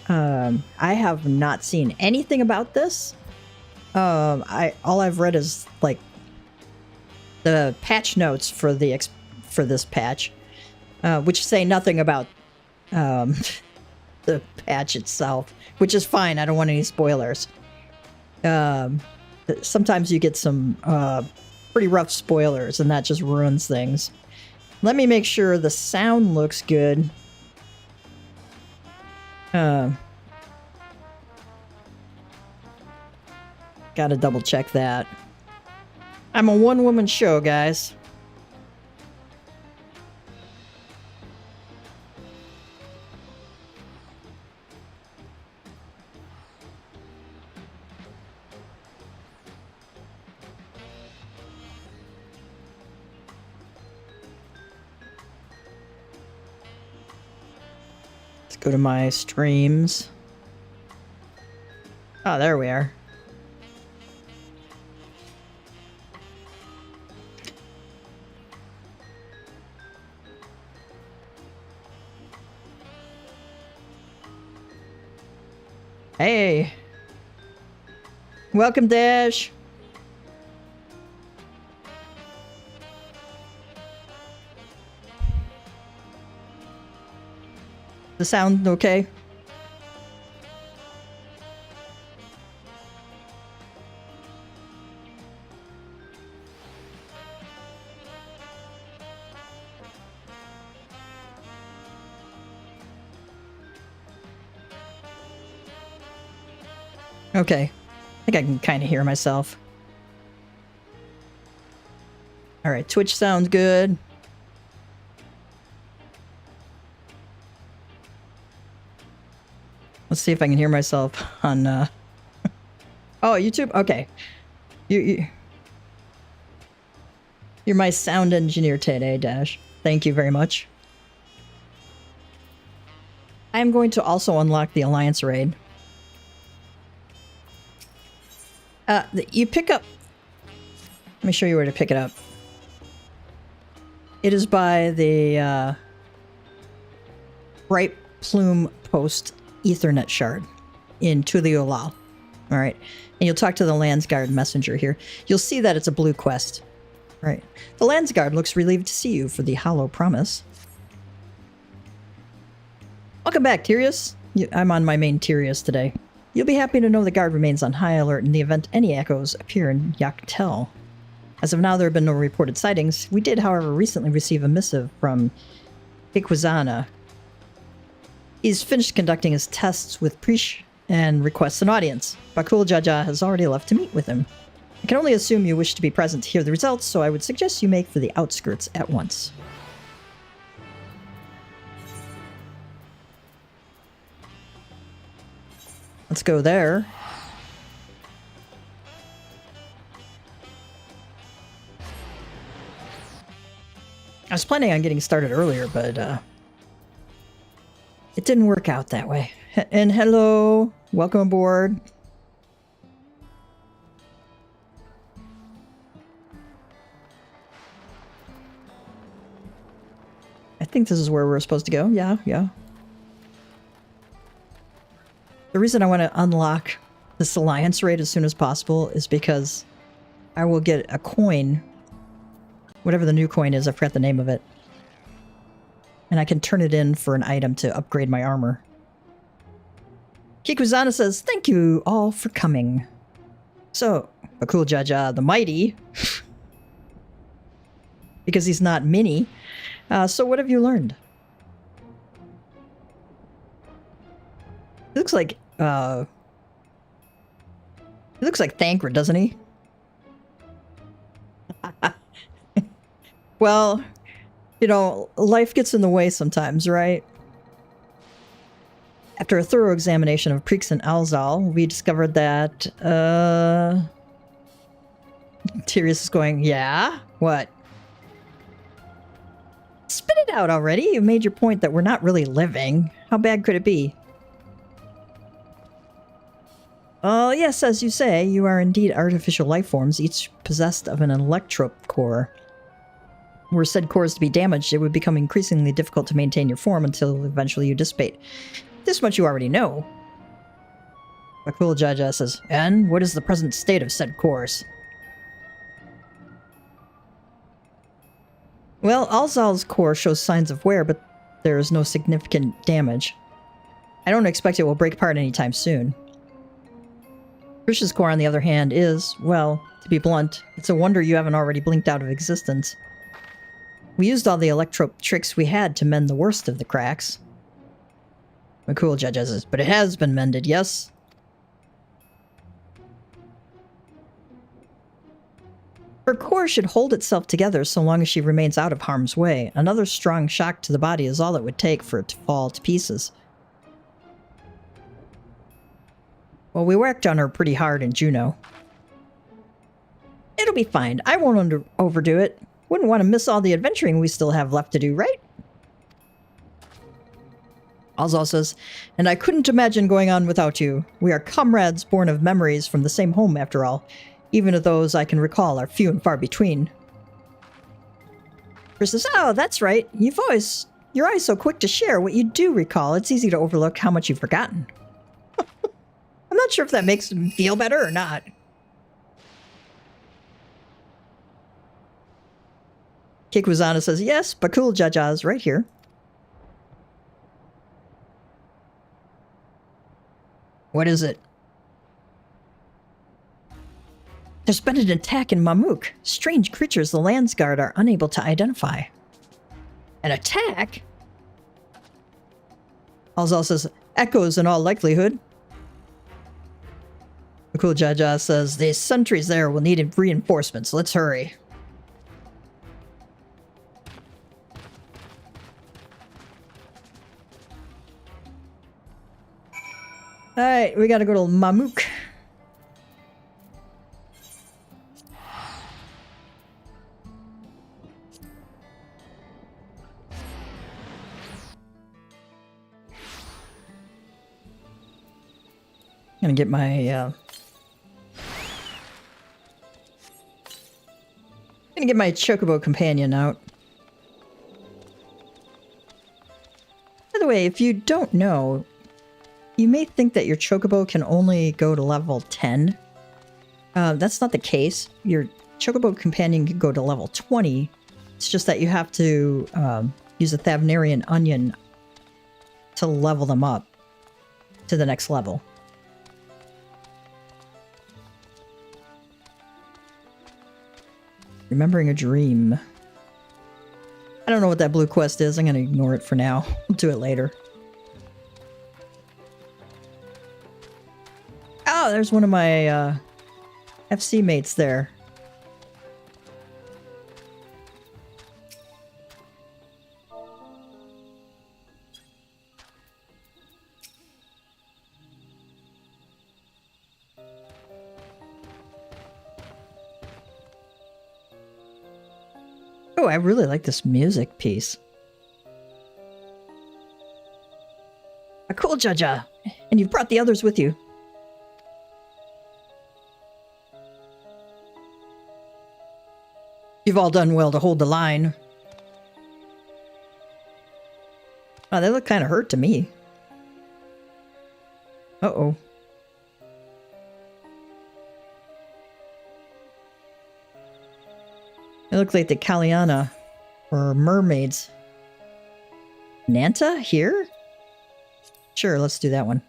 I have not seen anything about this. All I've read is like the patch notes for this patch, which say nothing about the patch itself, which is fine. I don't want any spoilers. Sometimes you get some pretty rough spoilers, and that just ruins things. Let me make sure the sound looks good. Gotta double check that. I'm a one-woman show, guys. Let's go to my streams. Oh, there we are. Hey. Welcome, Dash. The sound okay? Okay. I think I can kind of hear myself. Alright, Twitch sounds good. Let's see if I can hear myself on, Oh, YouTube? Okay. You're my sound engineer today, Dash. Thank you very much. I'm going to also unlock the Alliance raid. You pick up... Let me show you where to pick it up. It is by the, Bright Plume Post Ethernet shard in Tuliolal. Alright. And you'll talk to the Landsguard messenger here. You'll see that it's a blue quest. Right. The Landsguard looks relieved to see you for the hollow promise. Welcome back, Tyrius. I'm on my main Tyrius today. You'll be happy to know the guard remains on high alert in the event any echoes appear in Yaktel. As of now, there have been no reported sightings. We did, however, recently receive a missive from Ikwazana. He's finished conducting his tests with Prish and requests an audience. Bakul Jaja has already left to meet with him. I can only assume you wish to be present to hear the results, so I would suggest you make for the outskirts at once. Let's go there. I was planning on getting started earlier, but it didn't work out that way. And hello, welcome aboard. I think this is where we're supposed to go. Yeah. The reason I want to unlock this Alliance raid as soon as possible is because I will get a coin, whatever the new coin is, I forgot the name of it, and I can turn it in for an item to upgrade my armor. Kikuzana says, thank you all for coming. So, Bakul Jaja the Mighty, because he's not mini, so what have you learned? He looks like Thancred, doesn't he? Well, you know, life gets in the way sometimes, right? After a thorough examination of Preeks and Alzal, we discovered that, Tyrius is going, yeah? What? Spit it out already. You made your point that we're not really living. How bad could it be? Oh, yes, as you say, you are indeed artificial life forms, each possessed of an electrope core. Were said cores to be damaged, it would become increasingly difficult to maintain your form until eventually you dissipate. This much you already know. Bakul Jaja says, and what is the present state of said cores? Well, Alzal's core shows signs of wear, but there is no significant damage. I don't expect it will break apart anytime soon. Trish's core, on the other hand, is, well, to be blunt, it's a wonder you haven't already blinked out of existence. We used all the electrope tricks we had to mend the worst of the cracks. McCool judges, but it has been mended, yes? Her core should hold itself together so long as she remains out of harm's way. Another strong shock to the body is all it would take for it to fall to pieces. Well, we worked on her pretty hard in Juno. It'll be fine. I won't overdo it. Wouldn't want to miss all the adventuring we still have left to do, right? Alzal says, and I couldn't imagine going on without you. We are comrades born of memories from the same home, after all. Even if those I can recall are few and far between. Chris says, oh, that's right. You're always so quick to share what you do recall. It's easy to overlook how much you've forgotten. I'm not sure if that makes him feel better or not. Kikwazana says, yes, Bakul Jaja's right here. What is it? There's been an attack in Mamuk. Strange creatures the Landsguard are unable to identify. An attack? Alzal says, echoes in all likelihood. Bakul Jaja says, the sentries there will need reinforcements. Let's hurry. Alright, we gotta go to Mamuk. Gonna get my Chocobo companion out. By the way, if you don't know, you may think that your Chocobo can only go to level 10. That's not the case. Your Chocobo companion can go to level 20. It's just that you have to use a Thavnarian onion to level them up to the next level. Remembering a dream. I don't know what that blue quest is. I'm going to ignore it for now. I'll do it later. Oh, there's one of my FC mates there. Oh, I really like this music piece. A cool Jaja, and you've brought the others with you. You've all done well to hold the line. Oh, they look kind of hurt to me. Uh-oh. They look like the Kaliana or mermaids. Nanta here? Sure, let's do that one.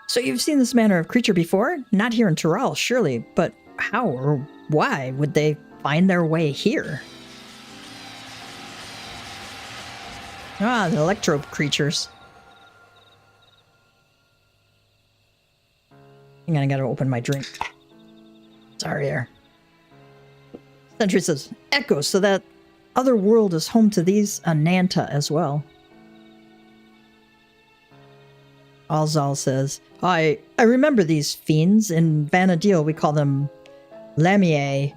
So you've seen this manner of creature before? Not here in Tural, surely, but how or why would they find their way here? Ah, the electrope creatures. Hang on, I gotta open my drink. Sorry there. Sentry says, Echo, so that other world is home to these Ananta as well. Alzal says, I remember these fiends. In Vanadil, we call them Lamiae.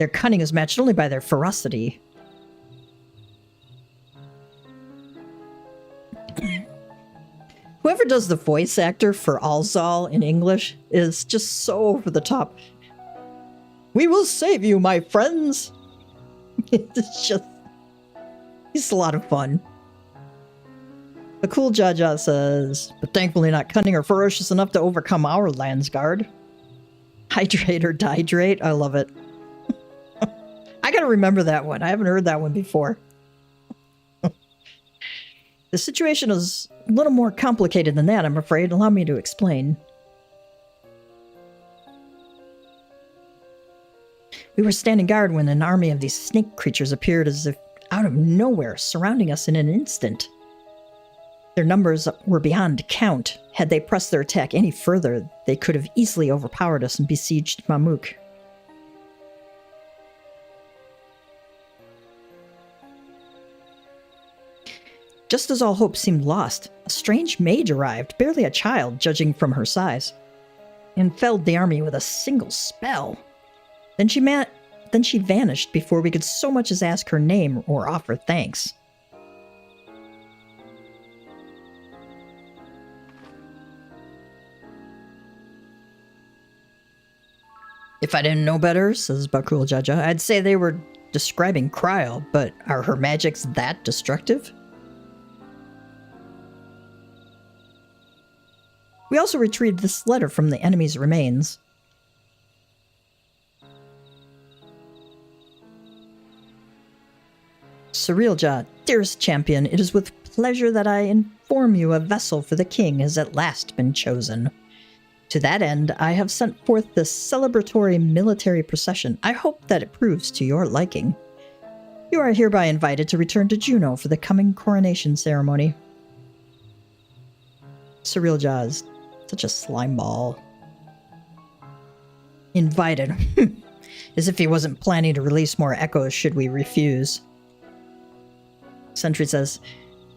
Their cunning is matched only by their ferocity. Whoever does the voice actor for Alzal in English is just so over the top. We will save you, my friends! It's just... He's a lot of fun. The cool Jaja says, but thankfully not cunning or ferocious enough to overcome our Landsguard. Hydrate or dihydrate? I love it. I gotta remember that one. I haven't heard that one before. The situation is a little more complicated than that, I'm afraid. Allow me to explain. We were standing guard when an army of these snake creatures appeared as if out of nowhere, surrounding us in an instant. Their numbers were beyond count. Had they pressed their attack any further, they could have easily overpowered us and besieged Mamuk. Just as all hope seemed lost, a strange mage arrived, barely a child, judging from her size, and felled the army with a single spell. Then she vanished before we could so much as ask her name or offer thanks. If I didn't know better, says Bakul Jaja, I'd say they were describing Cryo, but are her magics that destructive? We also retrieved this letter from the enemy's remains. Surrealja, dearest champion, it is with pleasure that I inform you a vessel for the king has at last been chosen. To that end, I have sent forth this celebratory military procession. I hope that it proves to your liking. You are hereby invited to return to Juneau for the coming coronation ceremony. Surrealja is such a slime ball. Invited. As if he wasn't planning to release more echoes should we refuse. Sentry says,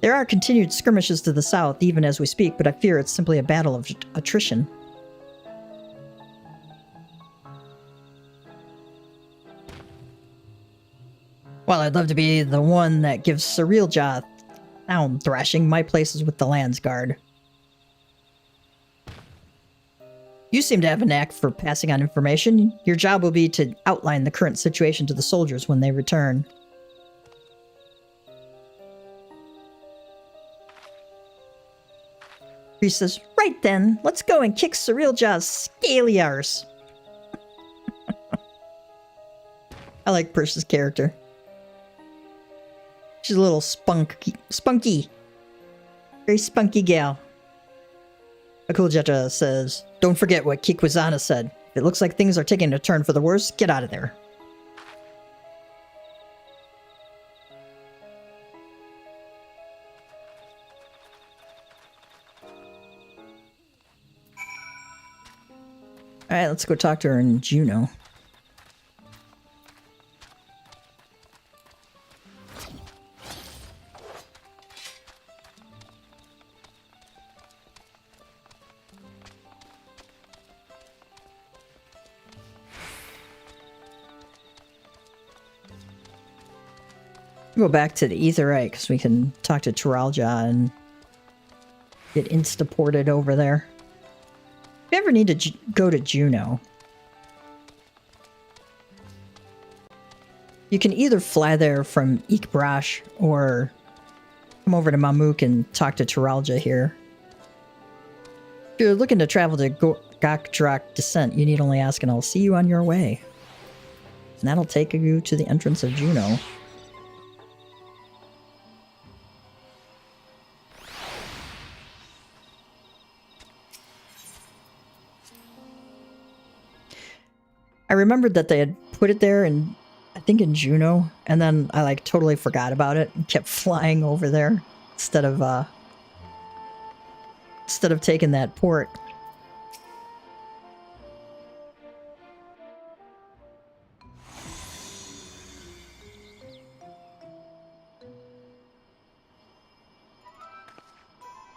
there are continued skirmishes to the south even as we speak, but I fear it's simply a battle of attrition. While I'd love to be the one that gives Surrealja sound thrashing, my place is with the Landsguard. You seem to have a knack for passing on information. Your job will be to outline the current situation to the soldiers when they return. Priest says, right then, let's go and kick Surrealja's scaly arse. I like Persh's character. She's a little spunky. Very spunky gal. Akulajeta says, don't forget what Kikwazana said. If it looks like things are taking a turn for the worse, get out of there. Alright, let's go talk to her in Juneau. Go back to the Aetheryte because we can talk to Turalja and get insta-ported over there. If you ever need to go to Juneau, you can either fly there from Ikbrash or come over to Mamuk and talk to Turalja here. If you're looking to travel to Gakdrak Descent, you need only ask and I'll see you on your way. And that'll take you to the entrance of Juneau. I remembered that they had put it there in, I think in Juneau, and then I like totally forgot about it and kept flying over there instead of taking that port.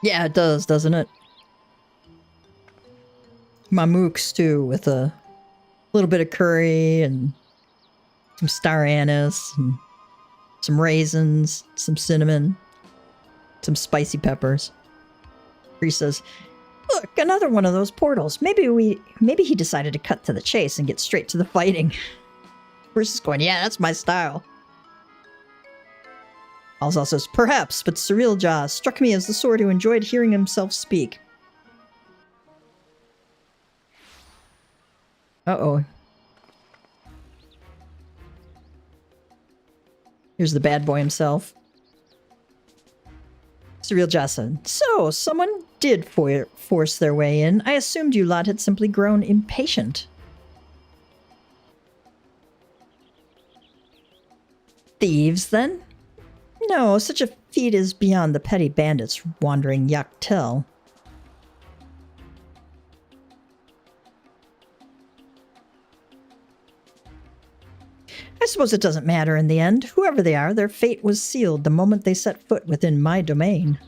Yeah, it does, doesn't it? Mamuk's too, with a little bit of curry and some star anise and some raisins, some cinnamon, some spicy peppers. Priest says, look, another one of those portals. Maybe he decided to cut to the chase and get straight to the fighting. Priest is going, yeah, that's my style. Alzal says, perhaps, but Surreal Jaw struck me as the sort who enjoyed hearing himself speak. Uh-oh. Here's the bad boy himself. Surreal Jaw said, so, someone did force their way in. I assumed you lot had simply grown impatient. Thieves, then? No, such a feat is beyond the petty bandits wandering Yaktel. I suppose it doesn't matter in the end. Whoever they are, their fate was sealed the moment they set foot within my domain.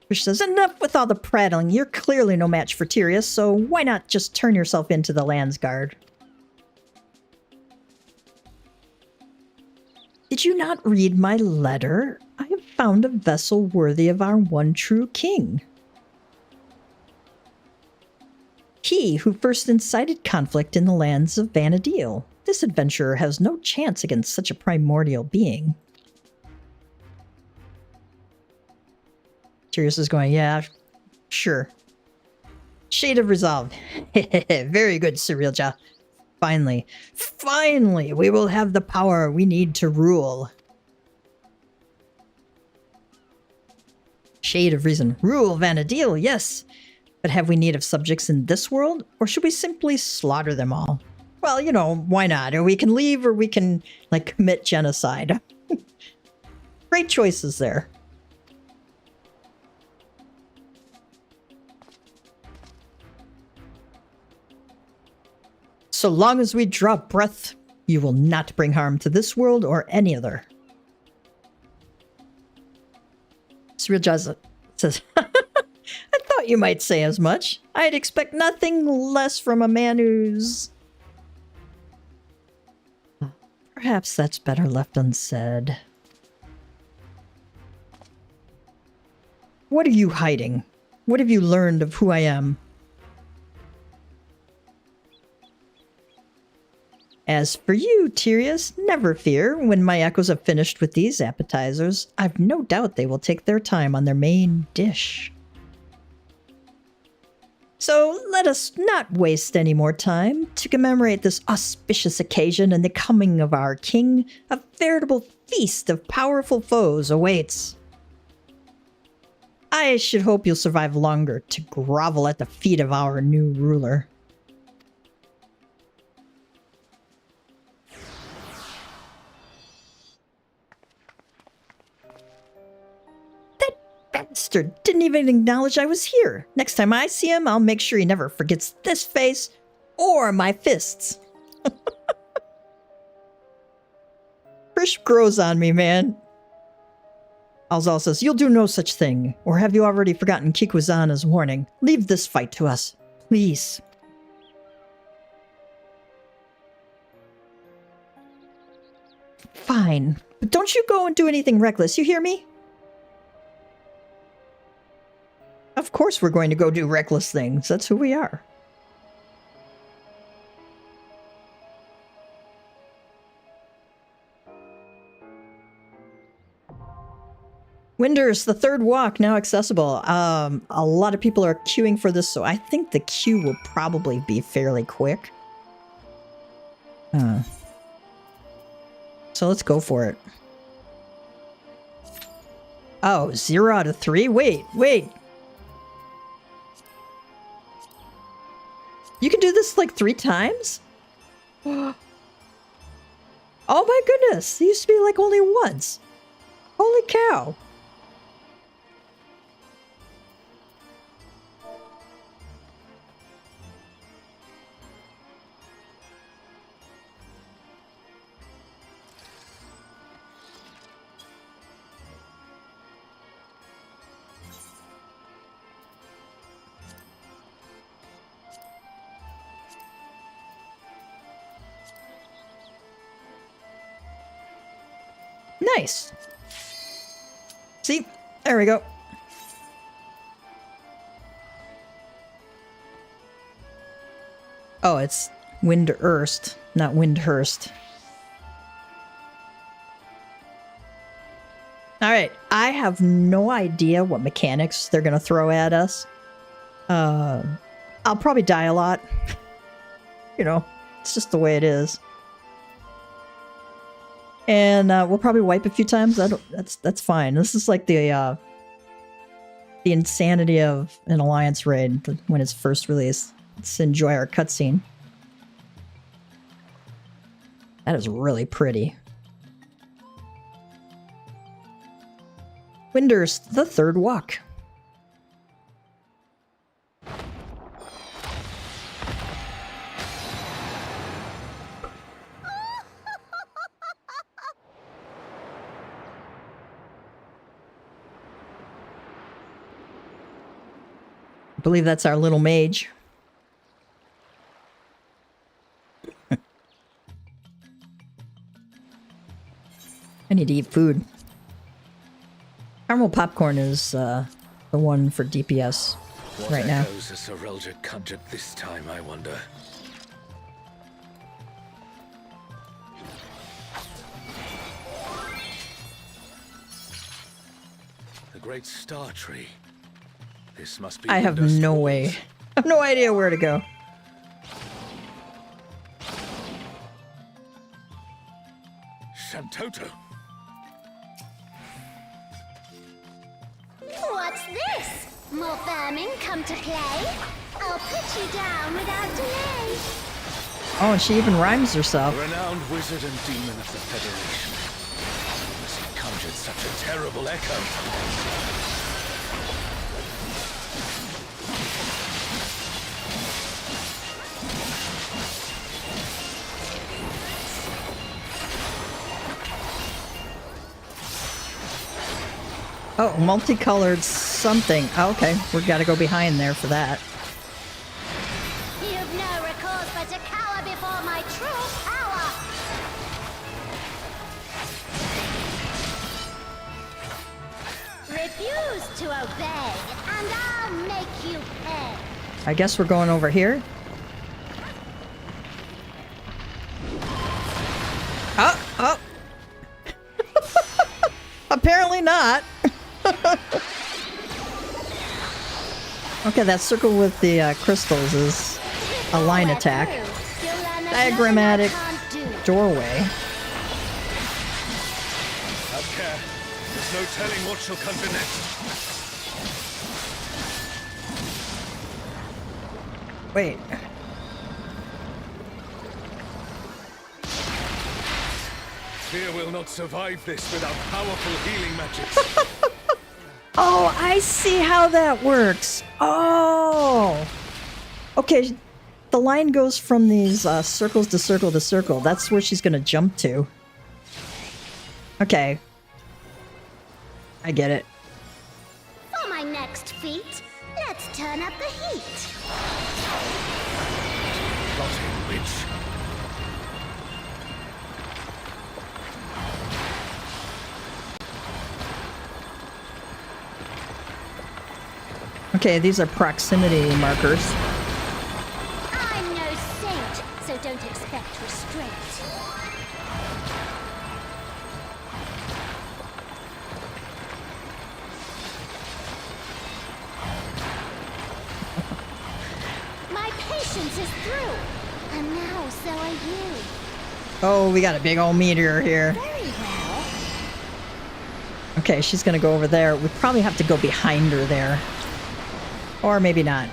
Fish says, enough with all the prattling. You're clearly no match for Tyrius, so why not just turn yourself into the Landsguard? Did you not read my letter? I have found a vessel worthy of our one true king. He who first incited conflict in the lands of Vanadil. This adventurer has no chance against such a primordial being. Tyrius is going, yeah, sure. Shade of Resolve. Very good, Surreal Jaw. Finally, we will have the power we need to rule. Shade of Reason. Rule Vanadil, yes. But have we need of subjects in this world? Or should we simply slaughter them all? Well, you know, why not? Or we can leave, or we can, like, commit genocide. Great choices there. So long as we draw breath, you will not bring harm to this world or any other. Surreal Jaw says, I thought you might say as much. I'd expect nothing less from a man who's... Perhaps that's better left unsaid. What are you hiding? What have you learned of who I am? As for you, Tyrius, never fear. When my echoes have finished with these appetizers, I've no doubt they will take their time on their main dish. So let us not waste any more time. To commemorate this auspicious occasion and the coming of our king, a veritable feast of powerful foes awaits. I should hope you'll survive longer to grovel at the feet of our new ruler. Bastard didn't even acknowledge I was here. Next time I see him, I'll make sure he never forgets this face or my fists. Frisch grows on me, man. Alzal says, you'll do no such thing. Or have you already forgotten Kikwazana's warning? Leave this fight to us, please. Fine, but don't you go and do anything reckless, you hear me? Of course we're going to go do reckless things. That's who we are. Winders, the third walk, now accessible. A lot of people are queuing for this, so I think the queue will probably be fairly quick. So let's go for it. Oh, 0 out of 3? Wait. You can do this like 3 times? Oh my goodness, it used to be like only once. Holy cow. Nice. See? There we go. Oh, it's Windhurst, not Windhurst. Alright, I have no idea what mechanics they're gonna throw at us. I'll probably die a lot. You know, it's just the way it is. And we'll probably wipe a few times. That's fine. This is like the insanity of an Alliance raid when it's first released. Let's enjoy our cutscene. That is really pretty. Winders, the third walk. I believe that's our little mage. I need to eat food. Caramel popcorn is the one for DPS right now. What echoes a Serelja conjured this time, I wonder? The great star tree. This must be. I have no way. I have no idea where to go. Shantoto. What's this? More vermin come to play? I'll put you down without delay. Oh, and she even rhymes herself. A renowned wizard and demon of the Federation. Unless he conjured such a terrible echo. Oh, multicolored something. Oh, okay, we've got to go behind there for that. You've no recourse but to cower before my true power. Refuse to obey, and I'll make you pay. I guess we're going over here. Oh, oh. Apparently not. Okay, that circle with the crystals is a line attack. Diagrammatic doorway. Have care. There's no telling what shall conjure next. Wait. Fear will not survive this without powerful healing magics. Oh, I see how that works. Oh. Okay, the line goes from these circles to circle to circle. That's where she's going to jump to. Okay. I get it. For my next feat, let's turn up the heat. Rotting witch. Okay, these are proximity markers. I'm no saint, so don't expect restraint. My patience is through, and now so are you. Oh, we got a big old meteor here. Very well. Okay, she's gonna go over there. We probably have to go behind her there. Or maybe not.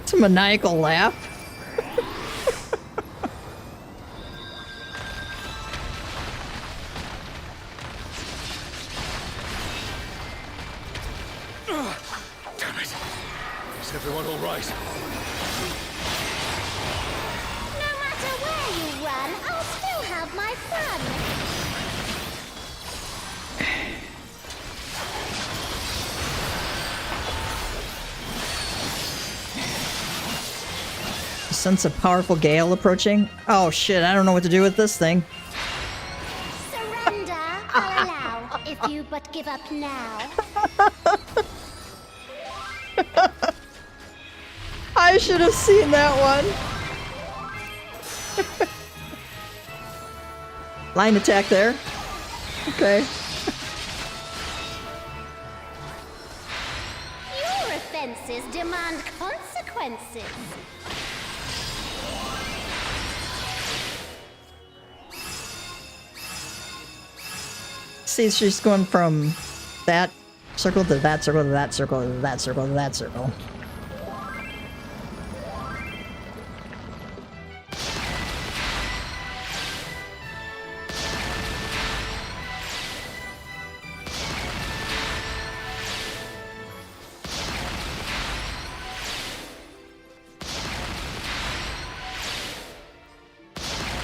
It's a maniacal laugh. Damn it. Is everyone all right? No matter where you run, I'll still have my fun. Sense of powerful gale approaching. Oh shit, I don't know what to do with this thing. Surrender, I'll allow, if you but give up now. I I should have seen that one. Line attack there. Okay. Your offenses demand consequences. See, she's going from that circle to that circle to that circle to that circle to that circle.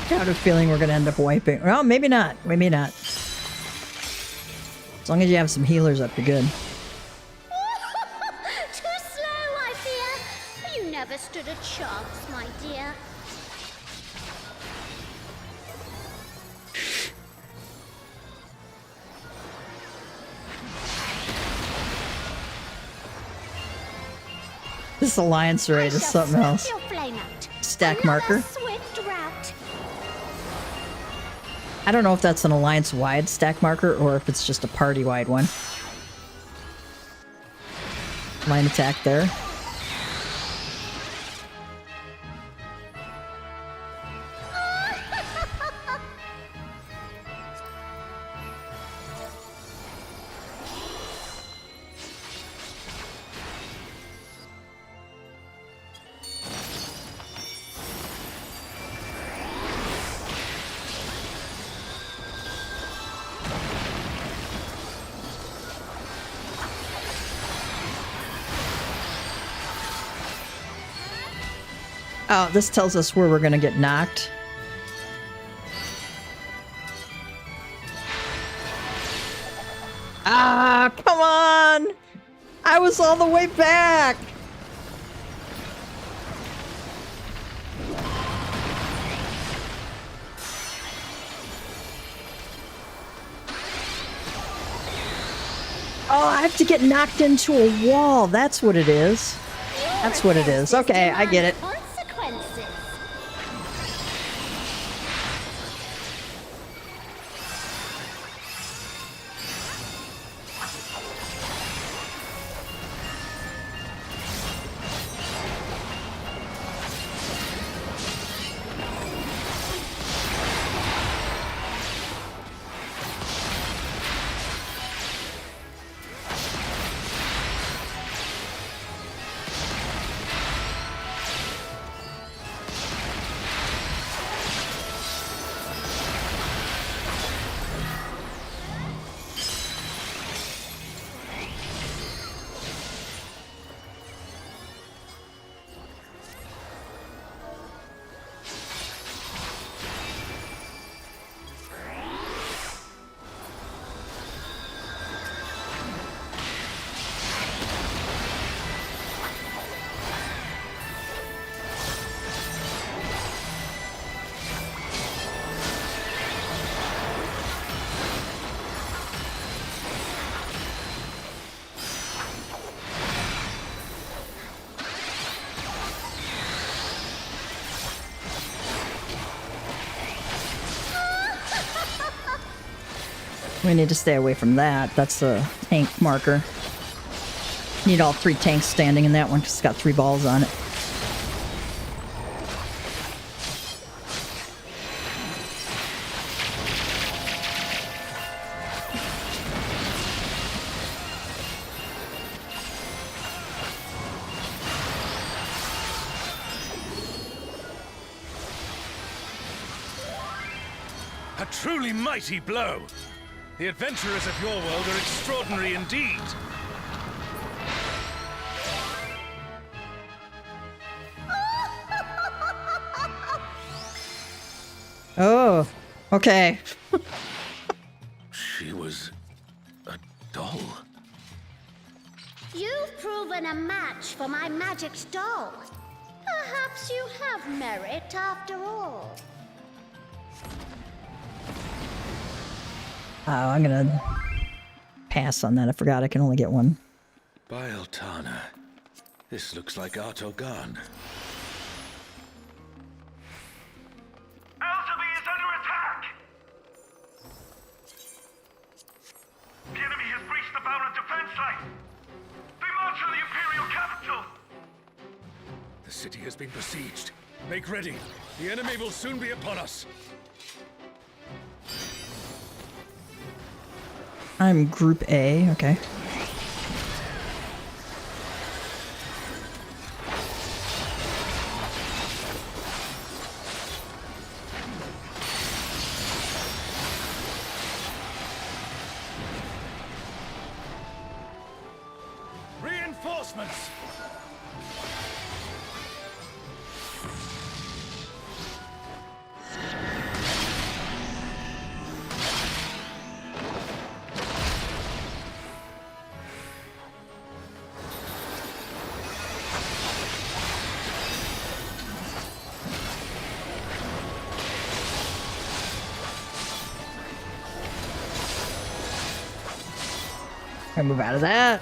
I have a feeling we're gonna end up wiping. Well, maybe not. Maybe not. As long as you have some healers up, you're good. Too slow, I fear. You never stood a chance, my dear. This alliance raid is something else. Your flame out. Stack Another marker. Swift route. I don't know if that's an alliance-wide stack marker or if it's just a party-wide one. Line attack there. Oh, this tells us where we're gonna get knocked. Ah, come on! I was all the way back! Oh, I have to get knocked into a wall. That's what it is. That's what it is. Okay, I get it. Consequences. We need to stay away from that. That's a tank marker. Need all 3 tanks standing in that one because it's got 3 balls on it. A truly mighty blow. The adventurers of your world are extraordinary indeed. Oh, okay. She was a doll. You've proven a match for my magic doll. Perhaps you have merit after all. Oh, I'm gonna pass on that. I forgot I can only get one. By Altana, This looks like Artogan. Altaby is under attack! The enemy has breached the Baron defense line! They march on the Imperial capital! The city has been besieged. Make ready. The enemy will soon be upon us. I'm Group A, okay. Reinforcements! I move out of that.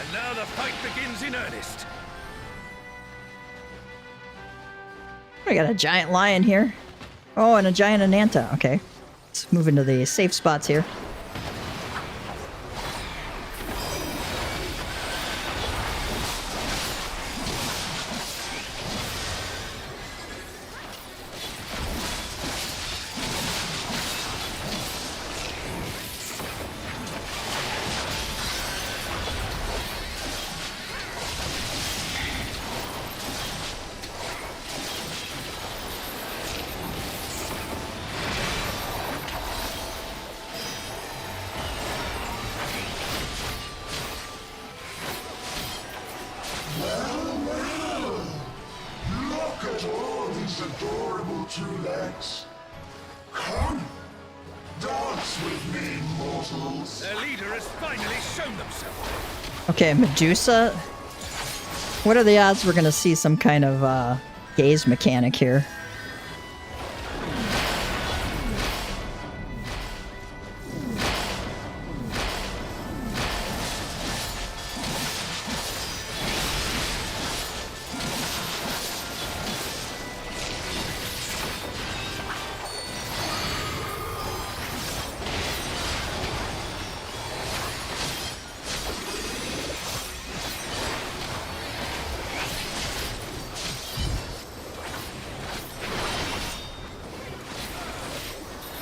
And now the fight begins in earnest. I got a giant lion here. Oh, and a giant Ananta. Okay. Let's move into the safe spots here. Look at all these adorable two legs. Come, dance with me, mortals. Their leader has finally shown themselves. Okay, Medusa. What are the odds we're gonna see some kind of gaze mechanic here?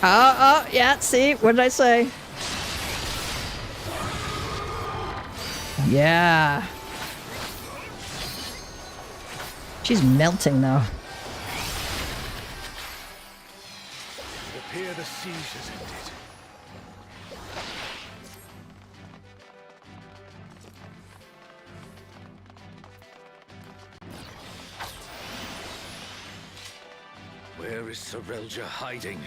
Oh, yeah, see? What did I say? Yeah. She's melting, though. It appears the siege has ended. Where is Sorelja hiding?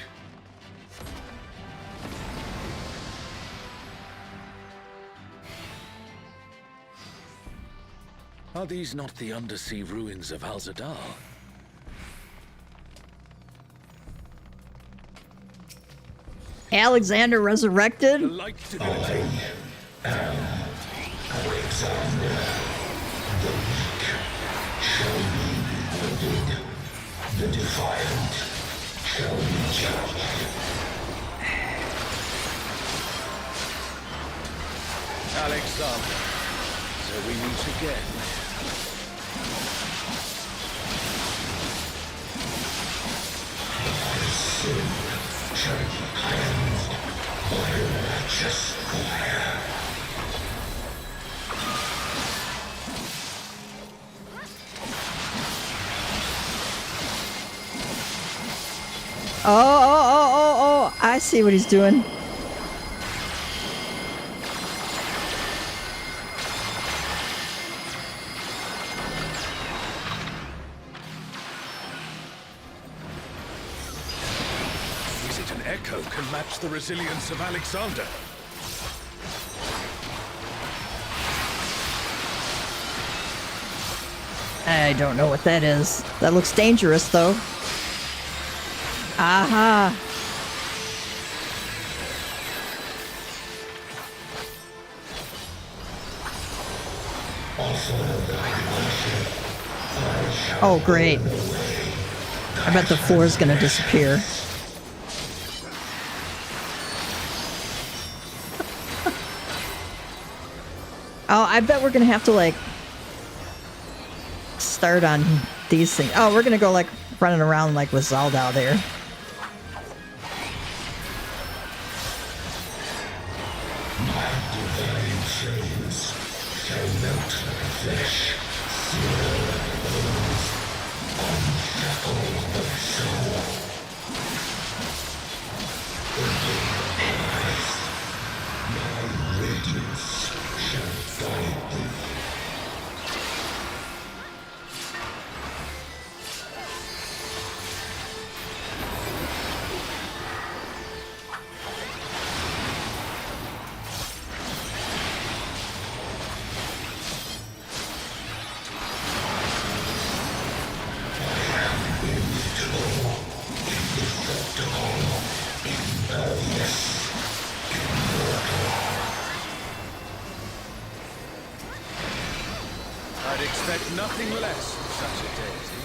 Are these not the undersea ruins of Al-Zadar? Alexander The resurrected? light divinity. Alexander, the weak shall be rewarded. The defiant shall be judged. Alexander. So we meet again. Sin shall be cleansed by a righteous fire. Oh, I see what he's doing. Is it an echo can match the resilience of Alexander? I don't know what that is. That looks dangerous, though. Aha! Oh, great. I bet the floor is gonna disappear. Oh, I bet we're gonna have to, like, start on these things. Oh, we're gonna go, like, running around, like, with Zelda out there. I'd expect nothing less from such a deity.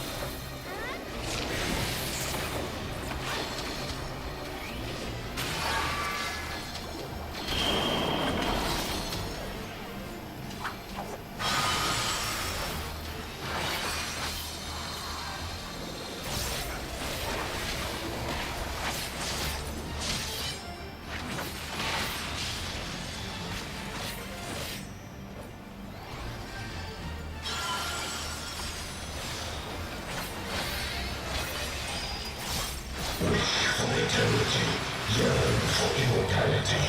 Yearn for immortality.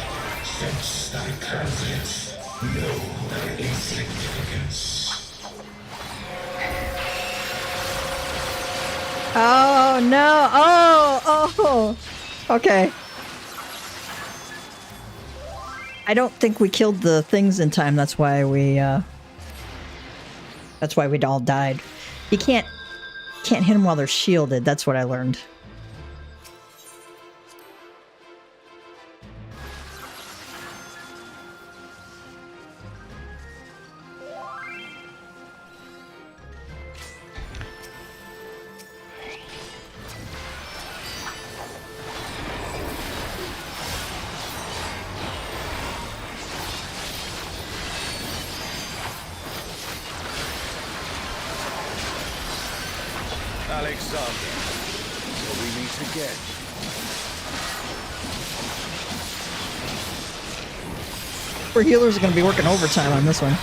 Sense thy transience. Know thy insignificance. Oh, no. Oh. Okay. I don't think we killed the things in time. That's why we'd all died. You can't hit them while they're shielded. That's what I learned. Alexander, will we meet again? Our healers are going to be working overtime on this one.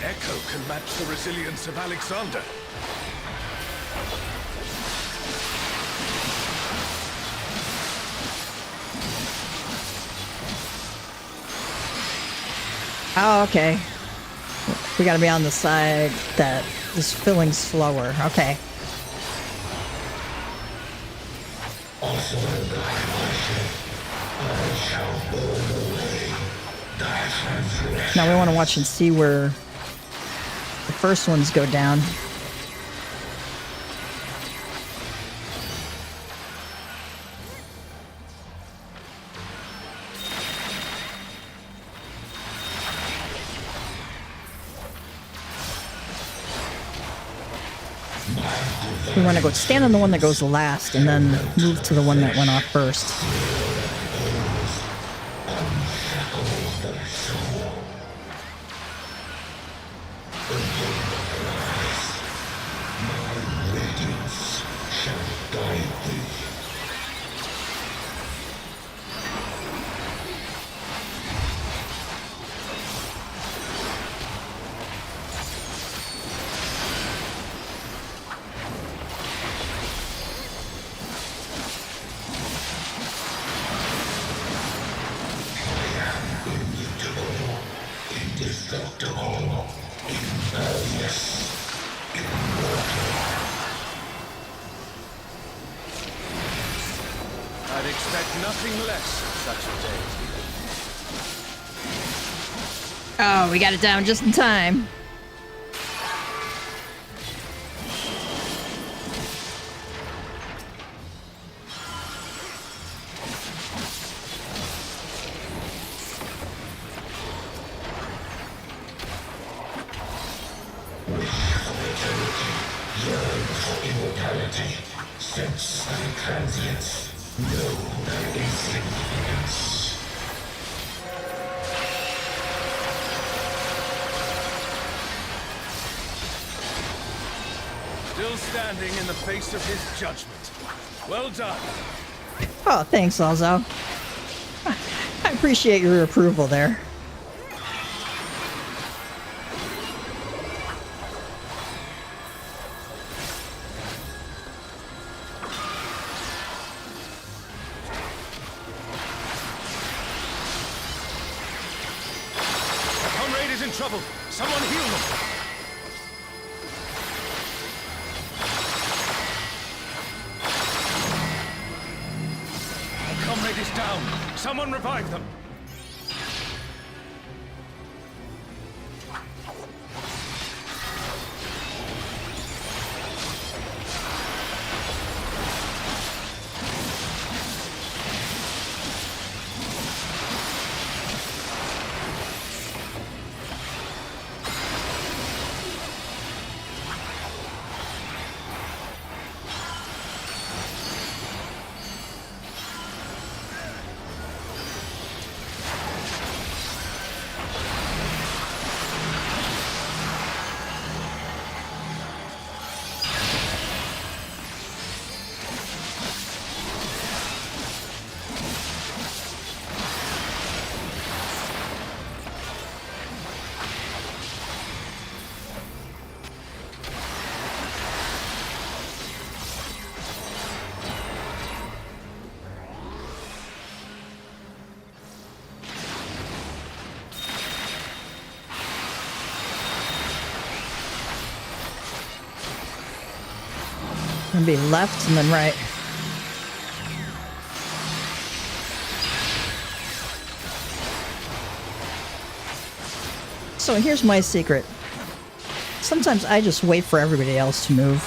Echo can match the resilience of Alexander. Oh, okay. We gotta be on the side that is filling slower. Okay. Also in thy worship, I shall burn away thy transgression. Now we want to watch and see where the first ones go down. We want to go stand on the one that goes last and then move to the one that went off first. I'd expect nothing less of such a day. Oh, we got it down just in time. Yearn for immortality. Sense thy transience. Know thy insignificance. Still standing in the face of his judgment. Well done. Oh, thanks, Alzo. I appreciate your approval there. Comrade is in trouble. Someone heal them. Comrade is down. Someone revive them. Gonna be left and then right. So here's my secret. Sometimes I just wait for everybody else to move,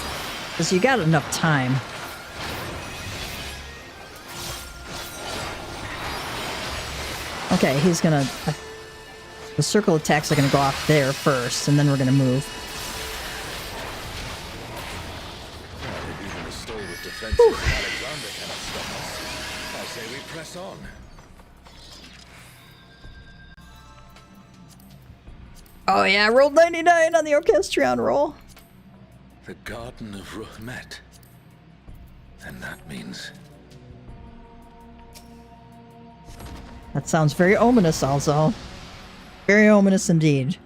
because you got enough time. Okay, he's gonna... the circle attacks are gonna go off there first, and then we're gonna move. Even the stalwart defense of Alexander cannot stop us. I say we press on. Oh yeah, I rolled 99 on the Orchestrion roll. The Garden of Ruhmet. And that means... That sounds very ominous also. Very ominous indeed.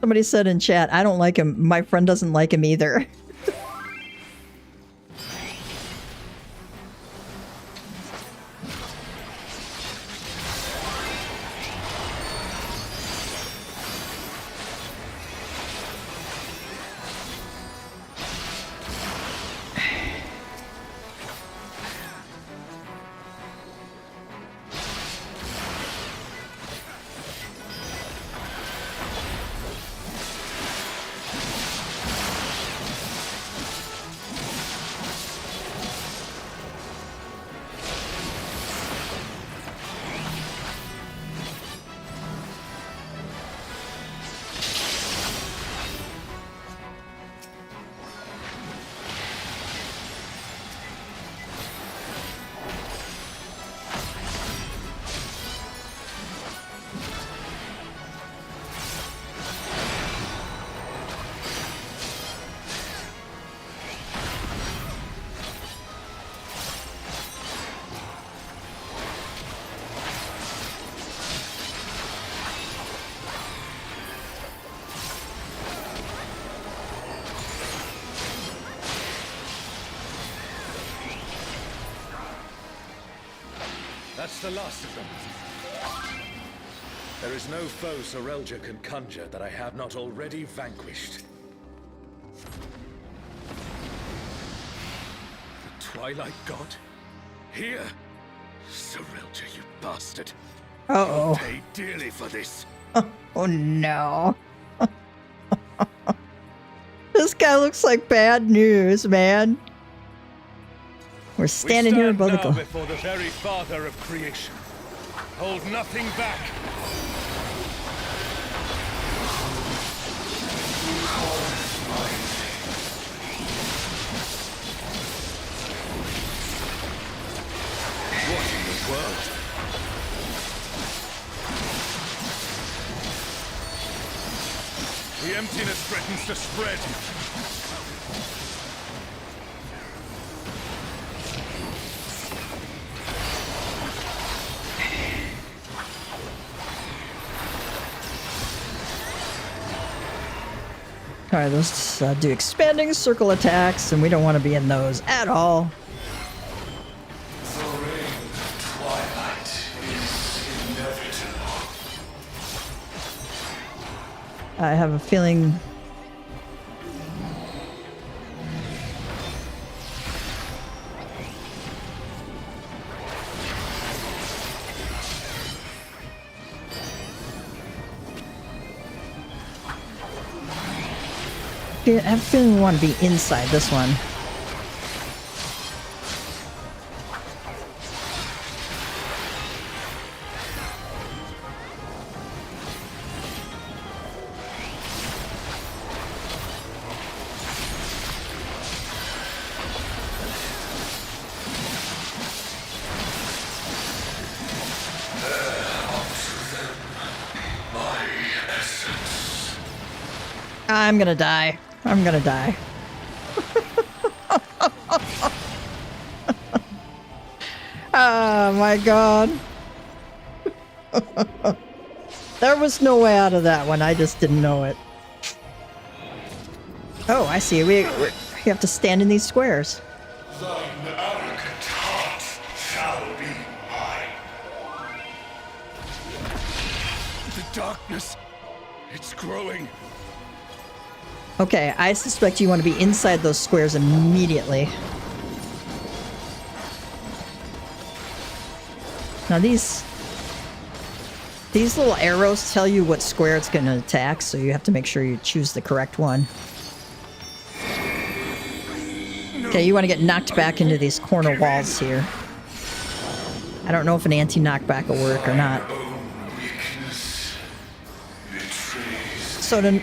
Somebody said in chat, I don't like him. My friend doesn't like him either. That's the last of them. There is no foe Sorelja can conjure that I have not already vanquished. The Twilight God? Here? Sorelja, you bastard. Uh-oh. You'll pay dearly for this. Oh no. This guy looks like bad news, man. We're standing here above the now before the very father of creation. Hold nothing back. What in the world? The emptiness threatens to spread. Alright, let's do expanding circle attacks, and we don't want to be in those at all. The reign of twilight is inevitable. I have a feeling... I have a feeling we want to be inside this one. I'm gonna die. I'm gonna die. Oh my god. There was no way out of that one. I just didn't know it. Oh, I see. We have to stand in these squares. Thine arrogant heart shall be mine. The darkness. It's growing. Okay, I suspect you want to be inside those squares immediately. Now these little arrows tell you what square it's going to attack, so you have to make sure you choose the correct one. Okay, you want to get knocked back into these corner walls here. I don't know if an anti-knockback will work or not. So then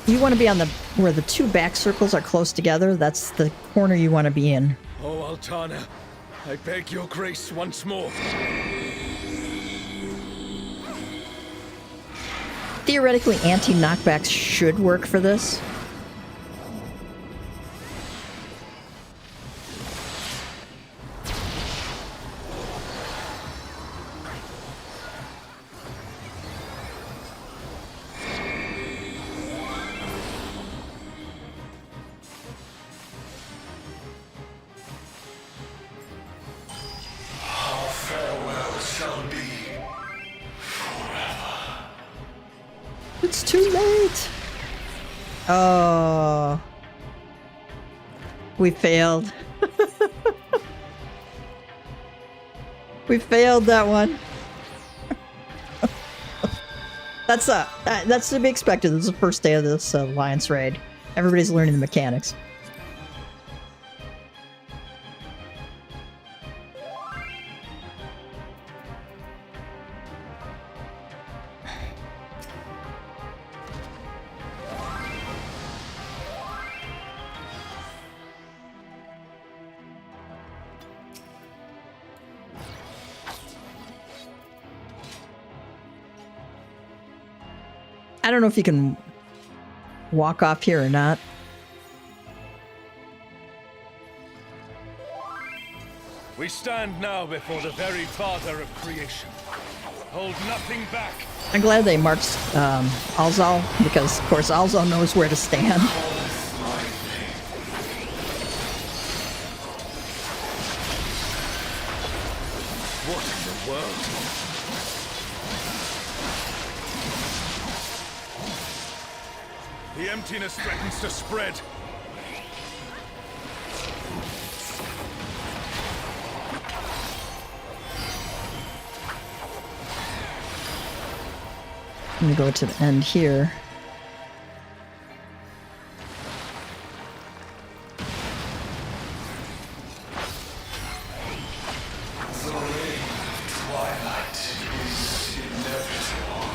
you want to be on the where the two back circles are close together. That's the corner you want to be in. Oh, Altana, I beg your grace once more. Theoretically, anti-knockbacks should work for this. Our farewell shall be forever. It's too late. Oh. We failed. We failed that one. That's to be expected. This is the first day of this Alliance raid. Everybody's learning the mechanics. I don't know if you can walk off here or not. We stand now before the very father of creation. Hold nothing back. I'm glad they marked Alzal, because of course Alzal knows where to stand. What in the world? The emptiness threatens to spread. I'm gonna go to the end here. The reign of twilight is inevitable.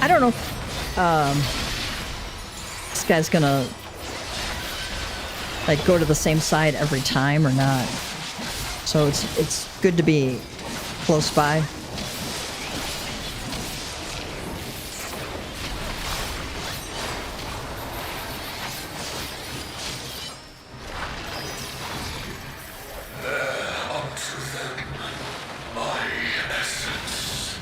I don't know if this guy's gonna like go to the same side every time or not. So it's good to be close by. Unto them, my essence.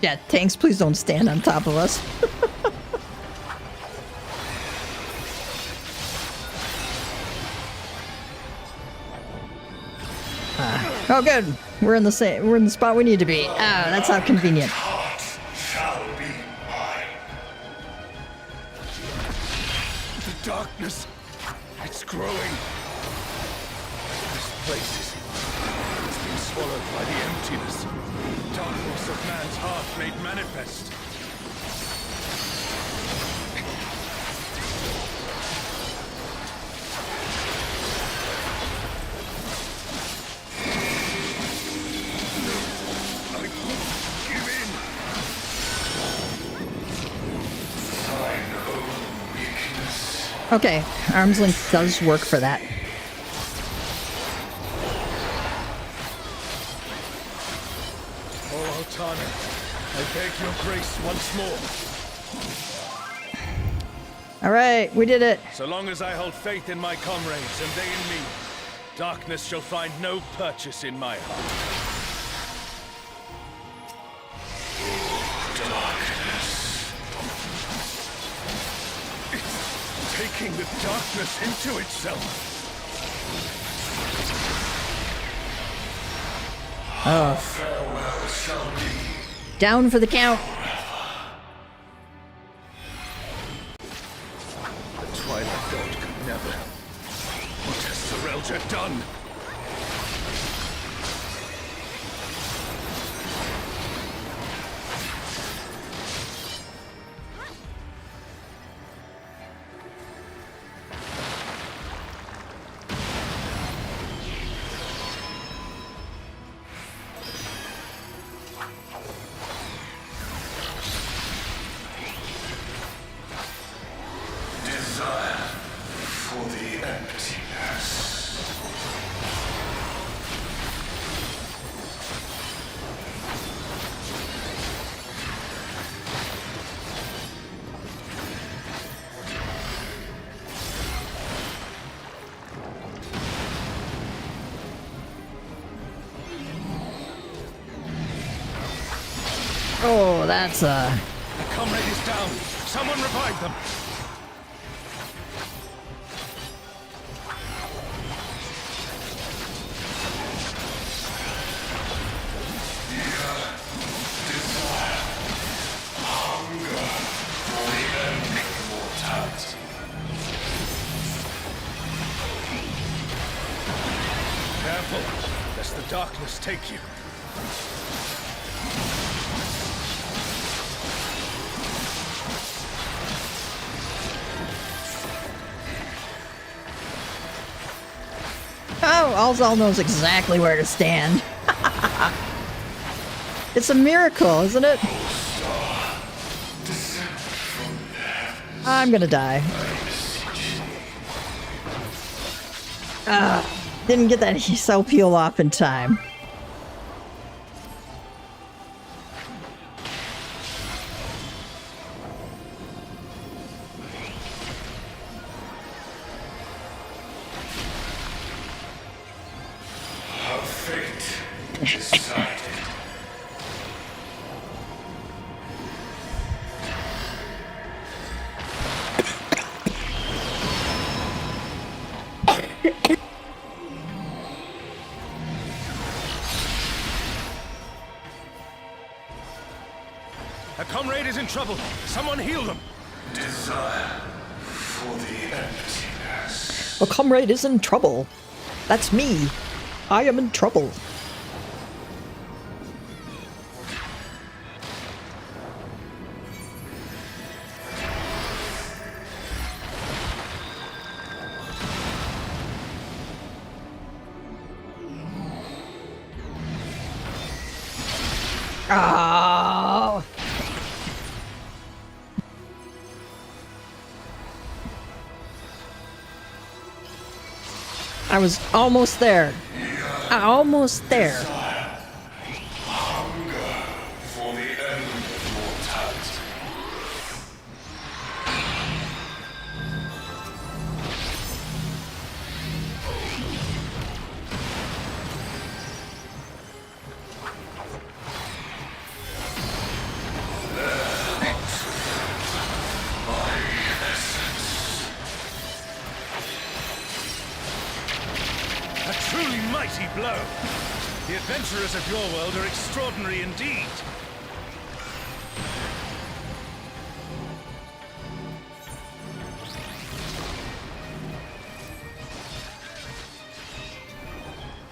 Yeah, tanks, please don't stand on top of us. Oh, good. We're in the spot we need to be. Ah, that's how convenient. Heart shall be mine. The darkness, it's growing. This place it's been swallowed by the emptiness. Darkness of man's heart made manifest. I won't give in. Thine own weakness. Okay, arm's length does work for that. Oh, Altana, I beg your grace once more. All right, we did it. So long as I hold faith in my comrades and they in me, darkness shall find no purchase in my heart. Darkness. It's taking the darkness into itself. Oh, Farewell shall be. down for the count. The Twilight God could never. What has Serelja done? Desire for the emptiness. Oh, that's A comrade is down. Someone revive them. Careful, lest the darkness take you. oh, Alzal knows exactly where to stand. It's a miracle, isn't it? I'm gonna die. Didn't get that cell peel off in time. A comrade is in trouble. Someone heal them. Desire for the emptiness. A comrade is in trouble. That's me. I am in trouble. Oh. I was almost there. Almost there. Hunger for the end of mortality. A truly mighty blow. The adventurers of your world are extraordinary indeed.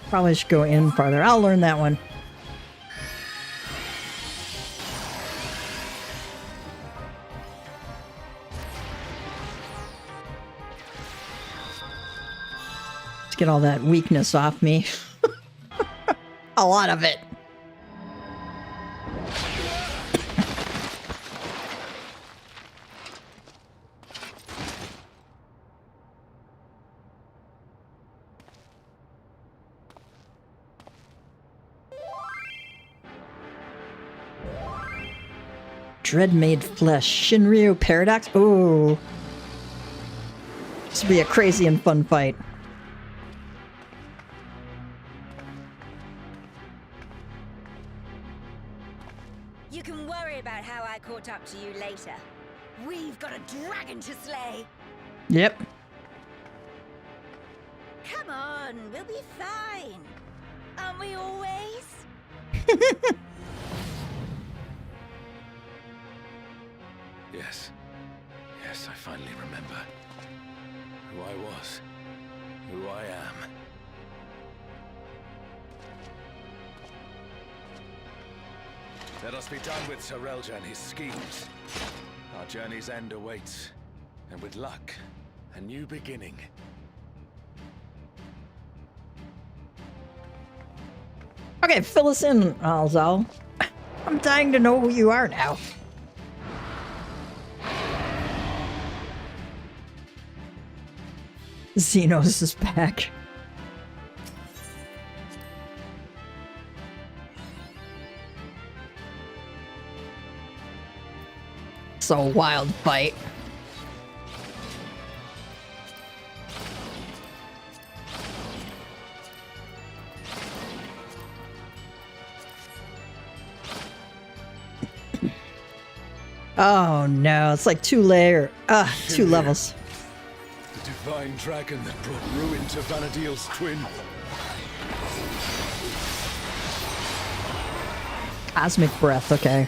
Probably should go in farther. I'll learn that one. Let's get all that weakness off me. A lot of it. Dread made flesh. Shinryu Paradox. Oh. This will be a crazy and fun fight. You can worry about how I caught up to you later. We've got a dragon to slay. Yep. Come on, we'll be fine. Aren't we always? Yes. Yes, I finally remember. Who I was. Who I am. Let us be done with Sorelja and his schemes. Our journey's end awaits. And with luck, a new beginning. Okay, fill us in, Alzal. I'm dying to know who you are now. Xenos is back. It's a wild fight. Oh no, it's like two levels. The divine dragon that brought ruin to Vanadil's twin. Cosmic breath, okay.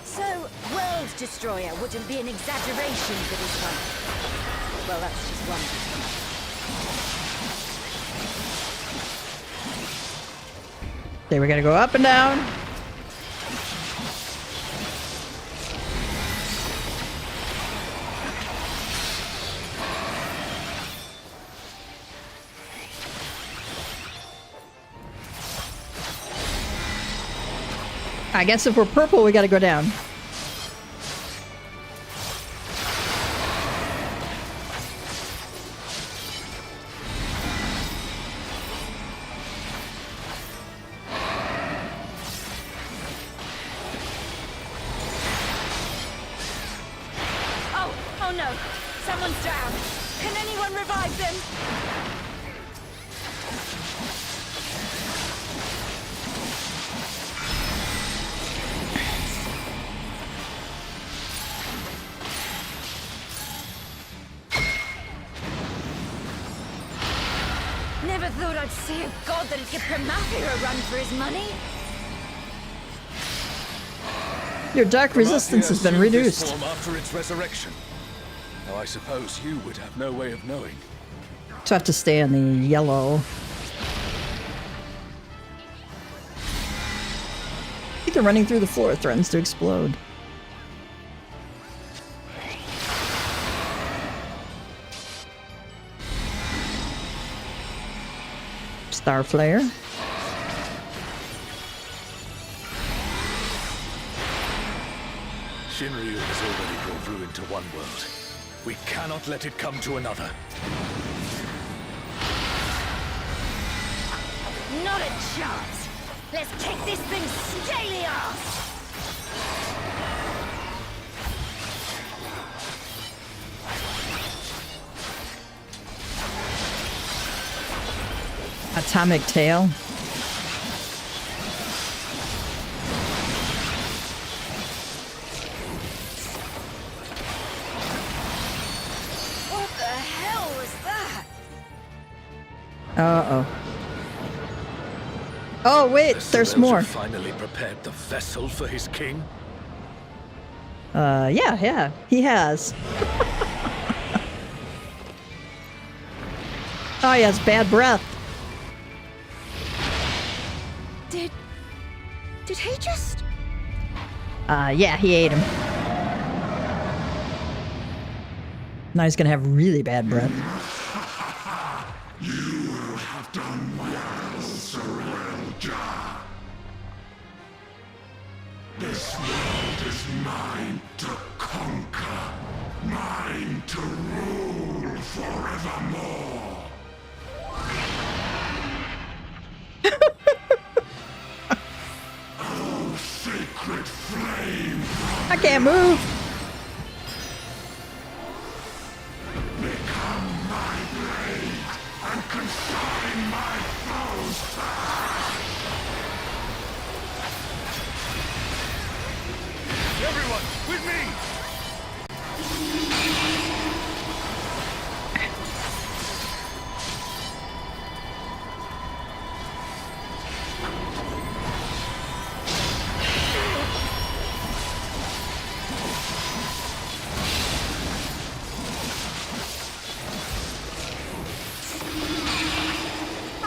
So, World Destroyer wouldn't be an exaggeration for this one. Well, that's just one. Okay, we gotta go up and down. I guess if we're purple, we gotta go down. Oh no! Someone's down! Can anyone revive them? I'd say a god that'd give Promathia a run for his money. Your dark resistance has been assumed this reduced. form after its resurrection. Now I suppose you would have no way of knowing. So I have to stay on the yellow. Either running through the floor threatens to explode. Star Flare. Shinryu has already brought ruin to one world. We cannot let it come to another. Not a chance. Let's kick this thing's scaly ass. Atomic Tail. What the hell was that? Uh-oh. Oh, wait, Has there's Seroja more. finally prepared the vessel for his king? Yeah, he has. Oh, he has bad breath. Did he just... Yeah, he ate him. Now he's gonna have really bad breath. You will have done well, Seroja. This world is mine to conquer, mine to rule forevermore. Oh, sacred flame, I can't move. become my blade and consign my foes back. Everyone, with me!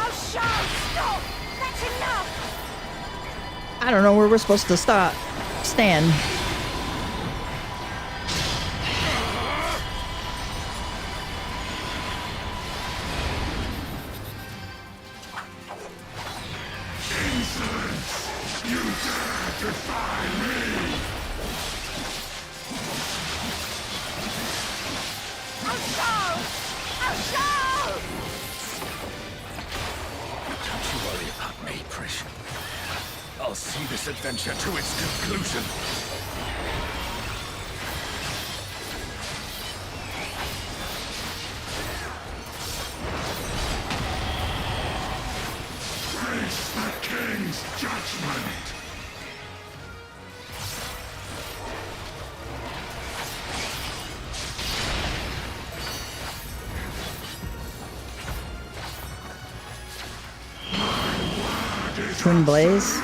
Oh, Sean, stop! That's enough! I don't know where we're supposed to stop. Stand. Insolence! You dare defy me! Oh, Sean! Oh, Sean! Don't you worry about me, Prish. I'll see this adventure to its conclusion. Face the king's judgment! Twin Blaze.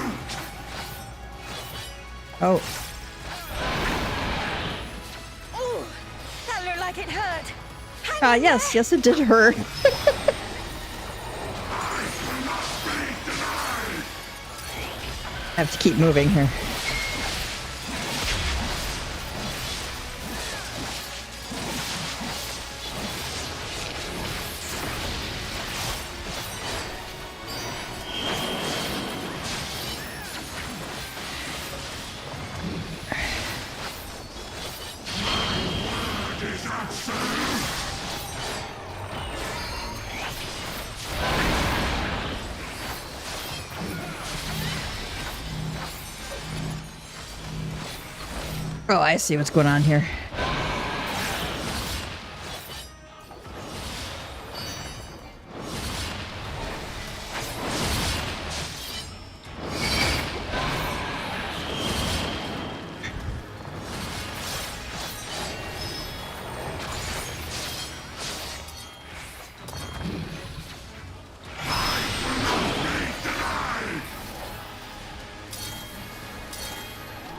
Oh, Ooh, that looked like it hurt. yes, it did hurt. I have to keep moving here. Oh, I see what's going on here.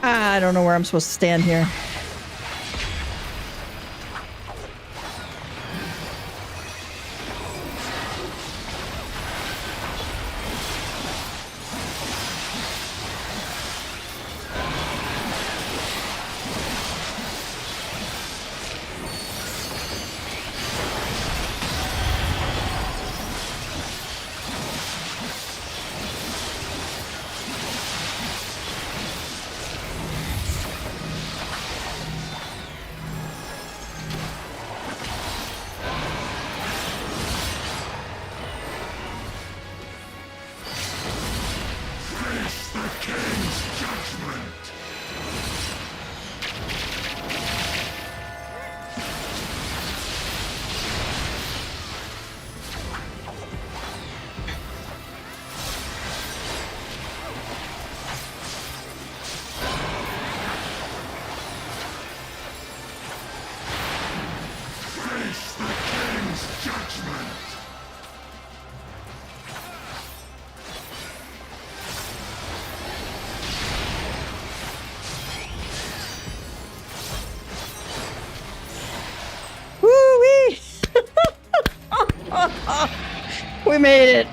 I don't know where I'm supposed to stand here. Woo-wee! We made it!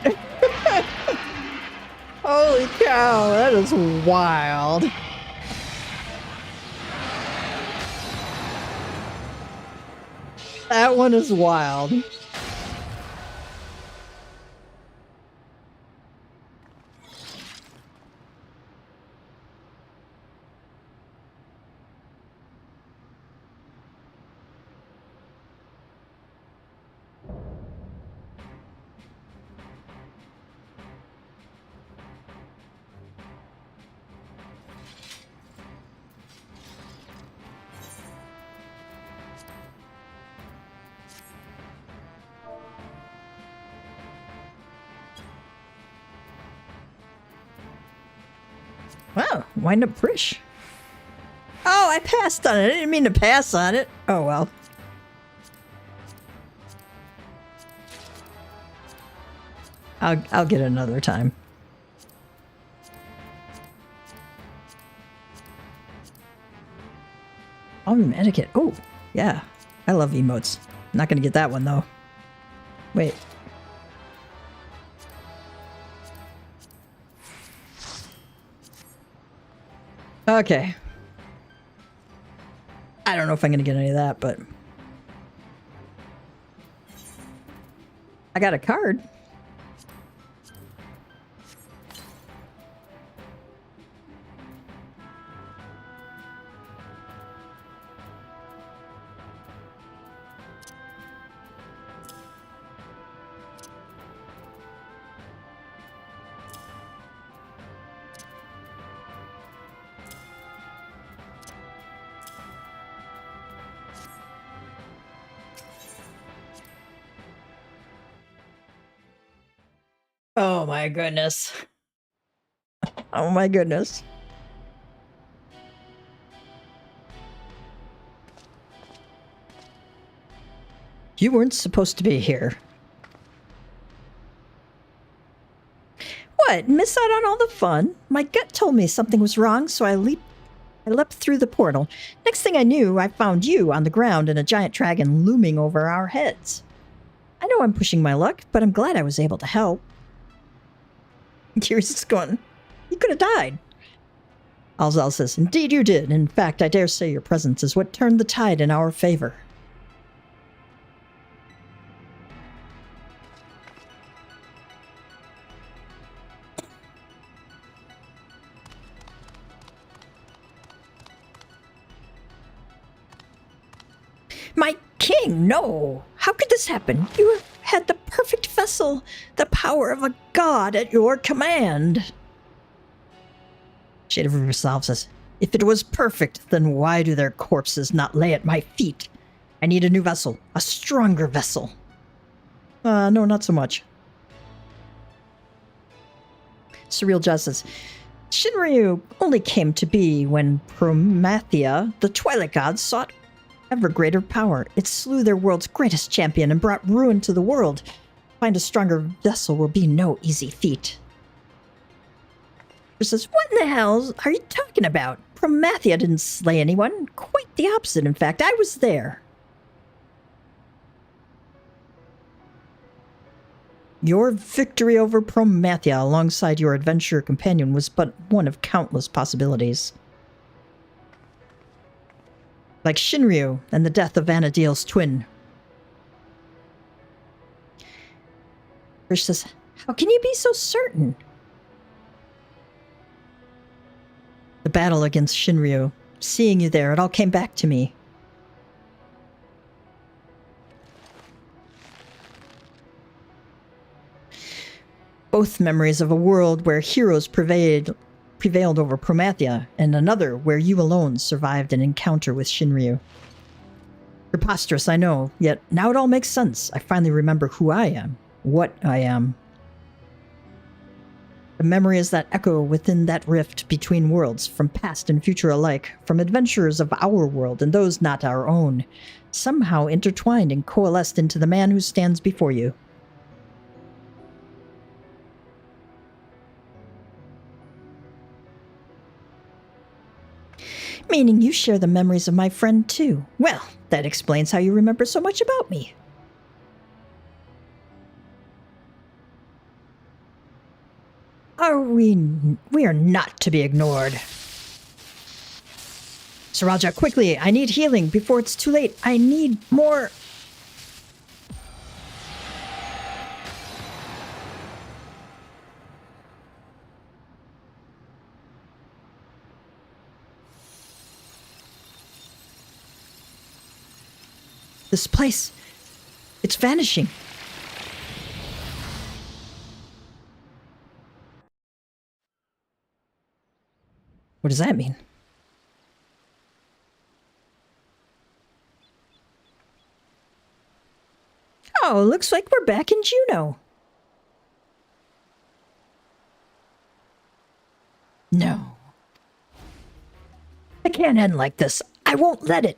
Holy cow, that is wild. That one is wild. Wow, wind up Prish. Oh, I passed on it. I didn't mean to pass on it. Oh well. I'll get it another time. Oh, etiquette. Oh, yeah. I love emotes. Not gonna get that one though. Wait. Okay. I don't know if I'm gonna get any of that, but I got a card. Oh my goodness. Oh my goodness. You weren't supposed to be here. What? Miss out on all the fun? My gut told me something was wrong, so I leapt through the portal. Next thing I knew, I found you on the ground and a giant dragon looming over our heads. I know I'm pushing my luck, but I'm glad I was able to help. Curious is going, you could have died. Alzal says, indeed you did. In fact, I dare say your presence is what turned the tide in our favor. My king, no! How could this happen? You have had the perfect vessel, the power of a god at your command. Shade of Resolve says, if it was perfect, then why do their corpses not lay at my feet? I need a new vessel, a stronger vessel. No, not so much. Surreal Justice. Shinryu only came to be when Promathia, the Twilight God, sought ever greater power. It slew their world's greatest champion and brought ruin to the world. Find a stronger vessel will be no easy feat. He says, what in the hell are you talking about? Promathia didn't slay anyone. Quite the opposite, in fact. I was there. Your victory over Promathia alongside your adventurer companion was but one of countless possibilities. Like Shinryu and the death of Vana'diel's twin. Krish says, how can you be so certain? The battle against Shinryu. Seeing you there, it all came back to me. Both memories of a world where heroes prevailed over Promathia, and another where you alone survived an encounter with Shinryu. Preposterous, I know, yet now it all makes sense. I finally remember who I am, what I am. The memory is that echo within that rift between worlds, from past and future alike, from adventurers of our world and those not our own, somehow intertwined and coalesced into the man who stands before you. Meaning you share the memories of my friend too. Well, that explains how you remember so much about me. We are not to be ignored. Saraja, quickly, I need healing before it's too late. I need more. This place, it's vanishing. What does that mean? Oh, looks like we're back in Juno. No. It can't end like this. I won't let it.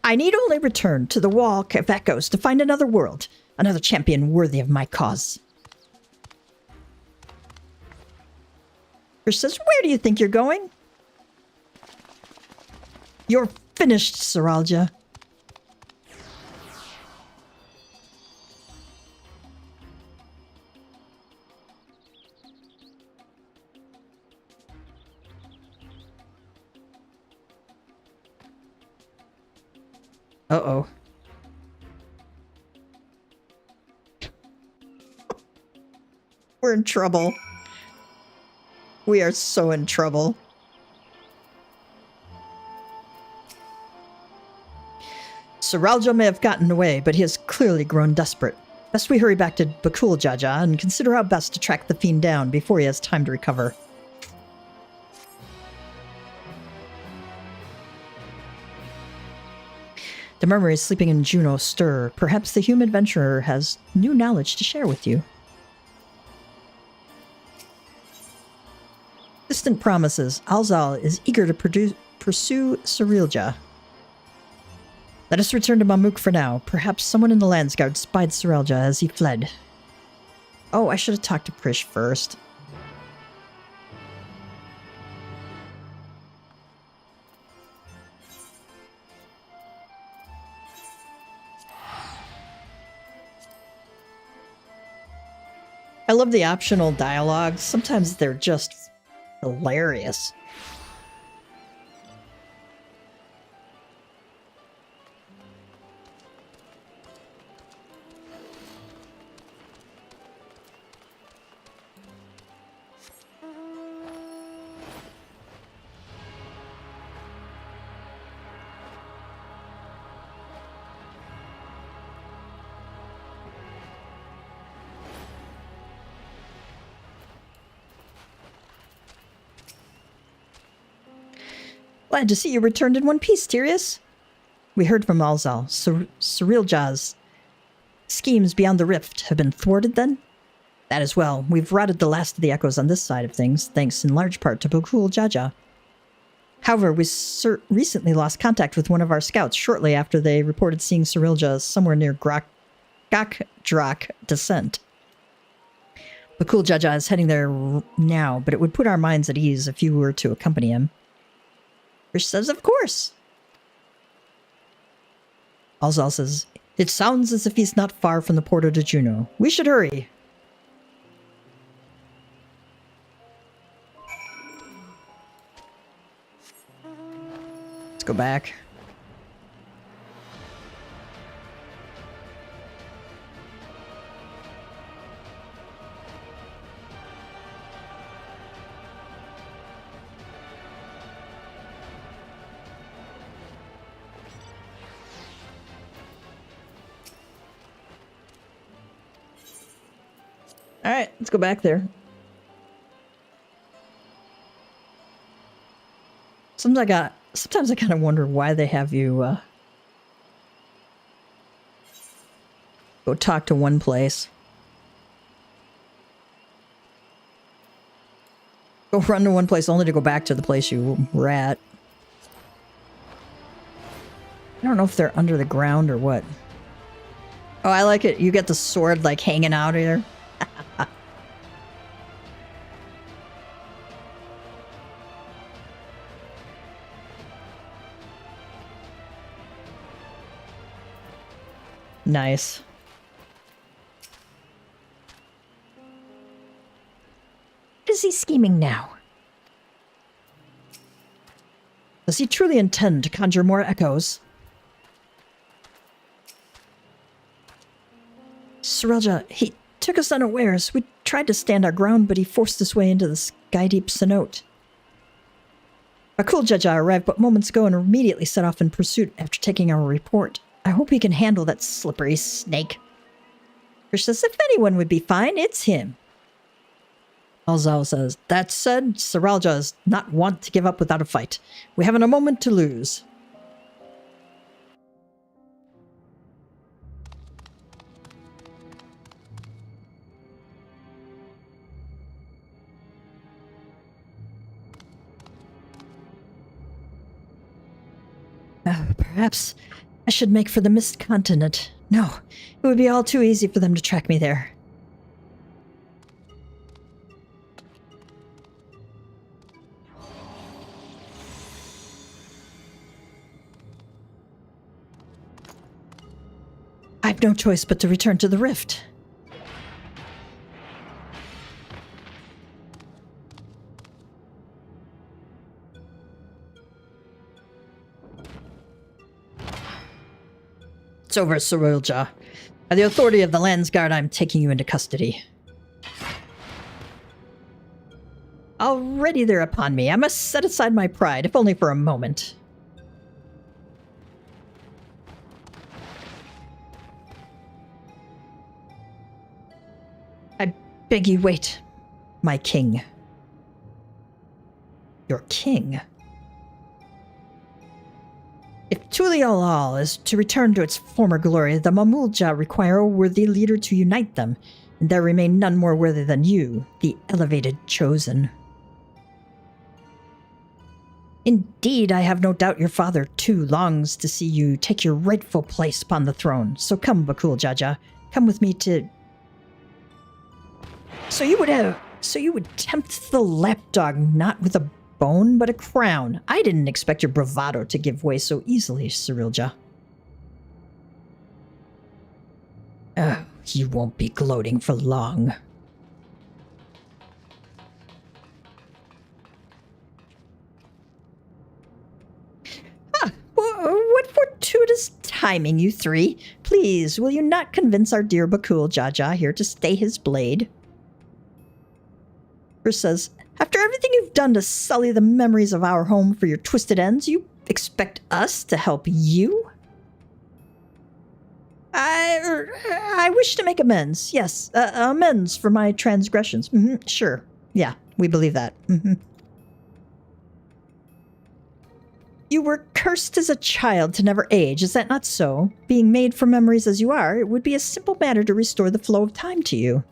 I need only return to the Wall of Echoes to find another world, another champion worthy of my cause. Krish says, where do you think you're going? You're finished, Saralja. Uh-oh. We're in trouble. We are so in trouble. Saralja may have gotten away, but he has clearly grown desperate. Best we hurry back to Bakul Jaja and consider how best to track the fiend down before he has time to recover. The memories sleeping in Juno stir. Perhaps the human adventurer has new knowledge to share with you. Distant promises. Alzal is eager to pursue Cirilja. Let us return to Mamuk for now. Perhaps someone in the Landsguard spied Cirilja as he fled. Oh, I should have talked to Prish first. I love the optional dialogues. Sometimes they're just hilarious. Glad to see you returned in one piece, Tyrius. We heard from Alzal. Cirilja's schemes beyond the rift have been thwarted then? That as well. We've routed the last of the echoes on this side of things, thanks in large part to Bakul Jaja. However, we recently lost contact with one of our scouts shortly after they reported seeing Cirilja somewhere near Gakdrak descent. The cool Jaja is heading there now, but it would put our minds at ease if you were to accompany him. Fish says, of course. Alzal says, it sounds as if he's not far from the Porto de Juno. We should hurry. Let's go back. All right, let's go back there. Sometimes I kind of wonder why they have you go talk to one place, go run to one place only to go back to the place you were at. I don't know if they're under the ground or what. Oh, I like it. You get the sword like hanging out here. Nice. What is he scheming now? Does he truly intend to conjure more echoes? Sorelja, he took us unawares. We tried to stand our ground, but he forced his way into the sky-deep cenote. Our cool Jaja arrived but moments ago and immediately set off in pursuit after taking our report. I hope he can handle that slippery snake. Krish says, if anyone would be fine, it's him. Alzal says, that said, Sorelja is not want to give up without a fight. We haven't a moment to lose. Perhaps I should make for the Mist Continent. No, it would be all too easy for them to track me there. I've no choice but to return to the Rift. It's over, Sorelja. By the authority of the Landsguard, I'm taking you into custody. Already they're upon me. I must set aside my pride, if only for a moment. I beg you wait, my king. Your king? If Tulial is to return to its former glory, the Mamulja require a worthy leader to unite them, and there remain none more worthy than you, the elevated chosen. Indeed, I have no doubt your father, too, longs to see you take your rightful place upon the throne. So come, Bakul Jaja, come with me to... So you would tempt the lapdog not with a bone, but a crown. I didn't expect your bravado to give way so easily, Sorelja. Oh, you won't be gloating for long. What fortuitous timing, you three. Please, will you not convince our dear Bakul Jaja here to stay his blade? Chris says, after everything you've done to sully the memories of our home for your twisted ends, you expect us to help you? I wish to make amends. Yes, amends for my transgressions. Sure. Yeah, we believe that. You were cursed as a child to never age, is that not so? Being made from memories as you are, it would be a simple matter to restore the flow of time to you.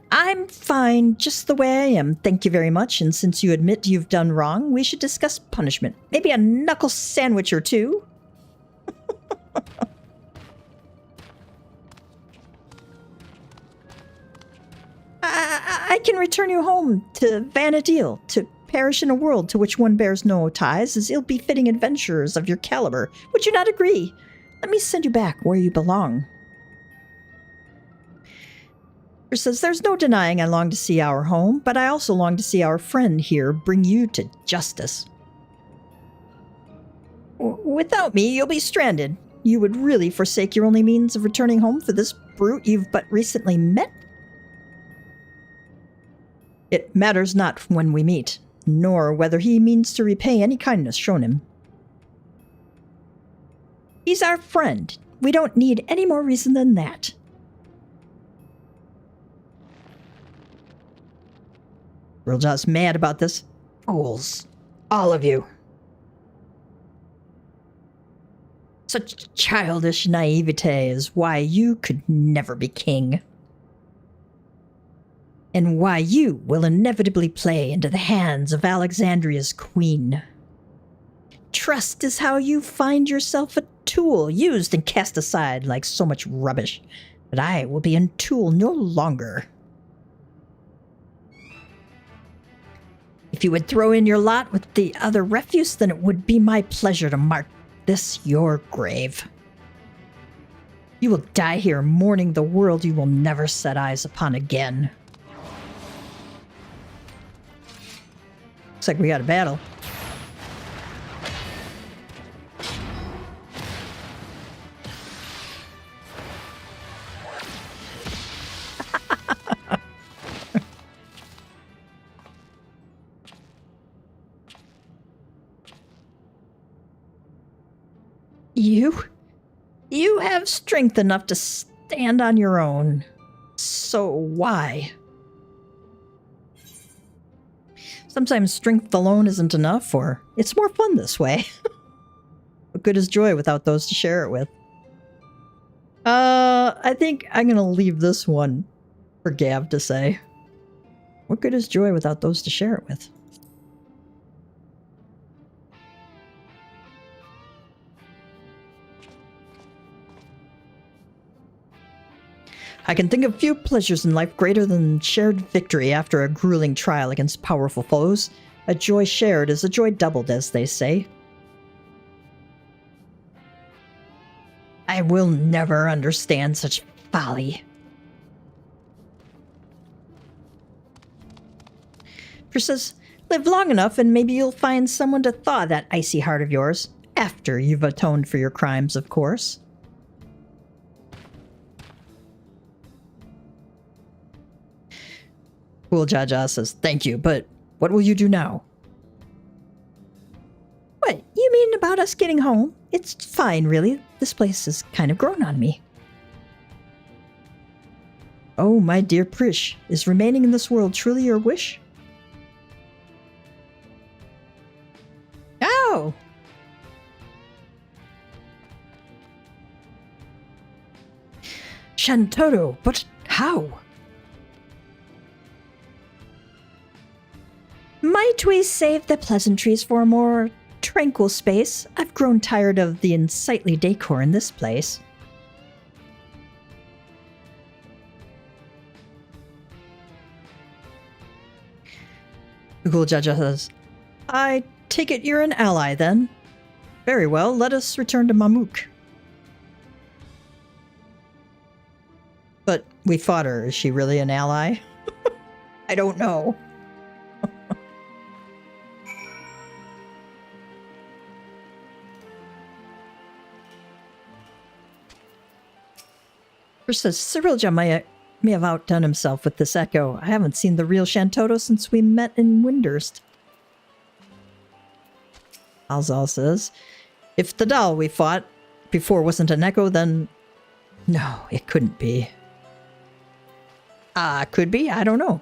I'm fine just the way I am, thank you very much, and since you admit you've done wrong, we should discuss punishment. Maybe a knuckle sandwich or two? I can return you home to Vanadil, to perish in a world to which one bears no ties as ill-befitting adventurers of your caliber. Would you not agree? Let me send you back where you belong. He says, there's no denying I long to see our home, but I also long to see our friend here bring you to justice. Without me, you'll be stranded. You would really forsake your only means of returning home for this brute you've but recently met? It matters not when we meet, nor whether he means to repay any kindness shown him. He's our friend. We don't need any more reason than that. Rilja's mad about this. Fools. All of you. Such childish naivete is why you could never be king. And why you will inevitably play into the hands of Alexandria's queen. Trust is how you find yourself a tool, used and cast aside like so much rubbish. But I will be a tool no longer. If you would throw in your lot with the other refuse, then it would be my pleasure to mark this your grave. You will die here mourning the world you will never set eyes upon again. Looks like we got a battle. You have strength enough to stand on your own. So why? Sometimes strength alone isn't enough, or it's more fun this way. What good is joy without those to share it with? I think I'm gonna leave this one for Gav to say. What good is joy without those to share it with? I can think of few pleasures in life greater than shared victory after a grueling trial against powerful foes. A joy shared is a joy doubled, as they say. I will never understand such folly. Pris says, live long enough and maybe you'll find someone to thaw that icy heart of yours. After you've atoned for your crimes, of course. Cool Jaja says, thank you, but what will you do now? What, you mean about us getting home? It's fine, really. This place has kind of grown on me. Oh, my dear Prish, is remaining in this world truly your wish? Oh! Shantoro, but how? Might we save the pleasantries for a more tranquil space? I've grown tired of the unsightly decor in this place. Google Jaja says, I take it you're an ally then? Very well, let us return to Mamuk. But we fought her. Is she really an ally? I don't know. Says Cyrilja may have outdone himself with this echo. I haven't seen the real Shantoto since we met in Windurst. Alzal says, if the doll we fought before wasn't an echo, then no, it couldn't be. Could be? I don't know.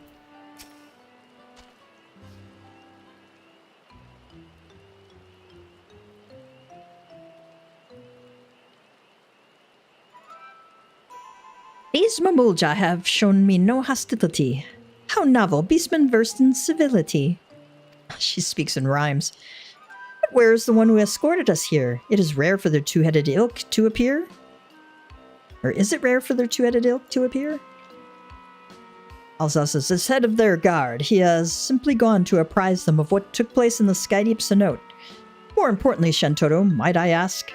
These Mamulja have shown me no hostility. How novel, beastmen versed in civility. She speaks in rhymes. But where is the one who escorted us here? It is rare for their two-headed ilk to appear. Or is it rare for their two-headed ilk to appear? Alsace, as head of their guard, he has simply gone to apprise them of what took place in the Skydeep Cenote. More importantly, Shantotto, might I ask?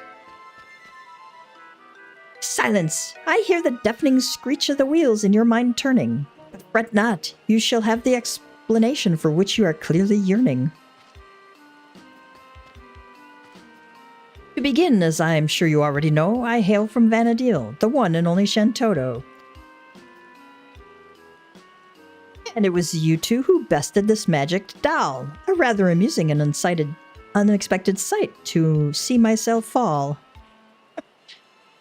Silence! I hear the deafening screech of the wheels in your mind turning. But fret not, you shall have the explanation for which you are clearly yearning. To begin, as I am sure you already know, I hail from Vanadil, the one and only Shantotto. And it was you two who bested this magic doll. A rather amusing and unexpected sight to see myself fall.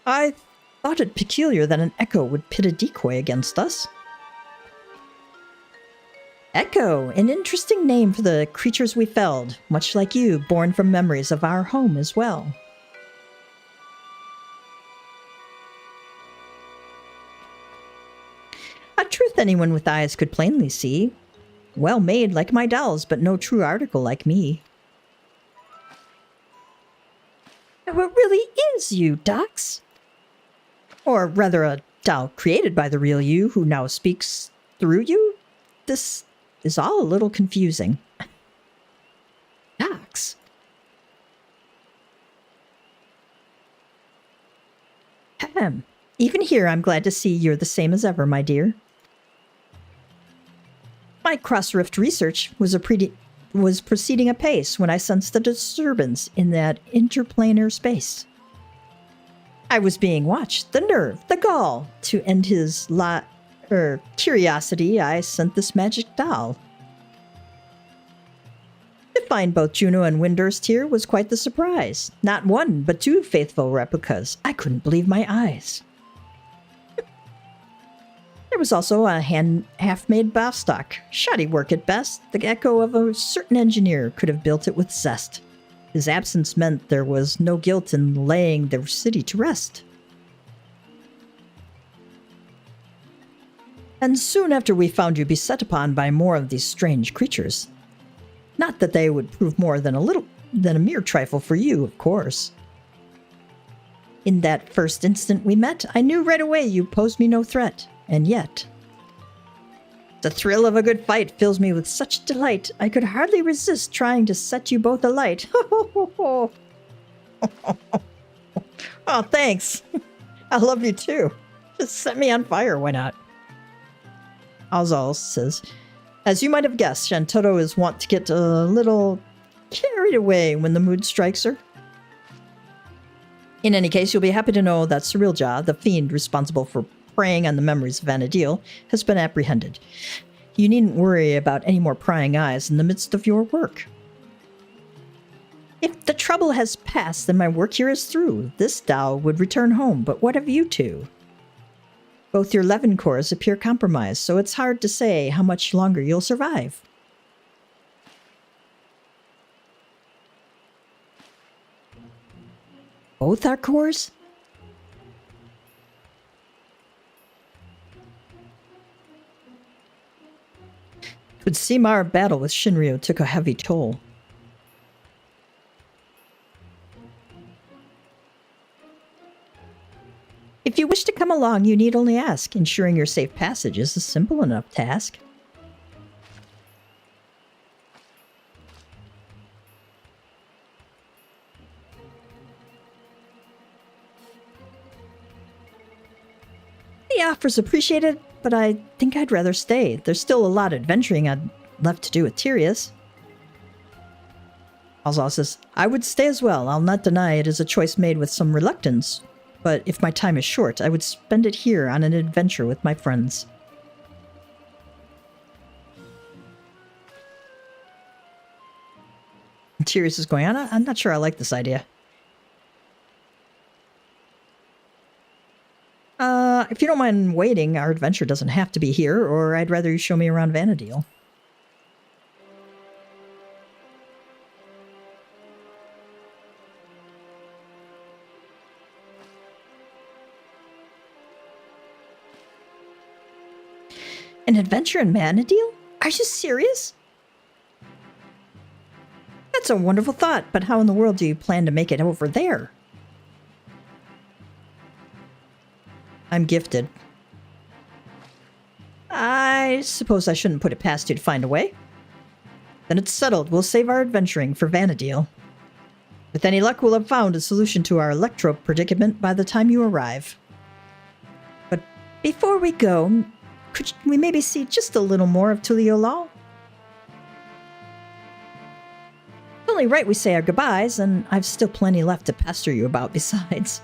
I thought it peculiar that an echo would pit a decoy against us. Echo, an interesting name for the creatures we felled, much like you, born from memories of our home as well. A truth anyone with eyes could plainly see. Well made like my dolls, but no true article like me. It really is you, Dox. Or rather, a doll created by the real you who now speaks through you? This is all a little confusing. Dox. Ahem. Even here, I'm glad to see you're the same as ever, my dear. My cross-rift research was proceeding apace when I sensed a disturbance in that interplanar space. I was being watched. The nerve, the gall. To end his curiosity, I sent this magic doll. To find both Juno and Windurst here was quite the surprise. Not one, but two faithful replicas. I couldn't believe my eyes. There was also a half-made Bostock. Shoddy work at best. The echo of a certain engineer could have built it with zest. His absence meant there was no guilt in laying the city to rest. And soon after we found you beset upon by more of these strange creatures. Not that they would prove more than a mere trifle for you, of course. In that first instant we met, I knew right away you posed me no threat. And yet, the thrill of a good fight fills me with such delight, I could hardly resist trying to set you both alight. Oh, thanks. I love you too. Just set me on fire, why not? Alzal says, as you might have guessed, Shantotto is wont to get a little carried away when the mood strikes her. In any case, you'll be happy to know that Cyrilja, the fiend responsible for preying on the memories of Vanadil, has been apprehended. You needn't worry about any more prying eyes in the midst of your work. If the trouble has passed, then my work here is through. This doll would return home, but what of you two? Both your Levin cores appear compromised, so it's hard to say how much longer you'll survive. Both our cores? Would seem our battle with Shinryu took a heavy toll. If you wish to come along, you need only ask. Ensuring your safe passage is a simple enough task. The offer's appreciated, but I think I'd rather stay. There's still a lot of adventuring I'd left to do with Tyrius. Alzal says, I would stay as well. I'll not deny it is a choice made with some reluctance. But if my time is short, I would spend it here on an adventure with my friends. And Tyrius is going, I'm not sure I like this idea. If you don't mind waiting, our adventure doesn't have to be here, or I'd rather you show me around Vanadil. An adventure in Vanadil? Are you serious? That's a wonderful thought, but how in the world do you plan to make it over there? I'm gifted. I suppose I shouldn't put it past you to find a way. Then it's settled. We'll save our adventuring for Vanadil. With any luck, we'll have found a solution to our electro predicament by the time you arrive. But before we go, could we maybe see just a little more of Tuliolal? It's only right we say our goodbyes, and I've still plenty left to pester you about besides.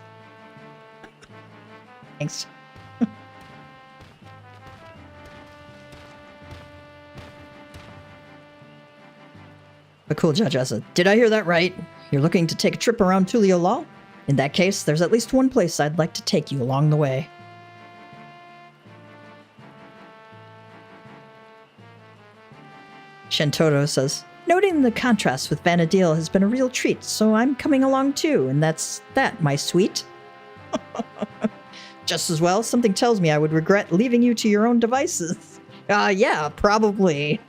Thanks. But cool, Judge Essa. Did I hear that right? You're looking to take a trip around Tuliolal? In that case, there's at least one place I'd like to take you along the way. Shantoro says, noting the contrast with Vanadil has been a real treat, so I'm coming along too, and that's that, my sweet. Just as well, something tells me I would regret leaving you to your own devices. Yeah, probably.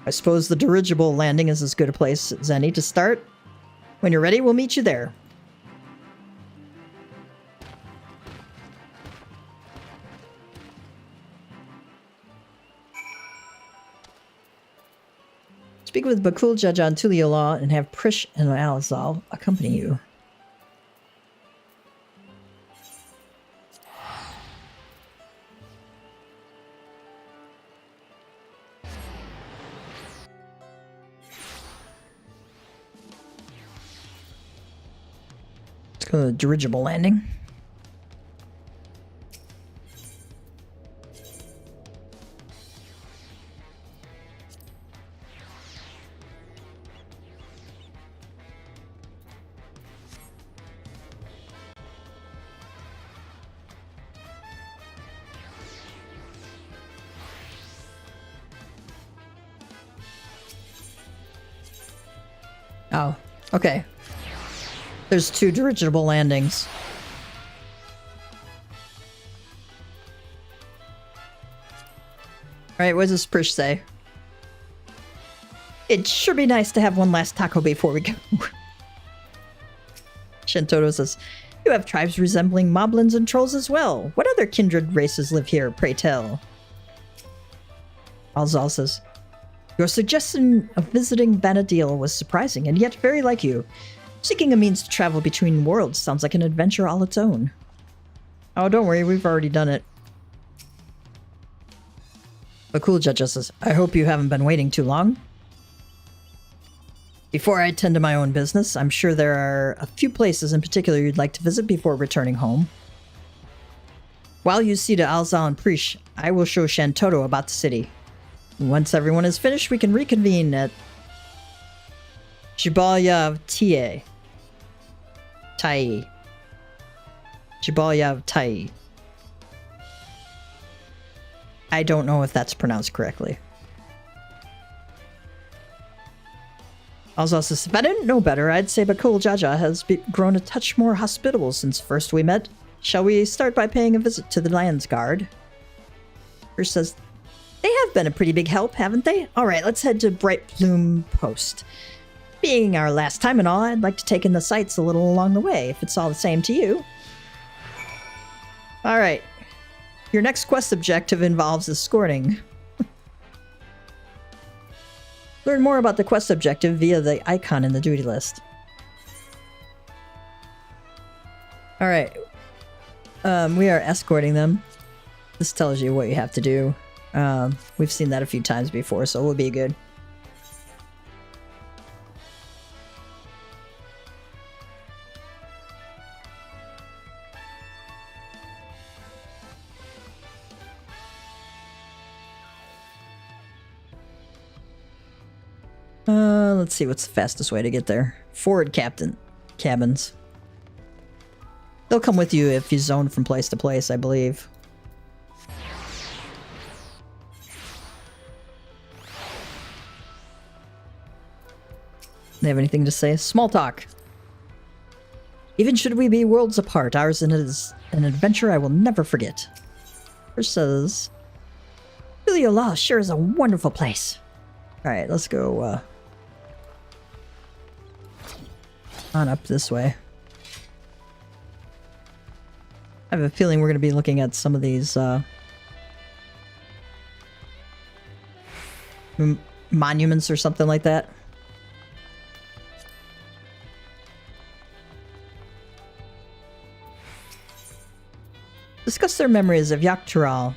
I suppose the dirigible landing is as good a place as any to start. When you're ready, we'll meet you there. Speak with Bakul Judge on Tuliolal and have Prish and Alzal accompany you. Let's go to the dirigible landing. Oh, okay. There's 2 dirigible landings. Alright, what does this Prish say? It'd sure be nice to have one last taco before we go. Shantoro says, you have tribes resembling moblins and trolls as well. What other kindred races live here, pray tell? Alzal says, your suggestion of visiting Vanadil was surprising and yet very like you. Seeking a means to travel between worlds sounds like an adventure all its own. Oh, don't worry, we've already done it. But cool, Judge says, I hope you haven't been waiting too long. Before I attend to my own business, I'm sure there are a few places in particular you'd like to visit before returning home. While you see to Alzal and Prish, I will show Shantoro about the city. Once everyone is finished, we can reconvene at Jibalya Tai. Jibalya Tai. I don't know if that's pronounced correctly. Also says, if I didn't know better, I'd say Bakul Jaja has grown a touch more hospitable since first we met. Shall we start by paying a visit to the Lands Guard? Prish says, they have been a pretty big help, haven't they? Alright, let's head to Bright Plume Post. Being our last time and all, I'd like to take in the sights a little along the way, if it's all the same to you. Alright. Your next quest objective involves escorting. Learn more about the quest objective via the icon in the duty list. Alright. We are escorting them. This tells you what you have to do. We've seen that a few times before, so we'll be good. Let's see what's the fastest way to get there. Forward cabins. They'll come with you if you zone from place to place, I believe. They have anything to say? Small talk. Even should we be worlds apart, ours is an adventure I will never forget. Prish says, Tuliolal sure is a wonderful place. Alright, let's go on up this way. I have a feeling we're going to be looking at some of these monuments or something like that. Discuss their memories of Yaktaral.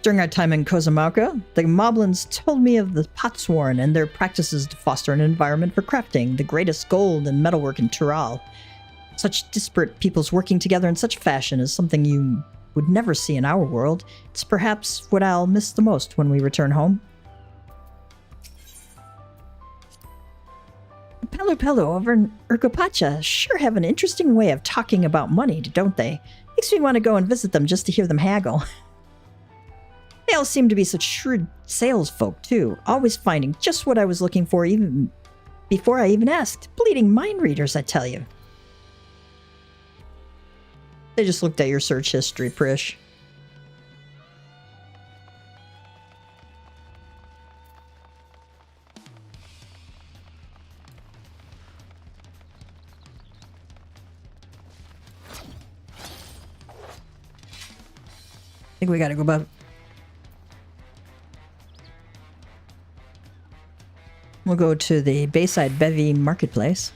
During our time in Kozamauka, the Moblins told me of the Potsworn and their practices to foster an environment for crafting the greatest gold and metalwork in Tural. Such disparate peoples working together in such fashion is something you would never see in our world. It's perhaps what I'll miss the most when we return home. Pelu Pelu over in Urkopacha sure have an interesting way of talking about money, don't they? Makes me want to go and visit them just to hear them haggle. They all seem to be such shrewd salesfolk, too, always finding just what I was looking for even before I even asked. Bleeding mind readers, I tell you. They just looked at your search history, Prish. I think we gotta go back. We'll go to the Bayside Bevy Marketplace.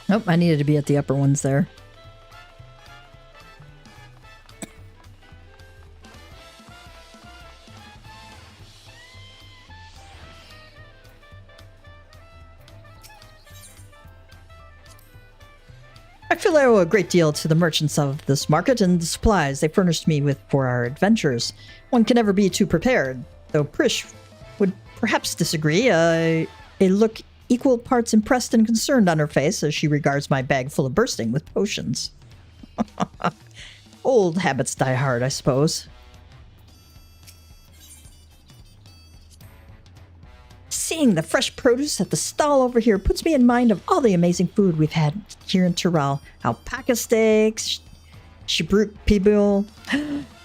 Nope, I needed to be at the upper ones there. I feel I owe a great deal to the merchants of this market and the supplies they furnished me with for our adventures. One can never be too prepared, though Prish would perhaps disagree. A look equal parts impressed and concerned on her face as she regards my bag full of bursting with potions. Old habits die hard, I suppose. Seeing the fresh produce at the stall over here puts me in mind of all the amazing food we've had here in Tural. Alpaca steaks, Shibruk pibul,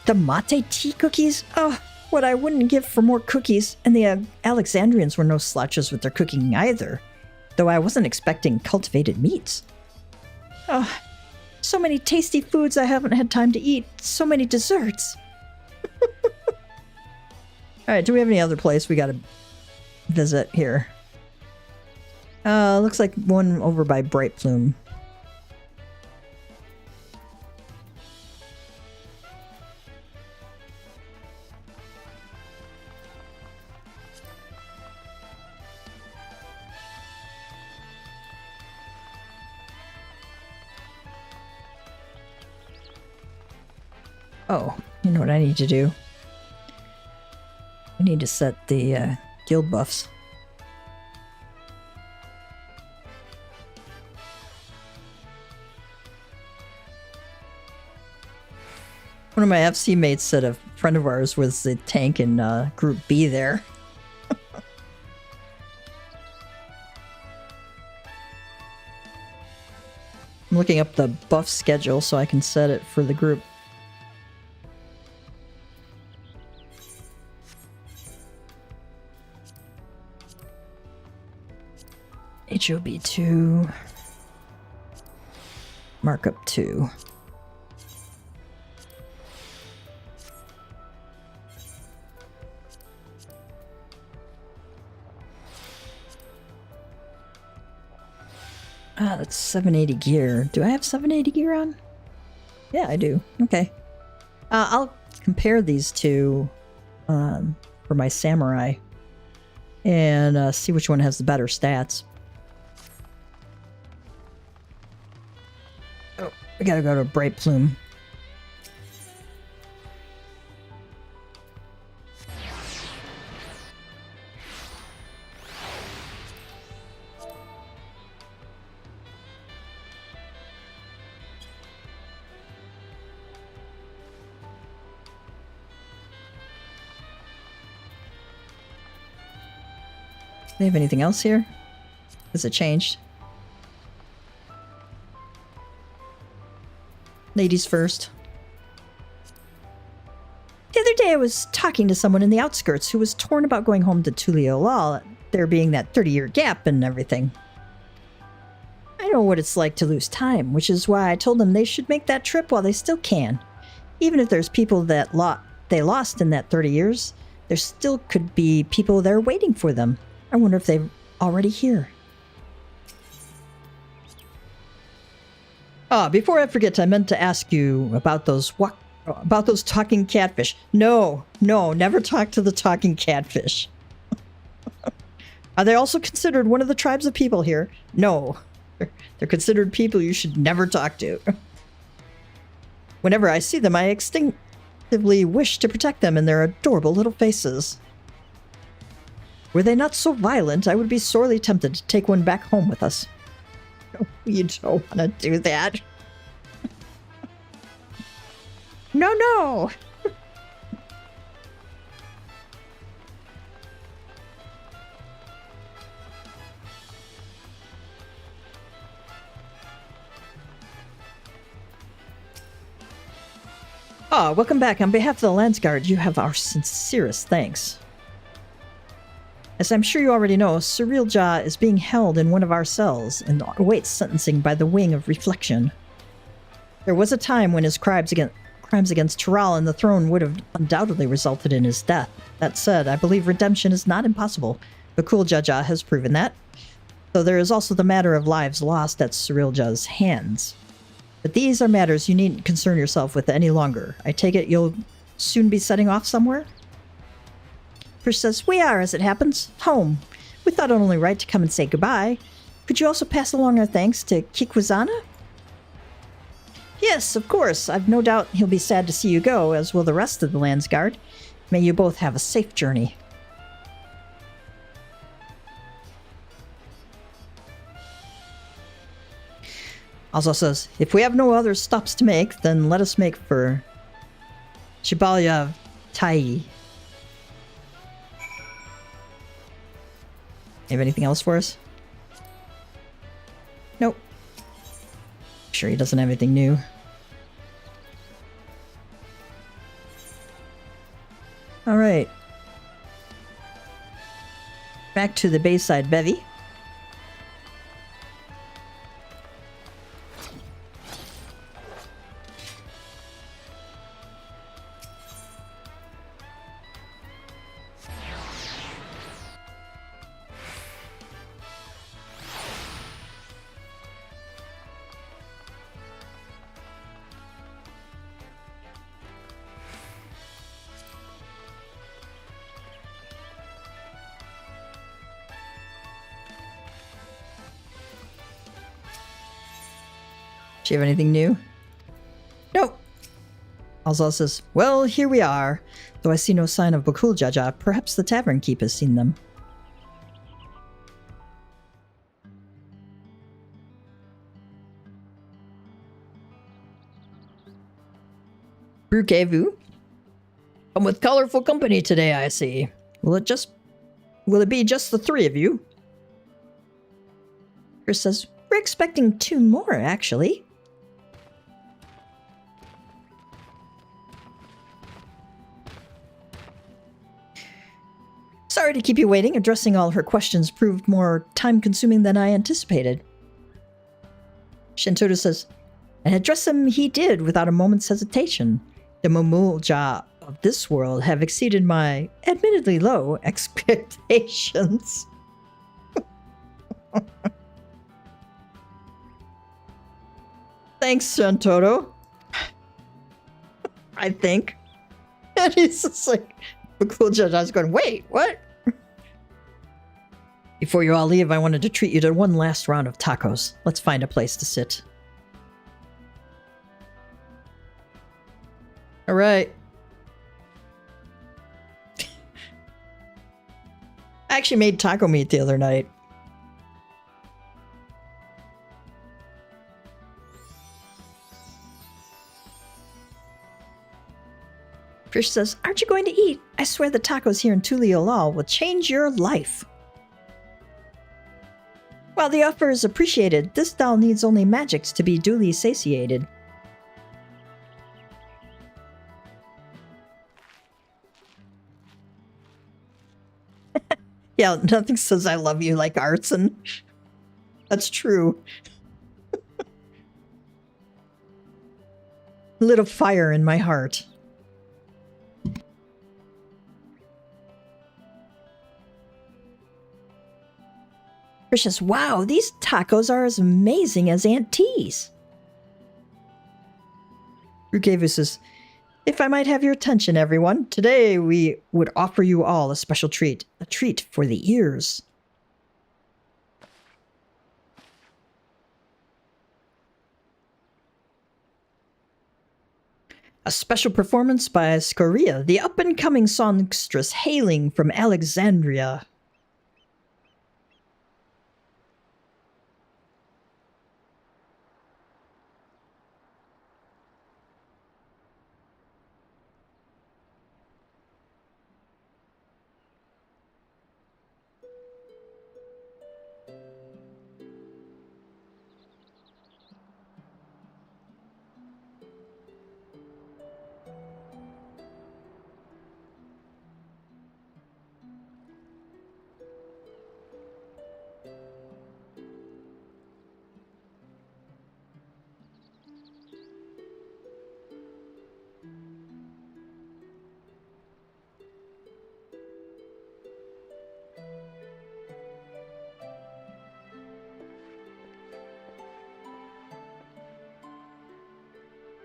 the mate tea cookies. Oh, what I wouldn't give for more cookies. And the Alexandrians were no slouches with their cooking either, though I wasn't expecting cultivated meats. Oh, so many tasty foods I haven't had time to eat. So many desserts. All right, do we have any other place we gotta visit here? Looks like one over by Bright Plume. Oh, you know what I need to do? I need to set the guild buffs. One of my FC mates said a friend of ours was the tank in Group B there. I'm looking up the buff schedule so I can set it for the group. HOB 2, markup 2. Ah, that's 780 gear. Do I have 780 gear on? Yeah, I do. Okay. I'll compare these two for my samurai and see which one has the better stats. Oh, we gotta go to Bright Plume. Do they have anything else here? Has it changed? Ladies first. The other day I was talking to someone in the outskirts who was torn about going home to Tuliolal, there being that 30-year gap and everything. I know what it's like to lose time, which is why I told them they should make that trip while they still can. Even if there's people that they lost in that 30 years, there still could be people there waiting for them. I wonder if they're already here. Before I forget, I meant to ask you about those talking catfish. No, never talk to the talking catfish. Are they also considered one of the tribes of people here? No. They're considered people you should never talk to. Whenever I see them, I instinctively wish to protect them and their adorable little faces. Were they not so violent, I would be sorely tempted to take one back home with us. You don't want to do that. No. Welcome back. On behalf of the Landsguard, you have our sincerest thanks. As I'm sure you already know, Surreal Jaw is being held in one of our cells and awaits sentencing by the Wing of Reflection. There was a time when his crimes against Tural and the throne would have undoubtedly resulted in his death. That said, I believe redemption is not impossible. Bakul Jaja has proven that. Though there is also the matter of lives lost at Surreal Jah's hands. But these are matters you needn't concern yourself with any longer. I take it you'll soon be setting off somewhere? Fish says, we are, as it happens, home. We thought it only right to come and say goodbye. Could you also pass along our thanks to Kikwazana? Yes, of course. I've no doubt he'll be sad to see you go, as will the rest of the Landsguard. May you both have a safe journey. Also says, if we have no other stops to make, then let us make for Shibalya Tai. Have anything else for us? Nope. Sure he doesn't have anything new. Alright. Back to the Bayside Bevy. Do you have anything new? Nope. Alzal says, well, here we are. Though I see no sign of Bakul Jaja, perhaps the tavern keep has seen them. Brukevu. I'm with colorful company today, I see. Will it be just the three of you? Chris says, we're expecting 2 more, actually. Sorry to keep you waiting. Addressing all her questions proved more time-consuming than I anticipated. Shintoto says, and address him he did without a moment's hesitation. The Momulja of this world have exceeded my admittedly low expectations. Thanks, Shintoto. I think. And he's just like, Bakul Jaja's going, wait, what? Before you all leave, I wanted to treat you to one last round of tacos. Let's find a place to sit. All right. I actually made taco meat the other night. Fish says, aren't you going to eat? I swear the tacos here in Tuliolal will change your life. While the offer is appreciated, this doll needs only magics to be duly satiated. Yeah, nothing says I love you like arson. That's true. Lit a fire in my heart. Precious, wow, these tacos are as amazing as Aunt T's. Rugavu says, if I might have your attention, everyone, today we would offer you all a special treat. A treat for the ears. A special performance by Scoria, the up-and-coming songstress hailing from Alexandria.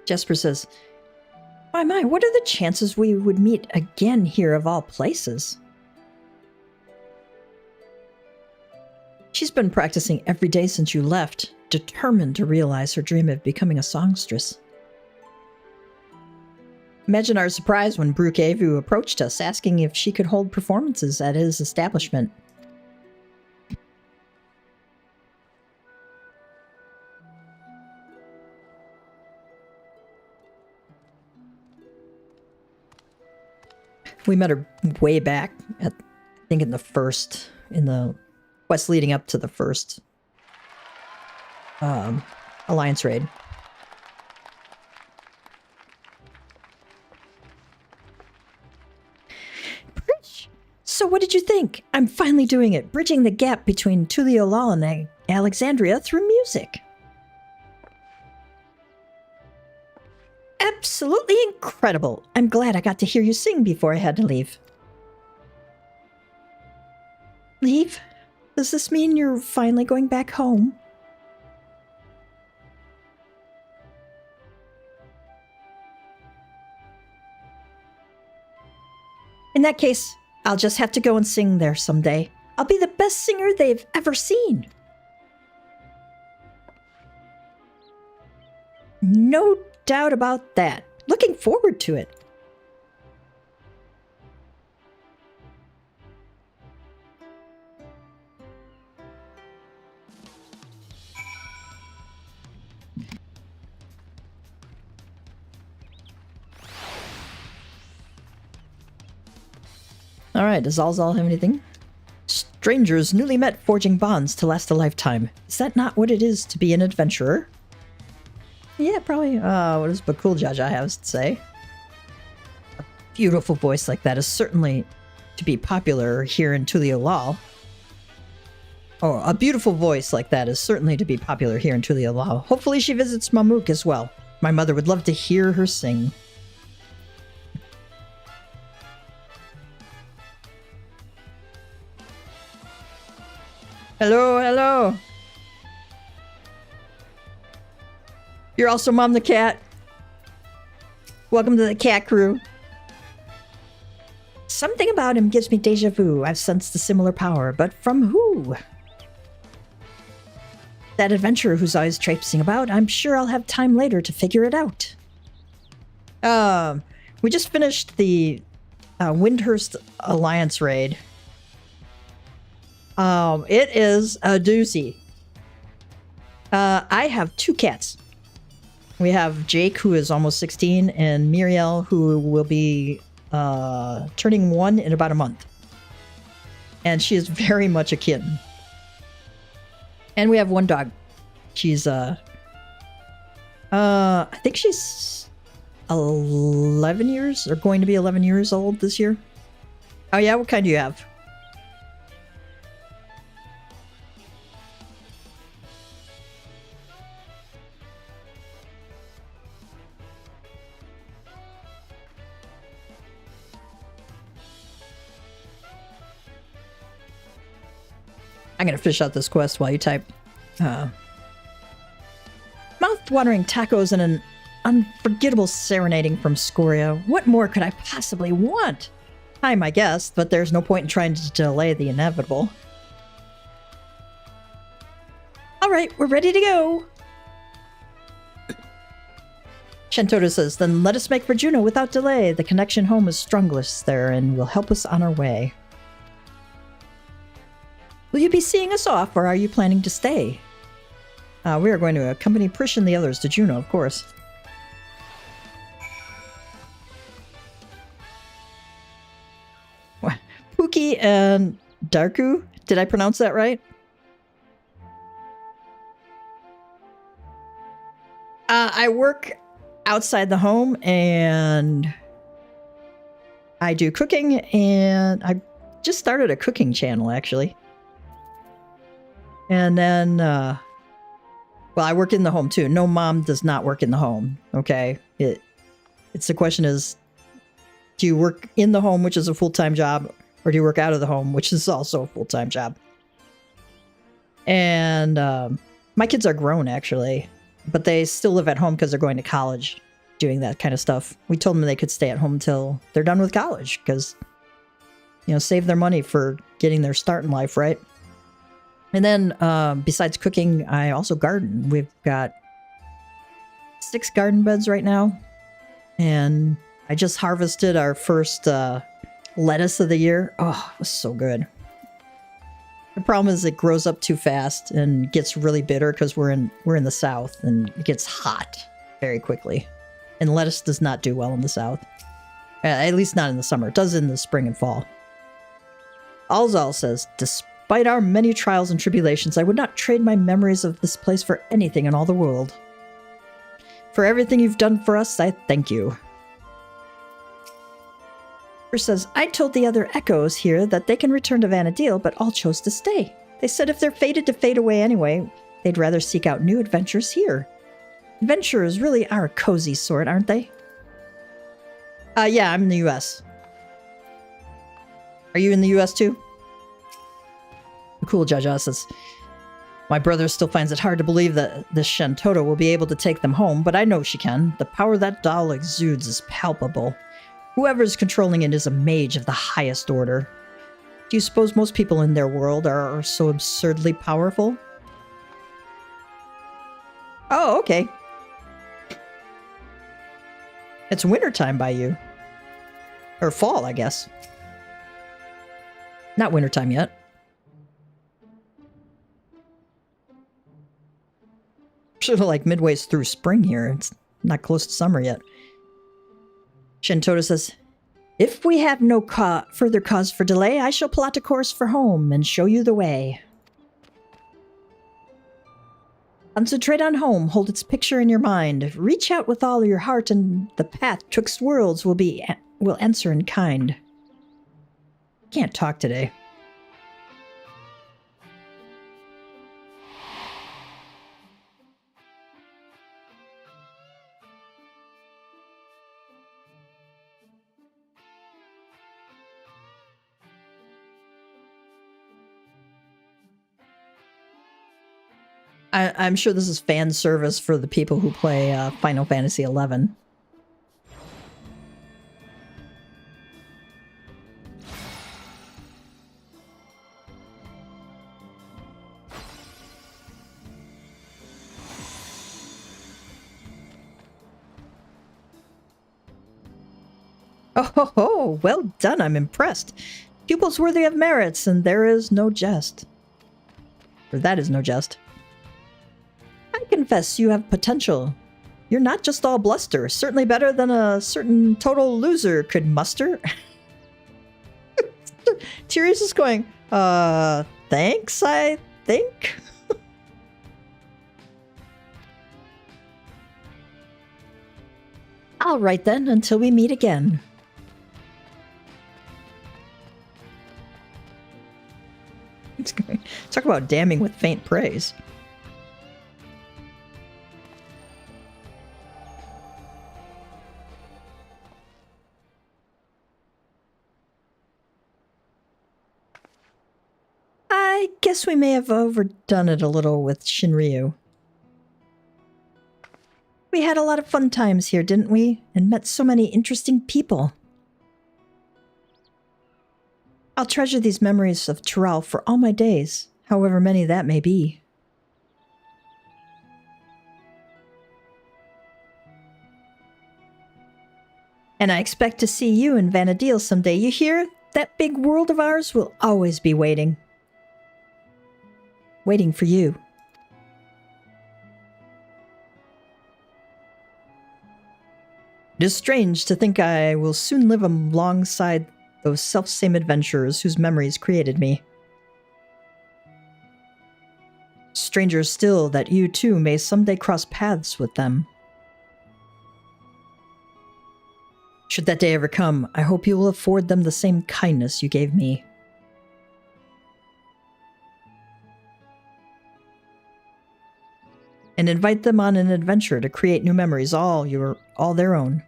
Jesper says, my, what are the chances we would meet again here of all places? She's been practicing every day since you left, determined to realize her dream of becoming a songstress. Imagine our surprise when Brukevu approached us, asking if she could hold performances at his establishment. We met her way back at, I think in the quest leading up to the first Alliance raid. So what did you think? I'm finally doing it, bridging the gap between Tuliolal and Alexandria through music. Absolutely incredible. I'm glad I got to hear you sing before I had to leave. Leave? Does this mean you're finally going back home? In that case, I'll just have to go and sing there someday. I'll be the best singer they've ever seen. No doubt about that. Looking forward to it. All right, does Zalzal have anything? Strangers newly met forging bonds to last a lifetime. Is that not what it is to be an adventurer? Yeah, probably. What does Bakul Jaja have to say? A beautiful voice like that is certainly to be popular here in Tuliolal. Oh, a beautiful voice like that is certainly to be popular here in Tuliolal. Hopefully she visits Mamuk as well. My mother would love to hear her sing. Hello, hello. You're also Mom the Cat. Welcome to the cat crew. Something about him gives me deja vu. I've sensed a similar power, but from who? That adventurer who's always traipsing about. I'm sure I'll have time later to figure it out. We just finished the Windhurst Alliance raid. It is a doozy. I have two cats. We have Jake, who is almost 16, and Muriel, who will be turning 1 in about a month. And she is very much a kitten. And we have one dog. She's, I think she's 11 years, or going to be 11 years old this year. Oh yeah, what kind do you have? I'm gonna finish out this quest while you type. Mouth-watering tacos and an unforgettable serenading from Scoria. What more could I possibly want? Time, I guess, but there's no point in trying to delay the inevitable. Alright, we're ready to go! Shentoto says, then let us make for Juno without delay. The connection home is strongest there and will help us on our way. Will you be seeing us off, or are you planning to stay? We are going to accompany Prish and the others to Juno, of course. What? Pookie and Darku? Did I pronounce that right? I work outside the home, and I do cooking, and I just started a cooking channel, actually. And then, well, I work in the home, too. No, mom does not work in the home, okay? It's the question is, do you work in the home, which is a full-time job, or do you work out of the home, which is also a full-time job? And my kids are grown, actually, but they still live at home because they're going to college, doing that kind of stuff. We told them they could stay at home until they're done with college, because, you know, save their money for getting their start in life, right? And then, besides cooking, I also garden. We've got 6 garden beds right now, and I just harvested our first lettuce of the year. Oh, it was so good. The problem is it grows up too fast and gets really bitter because we're in the south, and it gets hot very quickly. And lettuce does not do well in the south. At least not in the summer. It does in the spring and fall. Alzal says, despite our many trials and tribulations, I would not trade my memories of this place for anything in all the world. For everything you've done for us, I thank you. Says, I told the other echoes here that they can return to Vanadil, but all chose to stay. They said if they're fated to fade away anyway, they'd rather seek out new adventures here. Adventurers really are a cozy sort, aren't they? Yeah, I'm in the US. Are you in the US too? Cool, Jaja says, my brother still finds it hard to believe that this Shentoto will be able to take them home, but I know she can. The power that doll exudes is palpable. Whoever's controlling it is a mage of the highest order. Do you suppose most people in their world are so absurdly powerful? Oh, okay. It's wintertime by you. Or fall, I guess. Not wintertime yet. Sort of like midway through spring here. It's not close to summer yet. Shentoto says, if we have no further cause for delay, I shall plot a course for home and show you the way. Concentrate on home, hold its picture in your mind. Reach out with all your heart, and the path twixt worlds will answer in kind. Can't talk today. I'm sure this is fan service for the people who play Final Fantasy XI. Oh, ho, ho, well done, I'm impressed. Pupils worthy of merits, and there is no jest. Or that is no jest. I confess you have potential. You're not just all bluster, certainly better than a certain total loser could muster. Tyrius is going, thanks, I think? All right then, until we meet again. Talk about damning with faint praise. I guess we may have overdone it a little with Shinryu. We had a lot of fun times here, didn't we? And met so many interesting people. I'll treasure these memories of Tural for all my days, however many that may be. And I expect to see you in Vanadil someday, you hear? That big world of ours will always be waiting. Waiting for you. It is strange to think I will soon live alongside those self-same adventurers whose memories created me. Stranger still that you too may someday cross paths with them. Should that day ever come, I hope you will afford them the same kindness you gave me. And invite them on an adventure to create new memories, all their own.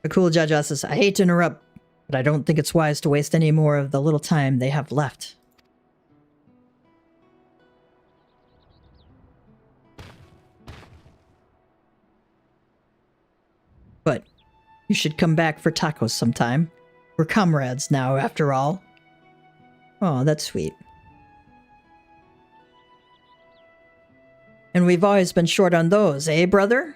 Bakul Jaja says, I hate to interrupt, but I don't think it's wise to waste any more of the little time they have left. But you should come back for tacos sometime. We're comrades now, after all. Oh, that's sweet. And we've always been short on those, eh, brother?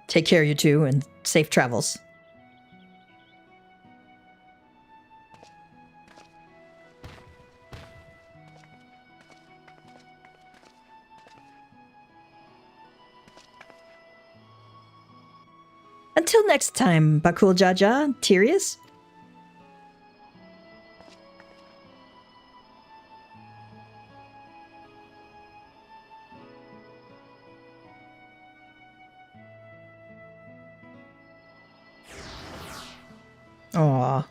Take care, you two, and safe travels. Until next time, Bakul Jaja, Tyrius. Aww.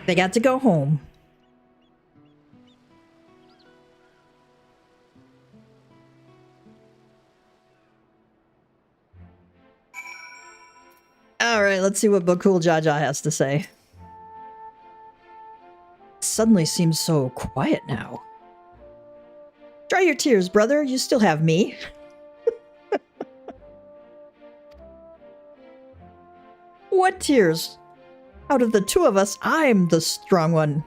They got to go home. Alright, let's see what Bakul Jaja has to say. It suddenly seems so quiet now. Dry your tears, brother. You still have me. What tears? Out of the two of us, I'm the strong one.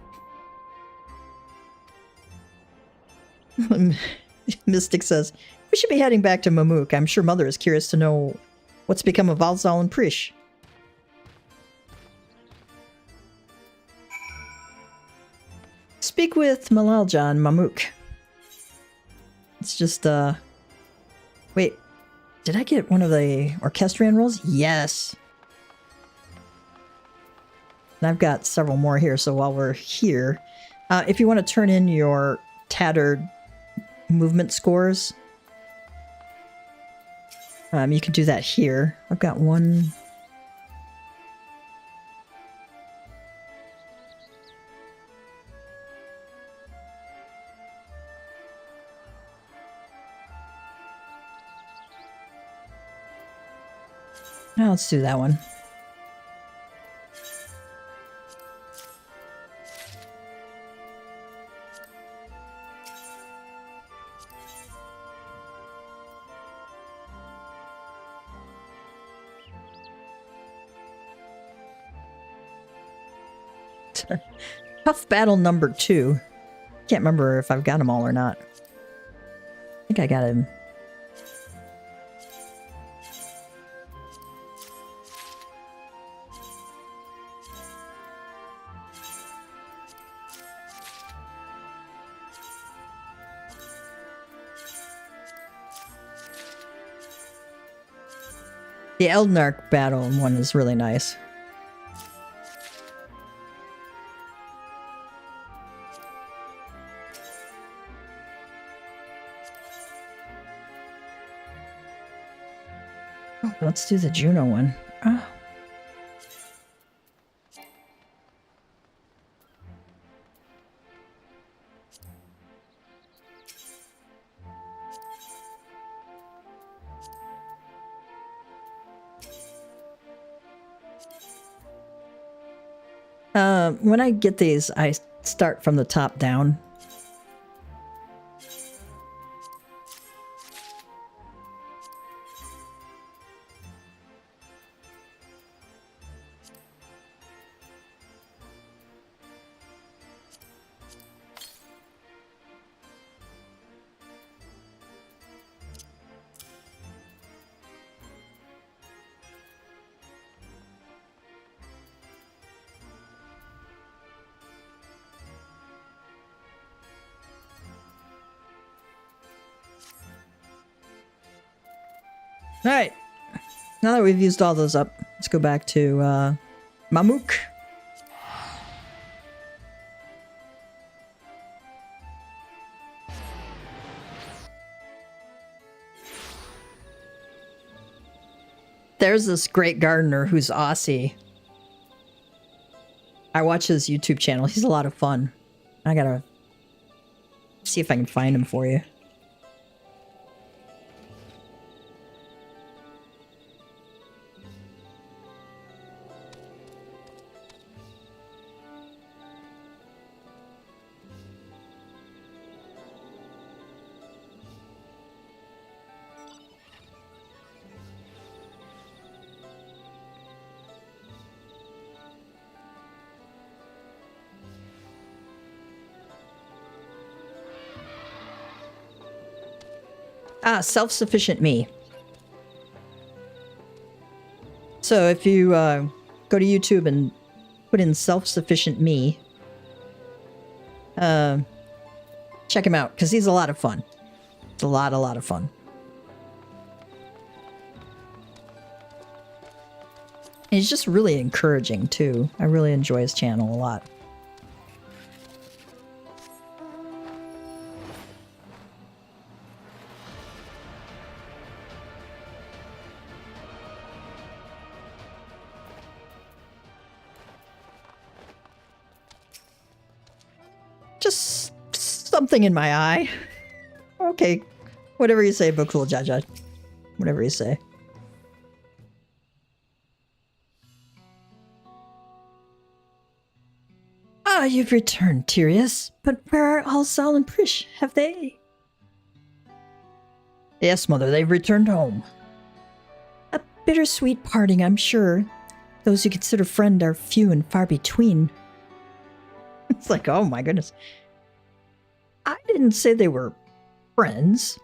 Mystic says, we should be heading back to Mamuk. I'm sure Mother is curious to know what's become of Alzal and Prish. Speak with Malalja and Mamuk. It's just, wait. Did I get one of the Orchestrion rolls? Yes. And I've got several more here, so while we're here, if you want to turn in your tattered movement scores, you can do that here. I've got one. Now let's do that one. Tough battle number 2. Can't remember if I've got them all or not. I think I got him. The Eldnark battle one is really nice. Oh, let's do the Juno one. Oh. When I get these, I start from the top down. Alright, now that we've used all those up, let's go back to Mamook. There's this great gardener who's Aussie. I watch his YouTube channel. He's a lot of fun. I gotta see if I can find him for you. Ah, self-sufficient me. So if you go to YouTube and put in self-sufficient me, check him out, because he's a lot of fun. It's a lot of fun. And he's just really encouraging, too. I really enjoy his channel a lot. Just something in my eye. Okay. Whatever you say, Bakul Jaja. Whatever you say. Ah, you've returned, Tyrius. But where are Alzal and Prish? Have they? Yes, Mother, they've returned home. A bittersweet parting, I'm sure. Those you consider friend are few and far between. It's like, oh my goodness. I didn't say they were friends.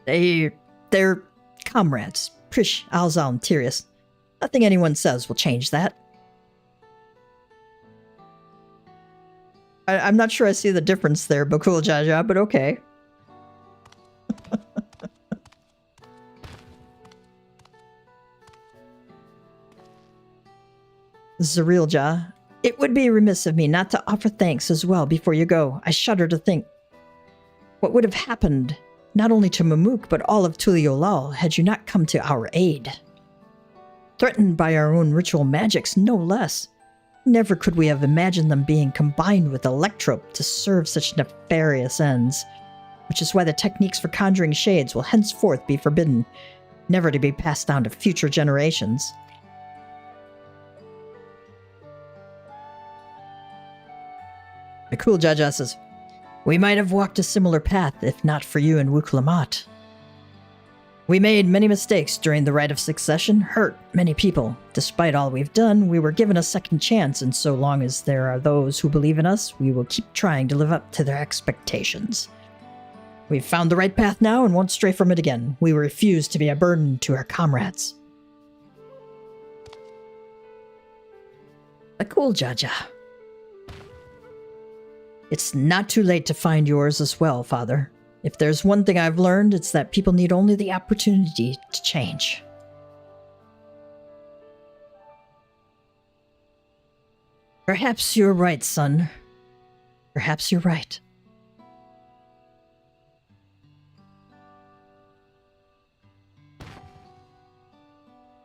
They're comrades. Prish, Alzal, and Tyrius. Nothing anyone says will change that. I'm not sure I see the difference there, Bakul Jaja, but okay. Zarilja, it would be remiss of me not to offer thanks as well before you go. I shudder to think what would have happened not only to Mamook but all of Tuliolal had you not come to our aid. Threatened by our own ritual magics, no less. Never could we have imagined them being combined with Electrope to serve such nefarious ends, which is why the techniques for conjuring shades will henceforth be forbidden, never to be passed down to future generations. Bakul Jaja says, we might have walked a similar path if not for you and Wuklamat. We made many mistakes during the rite of succession, hurt many people. Despite all we've done, we were given a second chance, and so long as there are those who believe in us, we will keep trying to live up to their expectations. We've found the right path now and won't stray from it again. We refuse to be a burden to our comrades. Bakul Jaja. It's not too late to find yours as well, Father. If there's one thing I've learned, it's that people need only the opportunity to change. Perhaps you're right, son. Perhaps you're right.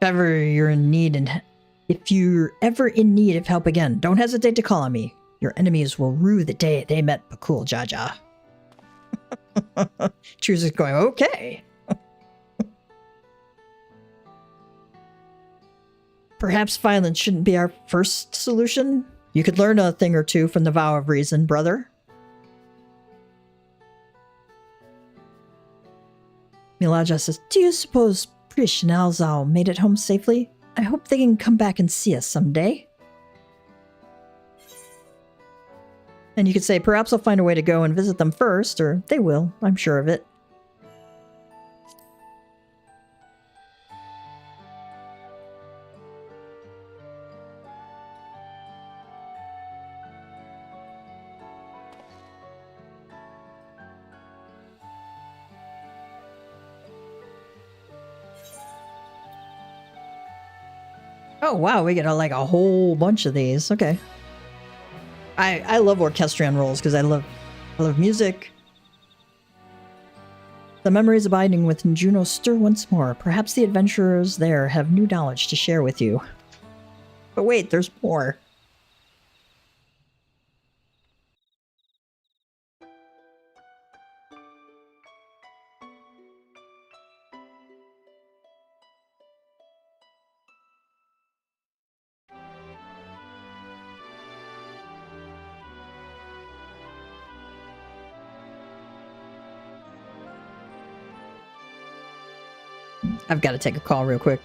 If you're ever in need of help again, don't hesitate to call on me. Your enemies will rue the day they met Bakul Jaja. Choose is going, okay. Perhaps violence shouldn't be our first solution? You could learn a thing or two from the Vow of Reason, brother. Milaja says, do you suppose Prish and Alzao made it home safely? I hope they can come back and see us someday. And you could say, perhaps I'll find a way to go and visit them first, or they will, I'm sure of it. Oh wow, we get like a whole bunch of these. Okay. I love orchestrion rolls because I love music. The memories abiding within Juno stir once more. Perhaps the adventurers there have new knowledge to share with you. But wait, there's more. I've got to take a call real quick.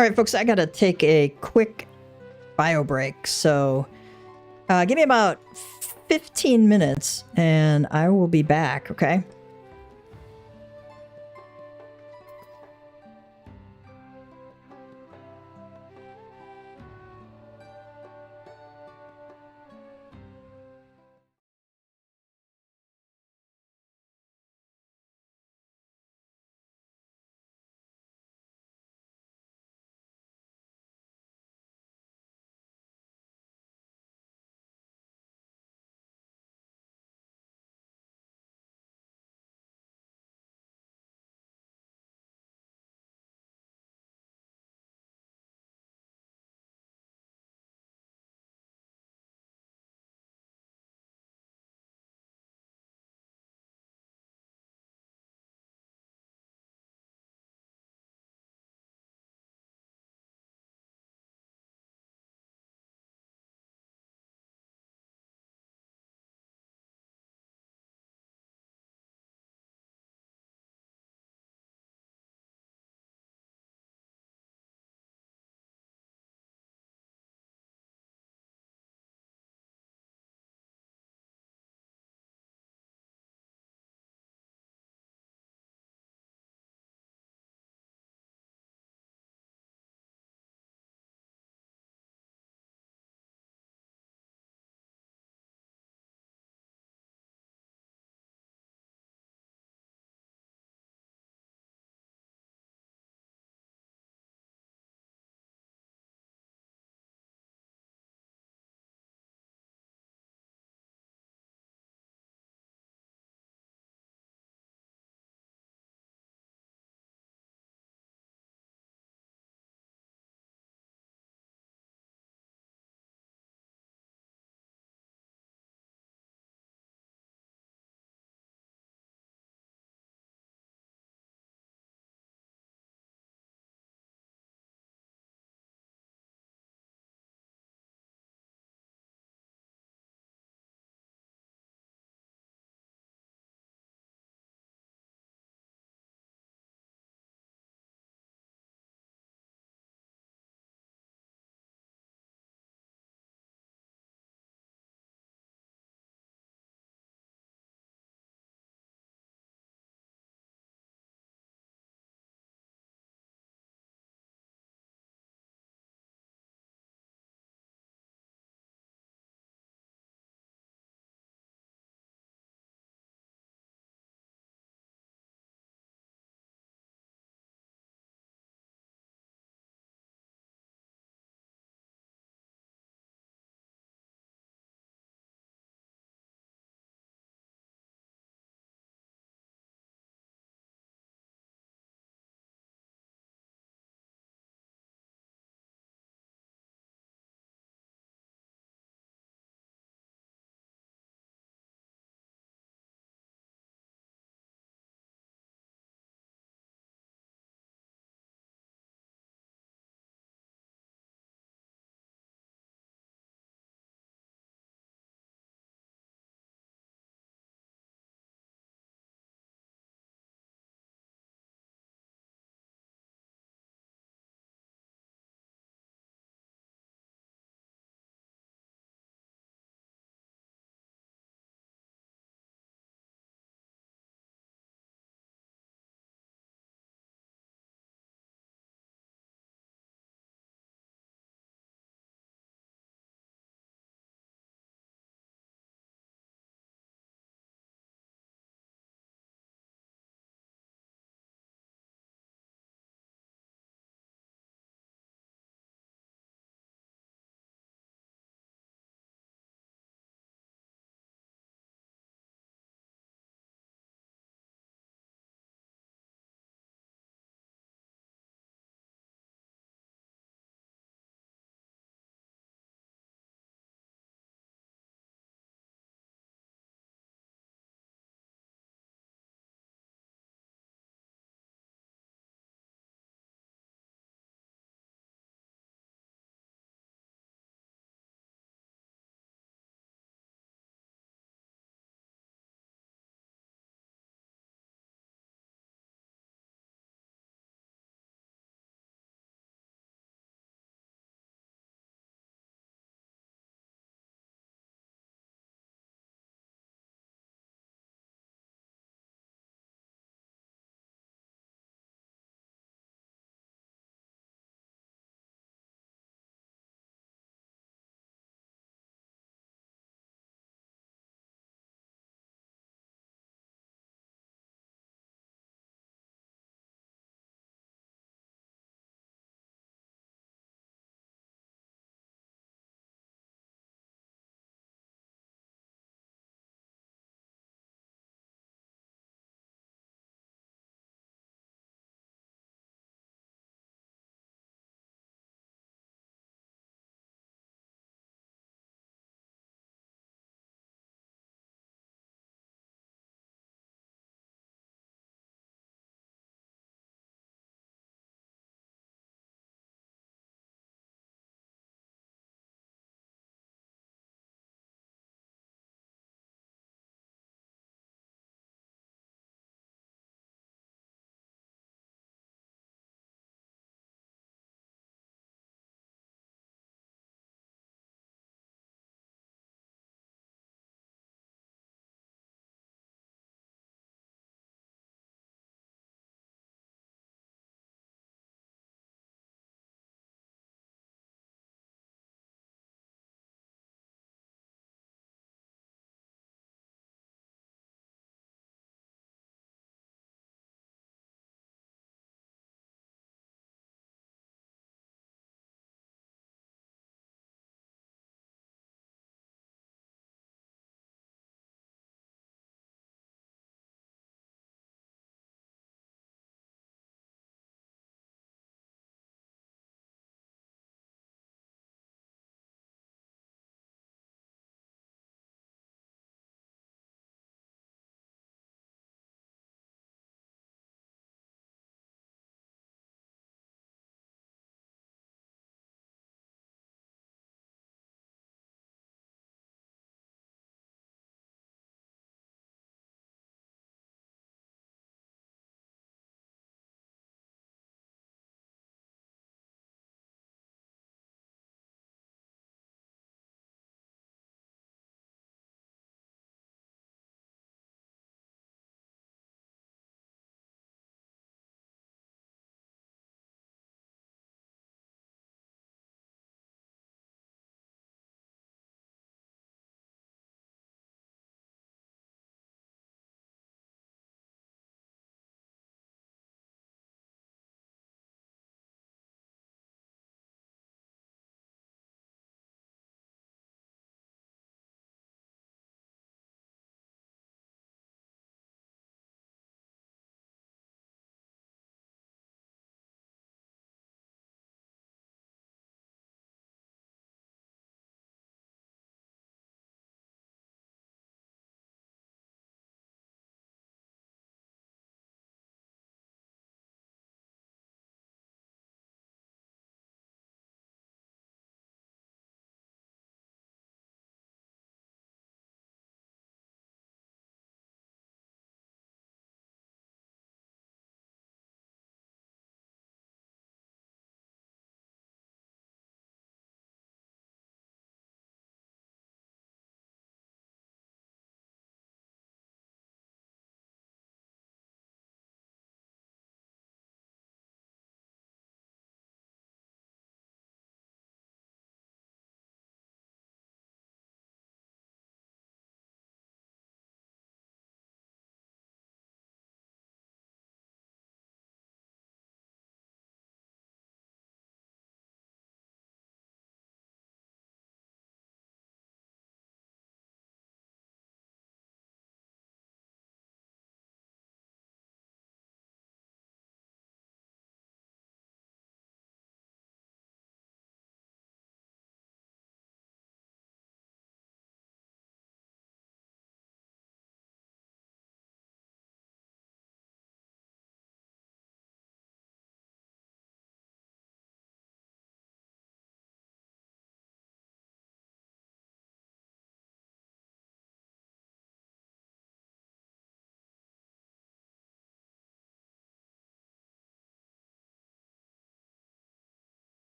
All right, folks, I gotta take a quick bio break. So give me about 15 minutes and I will be back, okay?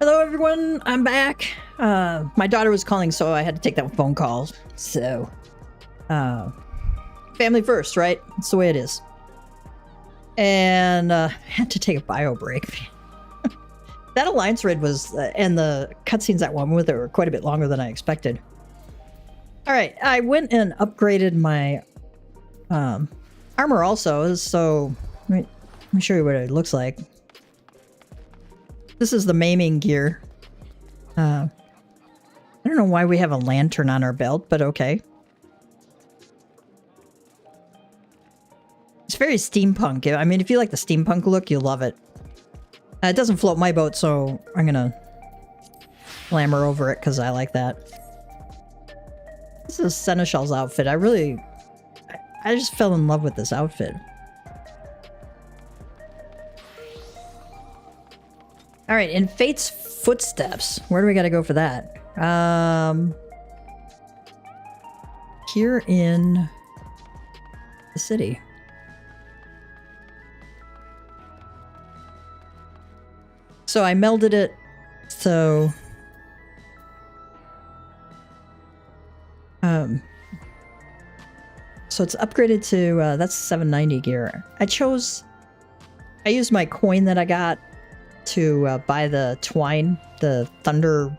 Hello, everyone. I'm back. My daughter was calling, so I had to take that phone call. So, family first, right? That's the way it is. And had to take a bio break. That alliance raid was, and the cutscenes that went with it were quite a bit longer than I expected. All right, I went and upgraded my armor also. So let me show you what it looks like. This is the maiming gear. I don't know why we have a lantern on our belt, but okay. It's very steampunk. I mean, if you like the steampunk look, you'll love it. It doesn't float my boat, so I'm gonna glamour over it because I like that. This is Seneschal's outfit. I just fell in love with this outfit. All right, in Fate's Footsteps. Where do we gotta go for that? Here in the city. So I melded it, so it's upgraded to that's 790 gear. I used my coin that I got to buy the twine, the thunder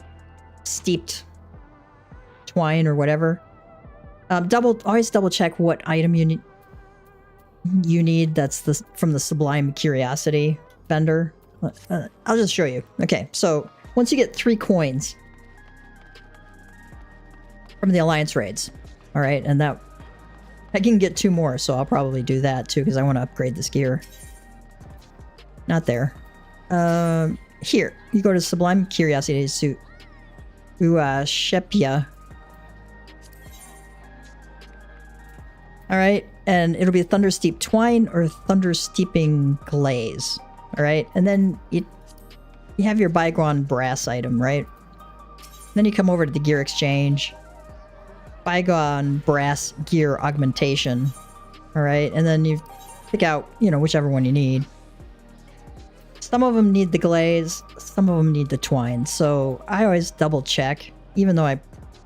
steeped twine or whatever. Always double check what item you need. That's from the Sublime Curiosity vendor. I'll just show you. Okay, so once you get 3 coins from the alliance raids, all right, and that I can get 2 more, so I'll probably do that too because I want to upgrade this gear. Not there. Here you go to Sublime Curiosity suit. Shepya. All right, and it'll be a Thunder Steep Twine or Thunder Steeping Glaze. All right, and then you have your bygone brass item, right? Then you come over to the gear exchange. Bygone brass gear augmentation. All right, and then you pick out, whichever one you need. Some of them need the glaze, some of them need the twine. So I always double check, even though I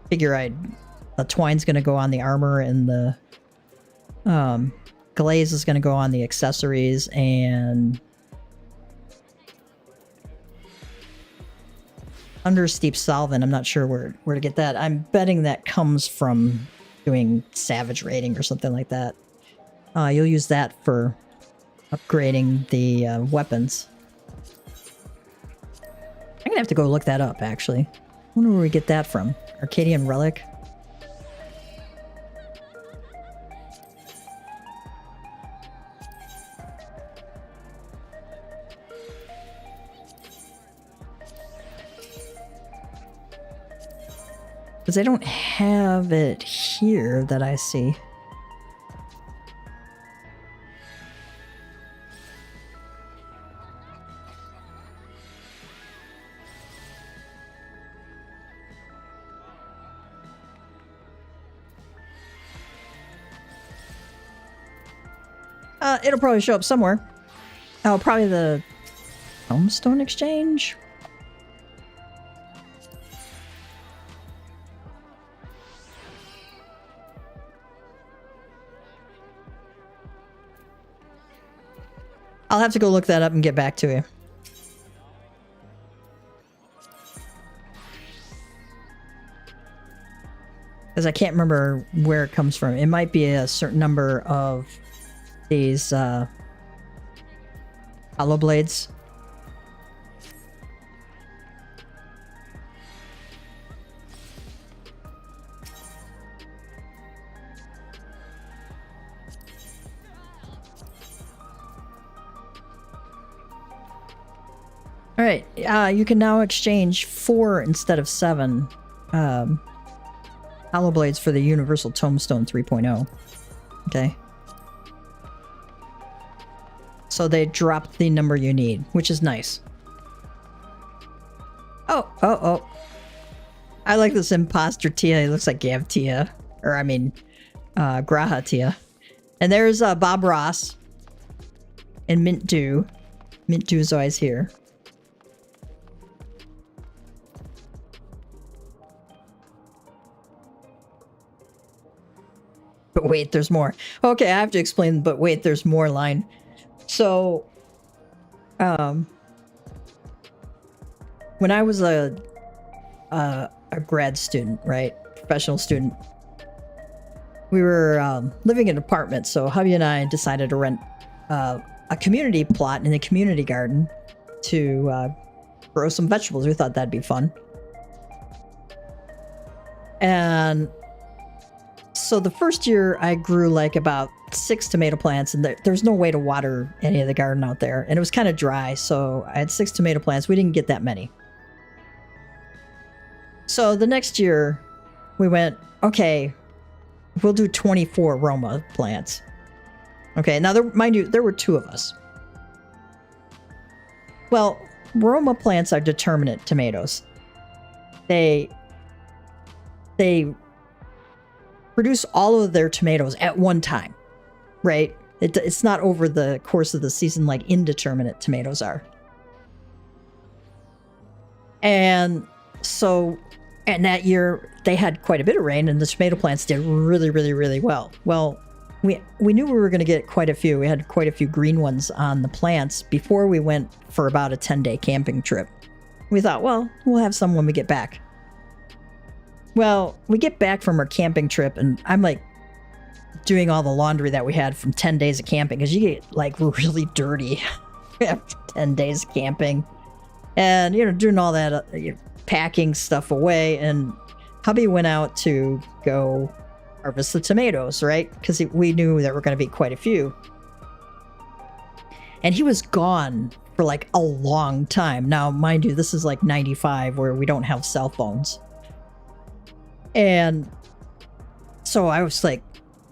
figure the twine's going to go on the armor and the glaze is going to go on the accessories, and Under Steep Solvent, I'm not sure where to get that. I'm betting that comes from doing Savage Raiding or something like that. You'll use that for upgrading the weapons. I'm gonna have to go look that up, actually. I wonder where we get that from. Arcadian Relic? Because I don't have it here that I see. It'll probably show up somewhere. Oh, probably the Tombstone Exchange? I'll have to go look that up and get back to you. Because I can't remember where it comes from. It might be a certain number of these hollow blades. All right, you can now exchange 4 instead of 7 hollow blades for the Universal Tombstone 3.0. Okay. So they dropped the number you need, which is nice. Oh. I like this imposter Tia. He looks like Gav Tia. Or, I mean, Graha Tia. And there's Bob Ross. And Mint Dew. Mint Dew is always here. But wait, there's more. Okay, I have to explain, but wait, there's more line. So, when I was a grad student, right? Professional student, we were living in an apartment, so hubby and I decided to rent a community plot in the community garden to grow some vegetables. We thought that'd be fun. And so the first year I grew like about 6 tomato plants, and there's no way to water any of the garden out there. And it was kind of dry, so I had 6 tomato plants. We didn't get that many. So the next year we went, okay, we'll do 24 Roma plants. Okay, now mind you, there were 2 of us. Well, Roma plants are determinate tomatoes. They produce all of their tomatoes at one time, right? It's not over the course of the season like indeterminate tomatoes are. And so, and that year they had quite a bit of rain and the tomato plants did really, really, really well. Well, we knew we were going to get quite a few. We had quite a few green ones on the plants before we went for about a 10-day camping trip. We thought, well, we'll have some when we get back. Well, we get back from our camping trip and I'm like doing all the laundry that we had from 10 days of camping because you get like really dirty after 10 days of camping. And, you know, doing all that, packing stuff away. And hubby went out to go harvest the tomatoes, right? Because we knew there were going to be quite a few. And he was gone for like a long time. Now, mind you, this is like 95 where we don't have cell phones. And so I was like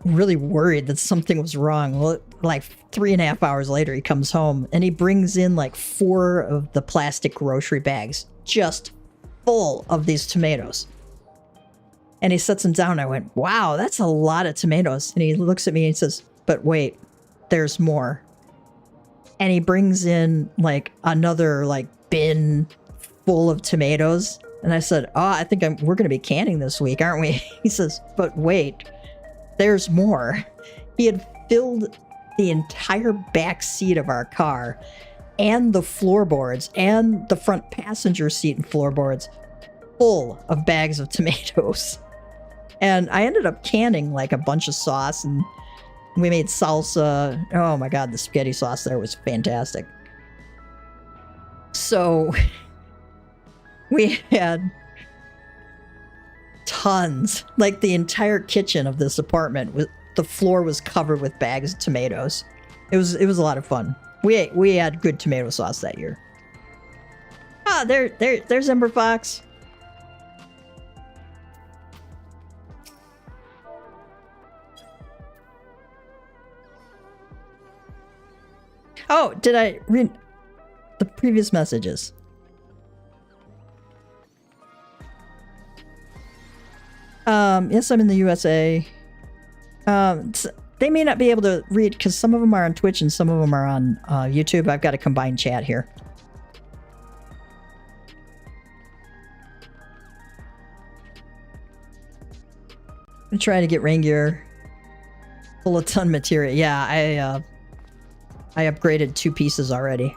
really worried that something was wrong. Well, like 3.5 hours later, he comes home and he brings in like 4 of the plastic grocery bags just full of these tomatoes. And he sets them down. I went, wow, that's a lot of tomatoes. And he looks at me and he says, but wait, there's more. And he brings in like another like bin full of tomatoes. And I said, oh, I think we're going to be canning this week, aren't we? He says, but wait, there's more. He had filled the entire back seat of our car and the floorboards and the front passenger seat and floorboards full of bags of tomatoes. And I ended up canning like a bunch of sauce and we made salsa. Oh my God, the spaghetti sauce there was fantastic. So we had tons, like the entire kitchen of this apartment, the floor was covered with bags of tomatoes. It was a lot of fun. We had good tomato sauce that year. Ah, there's Ember Fox. Oh, did I read the previous messages? Yes, I'm in the USA. They may not be able to read because some of them are on Twitch and some of them are on YouTube. I've got a combined chat here. I'm trying to get rain gear full of ton material. Yeah, I upgraded 2 pieces already.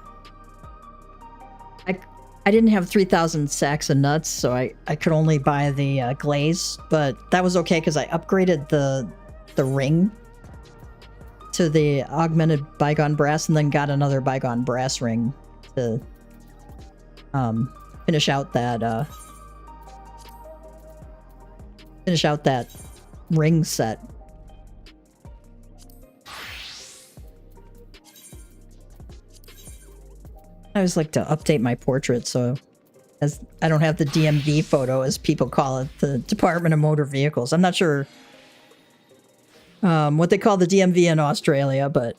I didn't have 3,000 sacks of nuts, so I could only buy the glaze, but that was okay because I upgraded the ring to the augmented bygone brass and then got another bygone brass ring to finish out that ring set. I always like to update my portrait so as I don't have the DMV photo, as people call it, the Department of Motor Vehicles. I'm not sure what they call the DMV in Australia, but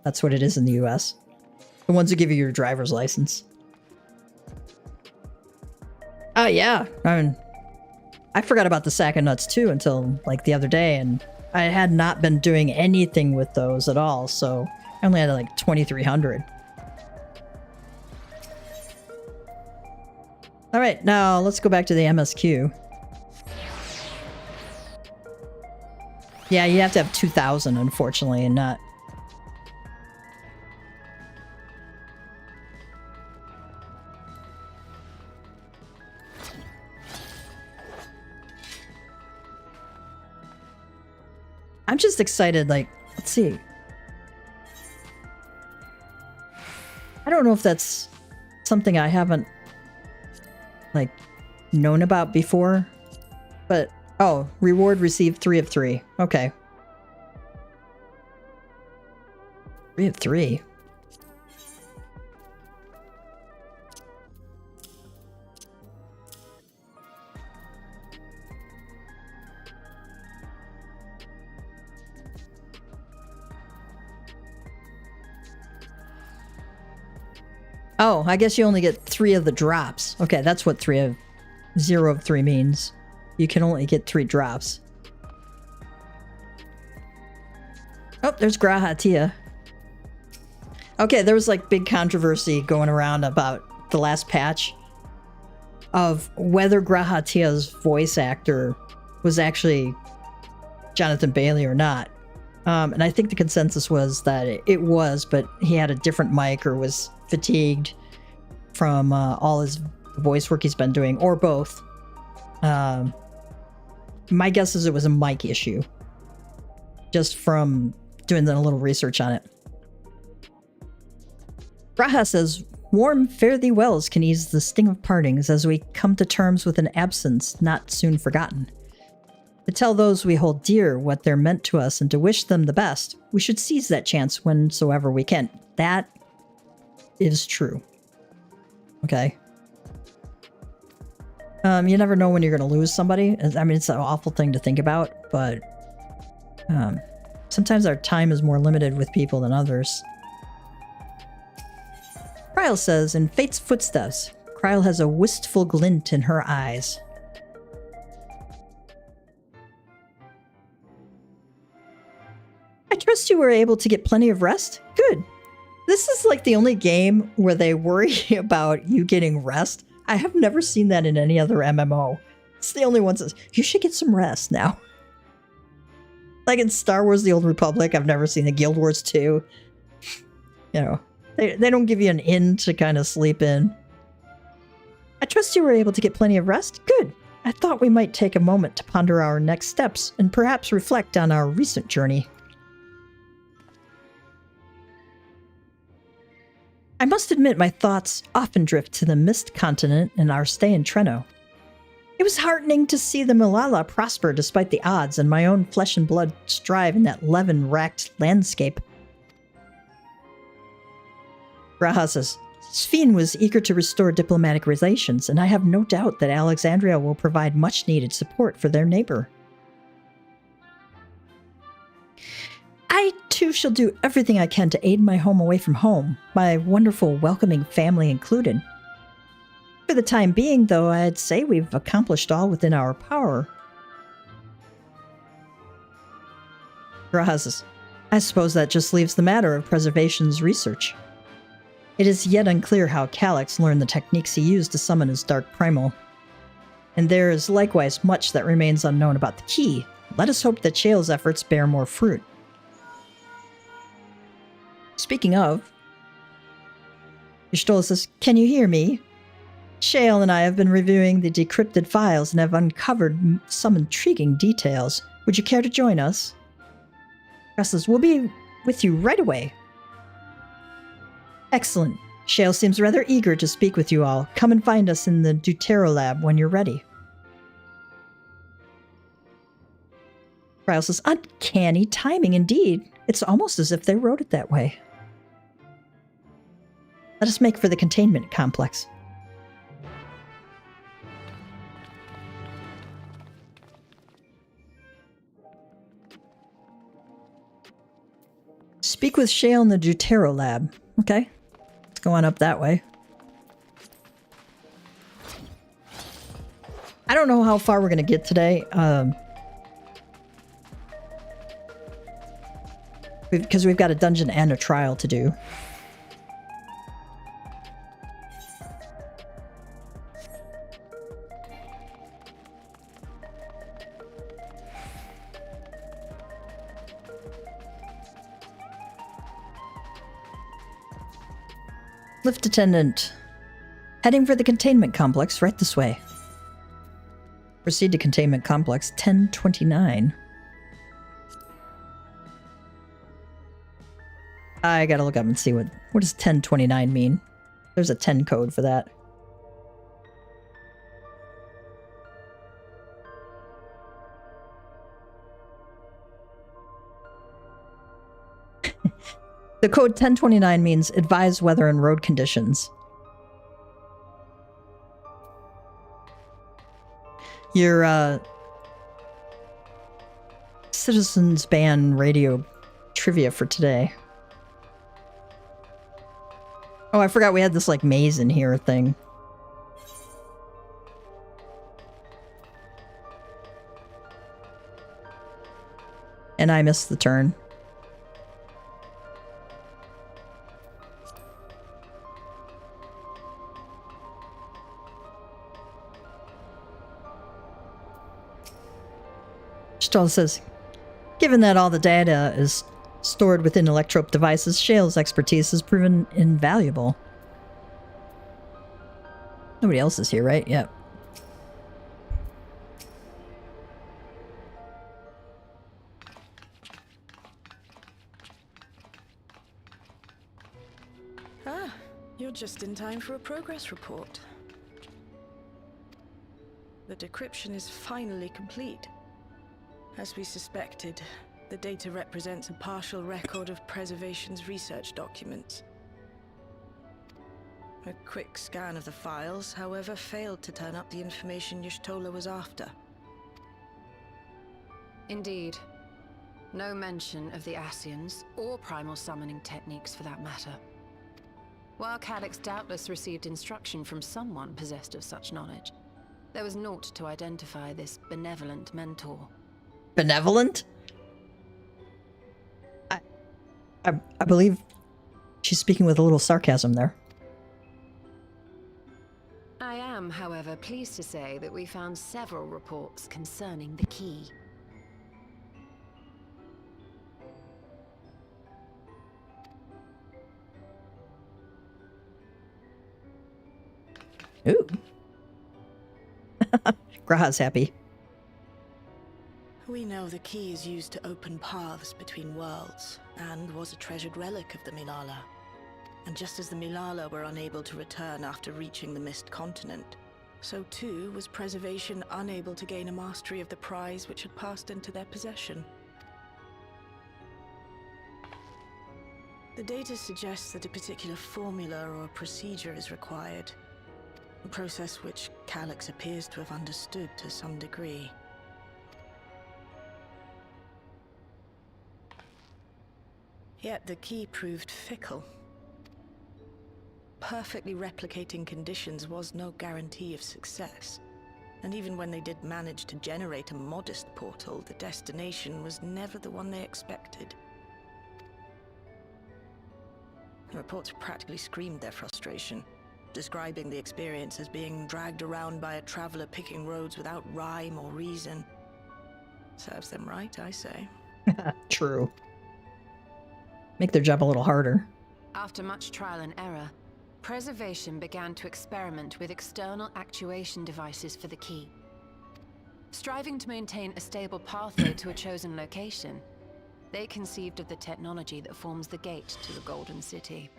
that's what it is in the US. The ones who give you your driver's license. Oh, yeah. I mean, I forgot about the sack of nuts too until like the other day, and I had not been doing anything with those at all, so I only had like 2,300. All right, now let's go back to the MSQ. Yeah, you have to have 2,000, unfortunately, and not... I'm just excited, like, let's see. I don't know if that's something I haven't, like, known about before, but, oh, reward received 3 of 3. Okay. 3 of 3. Oh, I guess you only get 3 of the drops. Okay, that's what 0 of 3 means. You can only get 3 drops. Oh, there's Grahatia. Okay, there was like big controversy going around about the last patch of whether Grahatia's voice actor was actually Jonathan Bailey or not. And I think the consensus was that it was, but he had a different mic or was fatigued from all his voice work he's been doing, or both. My guess is it was a mic issue, just from doing a little research on it. Graha says, warm fare thee wells can ease the sting of partings as we come to terms with an absence not soon forgotten. To tell those we hold dear what they're meant to us and to wish them the best, we should seize that chance whensoever we can. That is true. Okay. You never know when you're going to lose somebody. I mean, it's an awful thing to think about, but sometimes our time is more limited with people than others. Kryl says, in Fate's footsteps, Kryl has a wistful glint in her eyes. I trust you were able to get plenty of rest? Good. This is like the only game where they worry about you getting rest. I have never seen that in any other MMO. It's the only one that says, you should get some rest now. Like in Star Wars The Old Republic, I've never seen the Guild Wars 2. You know, they don't give you an inn to kind of sleep in. I trust you were able to get plenty of rest? Good. I thought we might take a moment to ponder our next steps and perhaps reflect on our recent journey. I must admit my thoughts often drift to the Mist Continent and our stay in Treno. It was heartening to see the Malala prosper despite the odds and my own flesh and blood strive in that levin-racked landscape. Graha says, Sphene was eager to restore diplomatic relations, and I have no doubt that Alexandria will provide much-needed support for their neighbor. I, too, shall do everything I can to aid my home away from home, my wonderful, welcoming family included. For the time being, though, I'd say we've accomplished all within our power. Graha says, I suppose that just leaves the matter of preservation's research. It is yet unclear how Calyx learned the techniques he used to summon his dark primal. And there is likewise much that remains unknown about the key. Let us hope that Shale's efforts bear more fruit. Speaking of, Y'shtola says, can you hear me? Shale and I have been reviewing the decrypted files and have uncovered some intriguing details. Would you care to join us? Gus says, we'll be with you right away. Excellent. Shale seems rather eager to speak with you all. Come and find us in the Deutero lab when you're ready. Kryl says, uncanny timing indeed. It's almost as if they wrote it that way. Let us make for the containment complex. Speak with Shale in the Deutero lab. Okay. Let's go on up that way. I don't know how far we're going to get today. Because we've got a dungeon and a trial to do. Lift attendant. Heading for the containment complex, right this way. Proceed to containment complex 1029. I gotta look up and see what does 1029 mean. There's a 10 code for that. The code 1029 means advise weather and road conditions. Your Citizens Band radio trivia for today. Oh, I forgot we had this like maze in here thing. And I missed the turn. Stahl says, given that all the data is stored within Electrope devices, Shale's expertise has proven invaluable. Nobody else is here, right? Yep. Ah, you're just in time for a progress report. The decryption is finally complete. As we suspected, the data represents a partial record of Preservation's research documents. A quick scan of the files, however, failed to turn up the information Y'shtola was after. Indeed. No mention of the Ascians, or primal summoning techniques for that matter. While Calyx doubtless received instruction from someone possessed of such knowledge, there was naught to identify this benevolent mentor. Benevolent? I believe she's speaking with a little sarcasm there. I am, however, pleased to say that we found several reports concerning the key. Ooh. Graha's happy. We know the key is used to open paths between worlds, and was a treasured relic of the Milala. And just as the Milala were unable to return after reaching the Mist Continent, so too was Preservation unable to gain a mastery of the prize which had passed into their possession. The data suggests that a particular formula or procedure is required, a process which Calyx appears to have understood to some degree. Yet the key proved fickle. Perfectly replicating conditions was no guarantee of success. And even when they did manage to generate a modest portal, the destination was never the one they expected. The reports practically screamed their frustration, describing the experience as being dragged around by a traveler picking roads without rhyme or reason. Serves them right, I say. True. Make their job a little harder. After much trial and error, Preservation began to experiment with external actuation devices for the key. Striving to maintain a stable pathway to a chosen location, they conceived of the technology that forms the gate to the Golden City.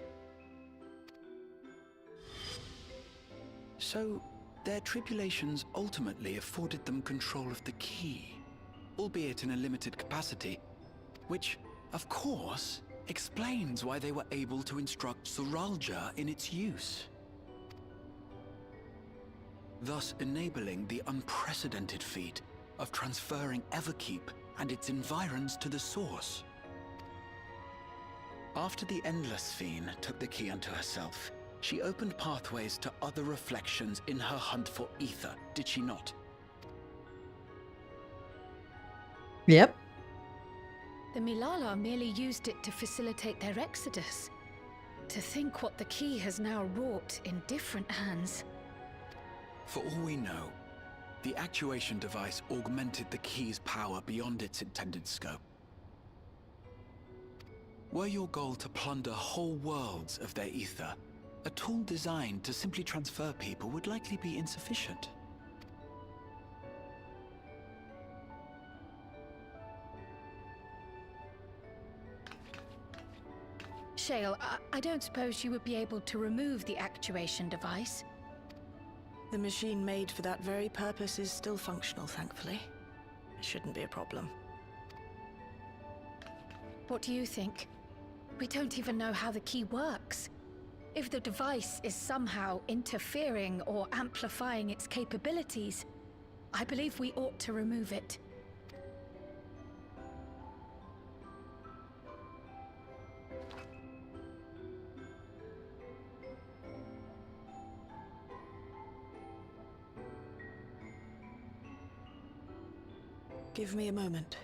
So, their tribulations ultimately afforded them control of the key, albeit in a limited capacity, which, of course, explains why they were able to instruct Zoralja in its use, thus enabling the unprecedented feat of transferring Everkeep and its environs to the source. After the Endless Fiend took the key unto herself, she opened pathways to other reflections in her hunt for ether, did she not? Yep. The Milala merely used it to facilitate their exodus. To think what the key has now wrought in different hands. For all we know, the actuation device augmented the key's power beyond its intended scope. Were your goal to plunder whole worlds of their ether, A tool designed to simply transfer people would likely be insufficient. Shale, I don't suppose you would be able to remove the actuation device? The machine made for that very purpose is still functional, thankfully. It shouldn't be a problem. What do you think? We don't even know how the key works. If the device is somehow interfering or amplifying its capabilities, I believe we ought to remove it. Give me a moment.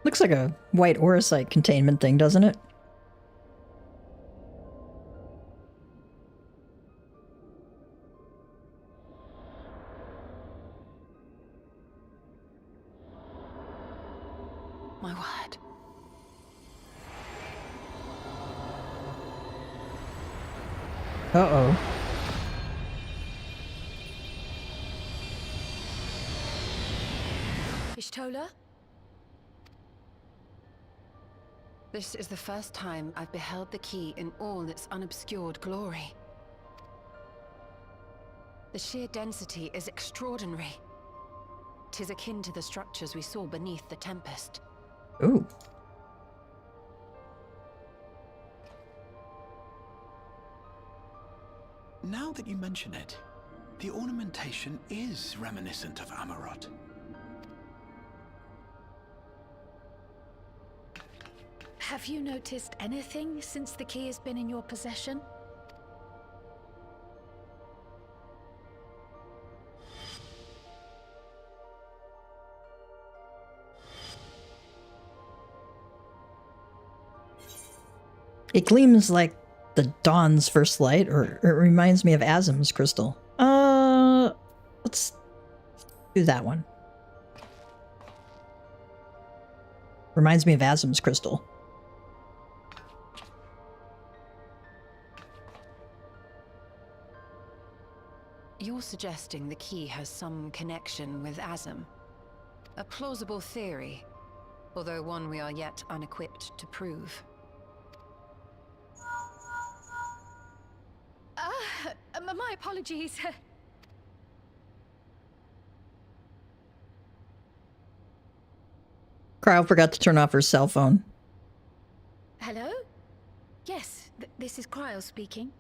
Looks like a white orosite containment thing, doesn't it? My word. Uh-oh. Ishtola? This is the first time I've beheld the key in all its unobscured glory. The sheer density is extraordinary. 'Tis akin to the structures we saw beneath the Tempest. Ooh. Now that you mention it, the ornamentation is reminiscent of Amarot. Have you noticed anything since the key has been in your possession? It gleams like the dawn's first light, or it reminds me of Azim's crystal. Let's do that one. Reminds me of Azim's crystal. You're suggesting the key has some connection with Azim. A plausible theory, although one we are yet unequipped to prove. My apologies. Cryo forgot to turn off her cell phone. Hello? Yes, this is Cryo speaking.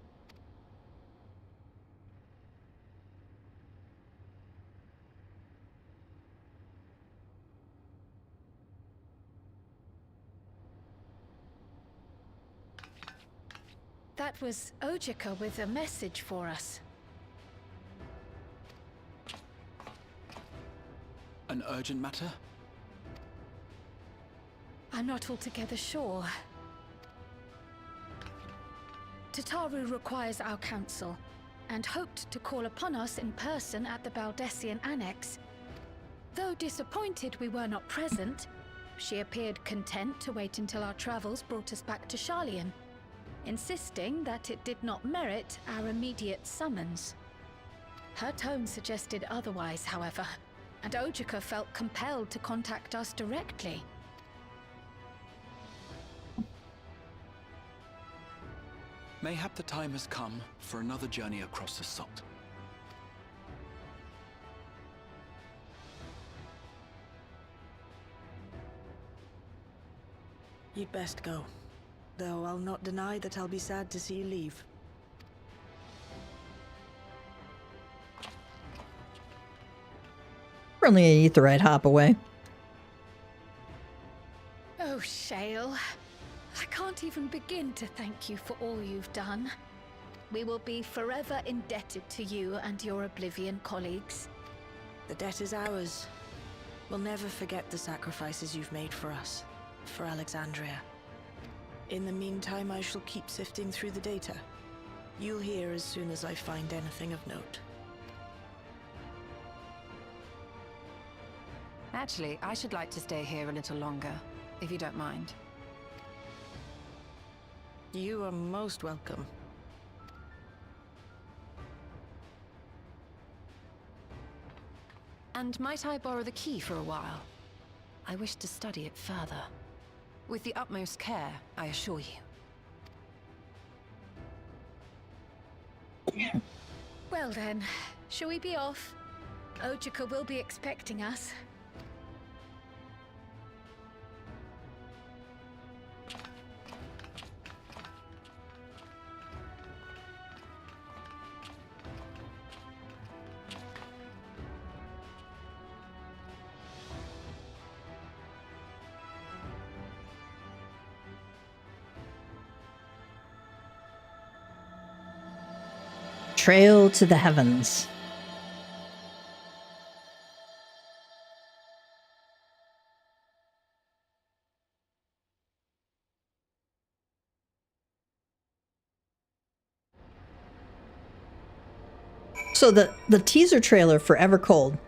That was Ojika with a message for us. An urgent matter? I'm not altogether sure. Tataru requires our counsel, and hoped to call upon us in person at the Baldessian Annex. Though disappointed we were not present, she appeared content to wait until our travels brought us back to Sharlayan, insisting that it did not merit our immediate summons. Her tone suggested otherwise, however, and Ojika felt compelled to contact us directly. Mayhap the time has come for another journey across the salt. You'd best go. Though I'll not deny that I'll be sad to see you leave. We're only an aetherite hop away. Oh, Shale. Well, I can't even begin to thank you for all you've done. We will be forever indebted to you and your Oblivion colleagues. The debt is ours. We'll never forget the sacrifices you've made for us, for Alexandria. In the meantime, I shall keep sifting through the data. You'll hear as soon as I find anything of note. Actually, I should like to stay here a little longer, if you don't mind. You are most welcome. And might I borrow the key for a while? I wish to study it further. With the utmost care, I assure you. Well then, shall we be off? Ojika will be expecting us. Trail to the heavens. So the teaser trailer for Evercold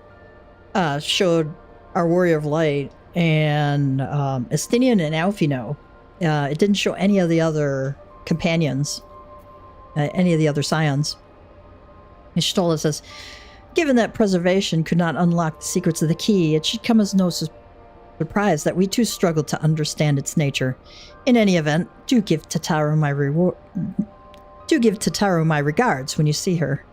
showed our Warrior of Light and Estinian and Alfino. It didn't show any of the other companions, any of the other scions. Ishtola says, given that preservation could not unlock the secrets of the key, it should come as no surprise that we too struggled to understand its nature. In any event, do give Tataru my regards when you see her.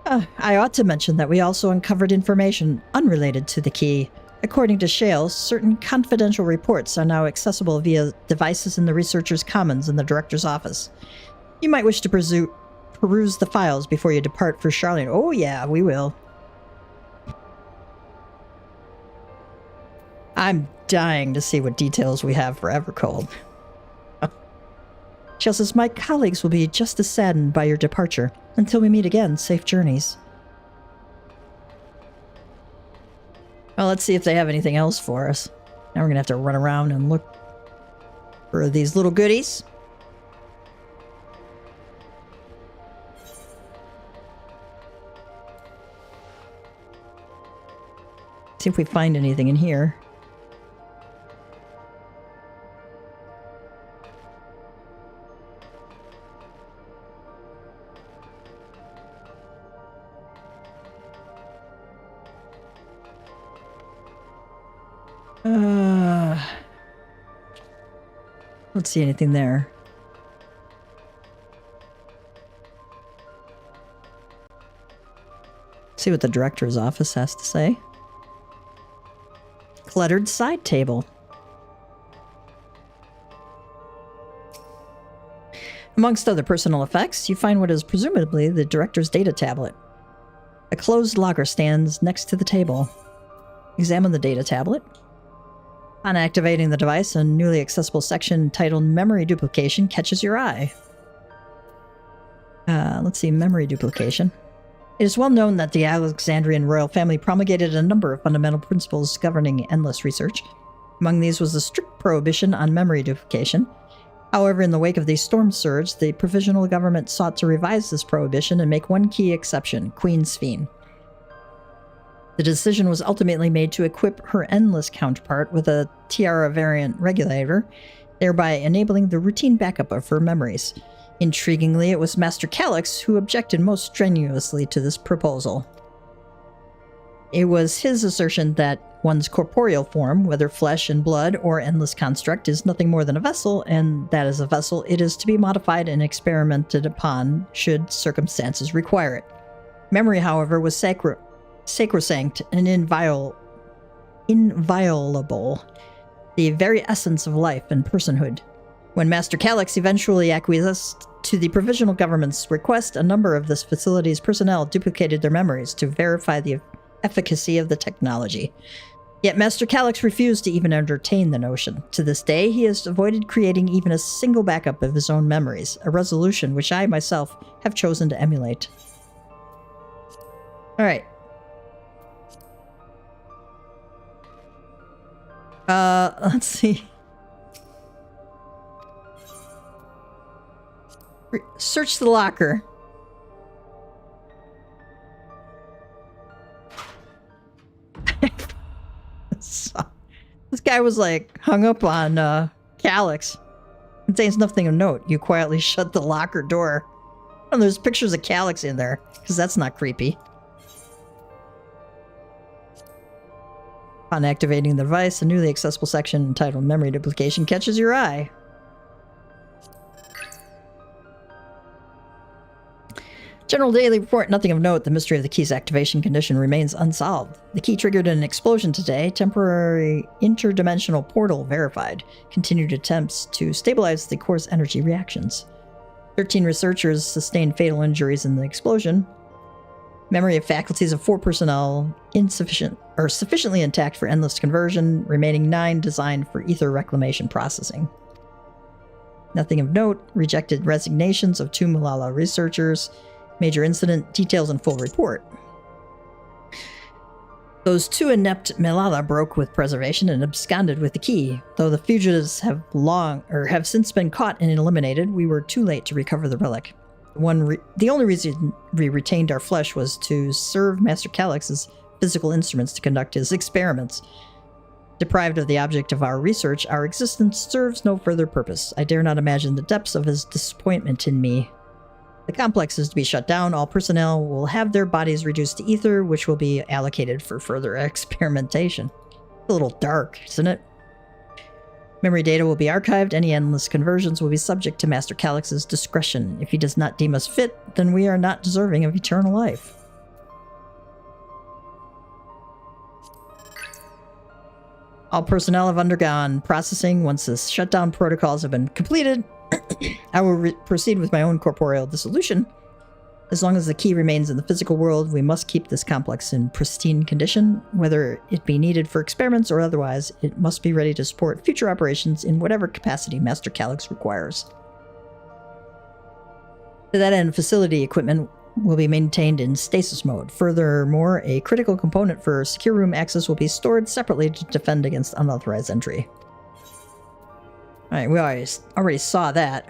I ought to mention that we also uncovered information unrelated to the key. According to Shale, certain confidential reports are now accessible via devices in the Researcher's Commons in the Director's office. You might wish to peruse the files before you depart for Charlene. Oh yeah, we will. I'm dying to see what details we have for Evercold. Shale says, my colleagues will be just as saddened by your departure. Until we meet again, safe journeys. Well, let's see if they have anything else for us. Now we're gonna have to run around and look for these little goodies. See if we find anything in here. Let's see anything there. See what the director's office has to say. Cluttered side table. Amongst other personal effects, you find what is presumably the director's data tablet. A closed locker stands next to the table. Examine the data tablet. On activating the device, a newly accessible section titled Memory Duplication catches your eye. Let's see, memory duplication. It is well known that the Alexandrian royal family promulgated a number of fundamental principles governing endless research. Among these was a strict prohibition on memory duplication. However, in the wake of the storm surge, the provisional government sought to revise this prohibition and make one key exception, Queen Sphene. The decision was ultimately made to equip her endless counterpart with a Tiara variant regulator, thereby enabling the routine backup of her memories. Intriguingly, it was Master Calyx who objected most strenuously to this proposal. It was his assertion that one's corporeal form, whether flesh and blood or endless construct, is nothing more than a vessel, and that as a vessel it is to be modified and experimented upon should circumstances require it. Memory, however, was sacrosanct and inviolable, the very essence of life and personhood. When Master Calyx eventually acquiesced to the provisional government's request, a number of this facility's personnel duplicated their memories to verify the efficacy of the technology. Yet Master Calyx refused to even entertain the notion. To this day, he has avoided creating even a single backup of his own memories, a resolution which I myself have chosen to emulate. Alright. Let's see. Search the locker. This guy was like hung up on Calyx. Contains nothing of note. You quietly shut the locker door. And there's pictures of Calyx in there, because that's not creepy. Upon activating the device, a newly accessible section entitled Memory Duplication catches your eye. General Daily Report, nothing of note. The mystery of the key's activation condition remains unsolved. The key triggered an explosion today. Temporary interdimensional portal verified. Continued attempts to stabilize the core's energy reactions. 13 researchers sustained fatal injuries in the explosion. Memory of faculties of 4 personnel sufficiently intact for endless conversion. Remaining 9 designed for ether reclamation processing. Nothing of note. Rejected resignations of 2 Malala researchers. Major incident, details in full report. Those 2 inept Malala broke with preservation and absconded with the key. Though the fugitives have since been caught and eliminated, we were too late to recover the relic. The only reason we retained our flesh was to serve Master Calyx's physical instruments to conduct his experiments. Deprived of the object of our research, our existence serves no further purpose. I dare not imagine the depths of his disappointment in me. The complex is to be shut down. All personnel will have their bodies reduced to ether, which will be allocated for further experimentation. A little dark, isn't it? Memory data will be archived. Any endless conversions will be subject to Master Calyx's discretion. If he does not deem us fit, then we are not deserving of eternal life. All personnel have undergone processing. Once the shutdown protocols have been completed, I will proceed with my own corporeal dissolution. As long as the key remains in the physical world, we must keep this complex in pristine condition. Whether it be needed for experiments or otherwise, it must be ready to support future operations in whatever capacity Master Calyx requires. To that end, facility equipment will be maintained in stasis mode. Furthermore, a critical component for secure room access will be stored separately to defend against unauthorized entry. Alright, we already saw that.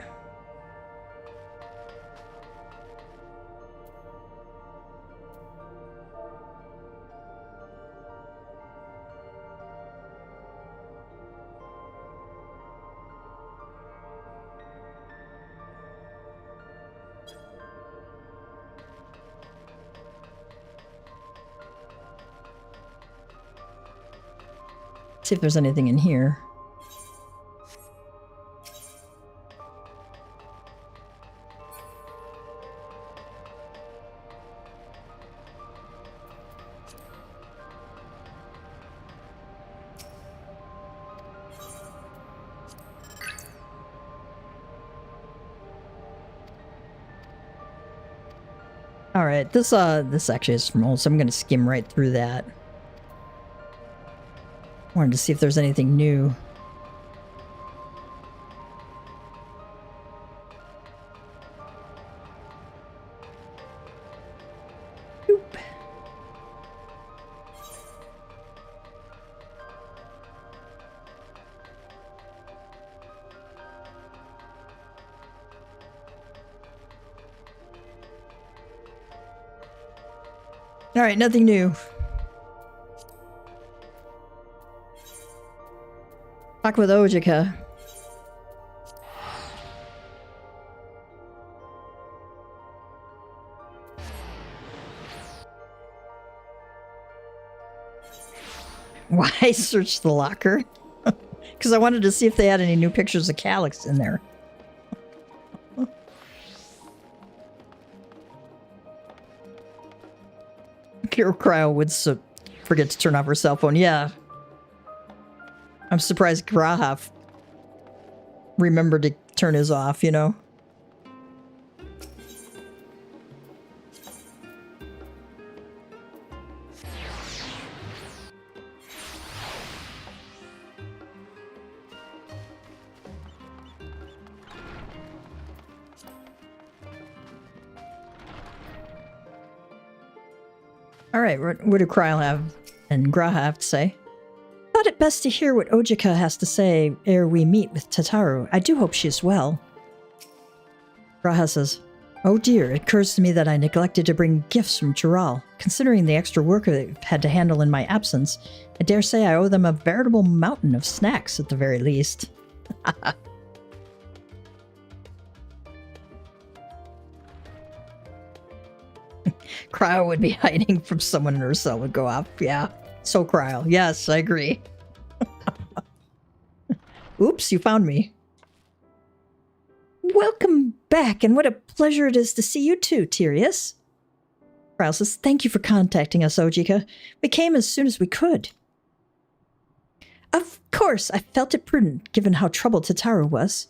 See if there's anything in here. Alright, this actually is from old, so I'm gonna skim right through that. Wanted to see if there's anything new. Boop. All right, nothing new. Talk with Ojika. Why search the locker? Because I wanted to see if they had any new pictures of Calyx in there. Cryo would forget to turn off her cell phone. Yeah. I'm surprised Grahav remembered to turn his off, you know? Alright, what do Kryl have and Graha have to say? Thought it best to hear what Ojika has to say ere we meet with Tataru. I do hope she is well. Graha says, oh dear, it occurs to me that I neglected to bring gifts from Jural. Considering the extra work I've had to handle in my absence, I dare say I owe them a veritable mountain of snacks at the very least. Kryl would be hiding from someone and her cell would go off. Yeah, so Kryl. Yes, I agree. Oops, you found me. Welcome back, and what a pleasure it is to see you too, Tyrius. Kryl says, thank you for contacting us, Ojika. We came as soon as we could. Of course, I felt it prudent, given how troubled Tataru was.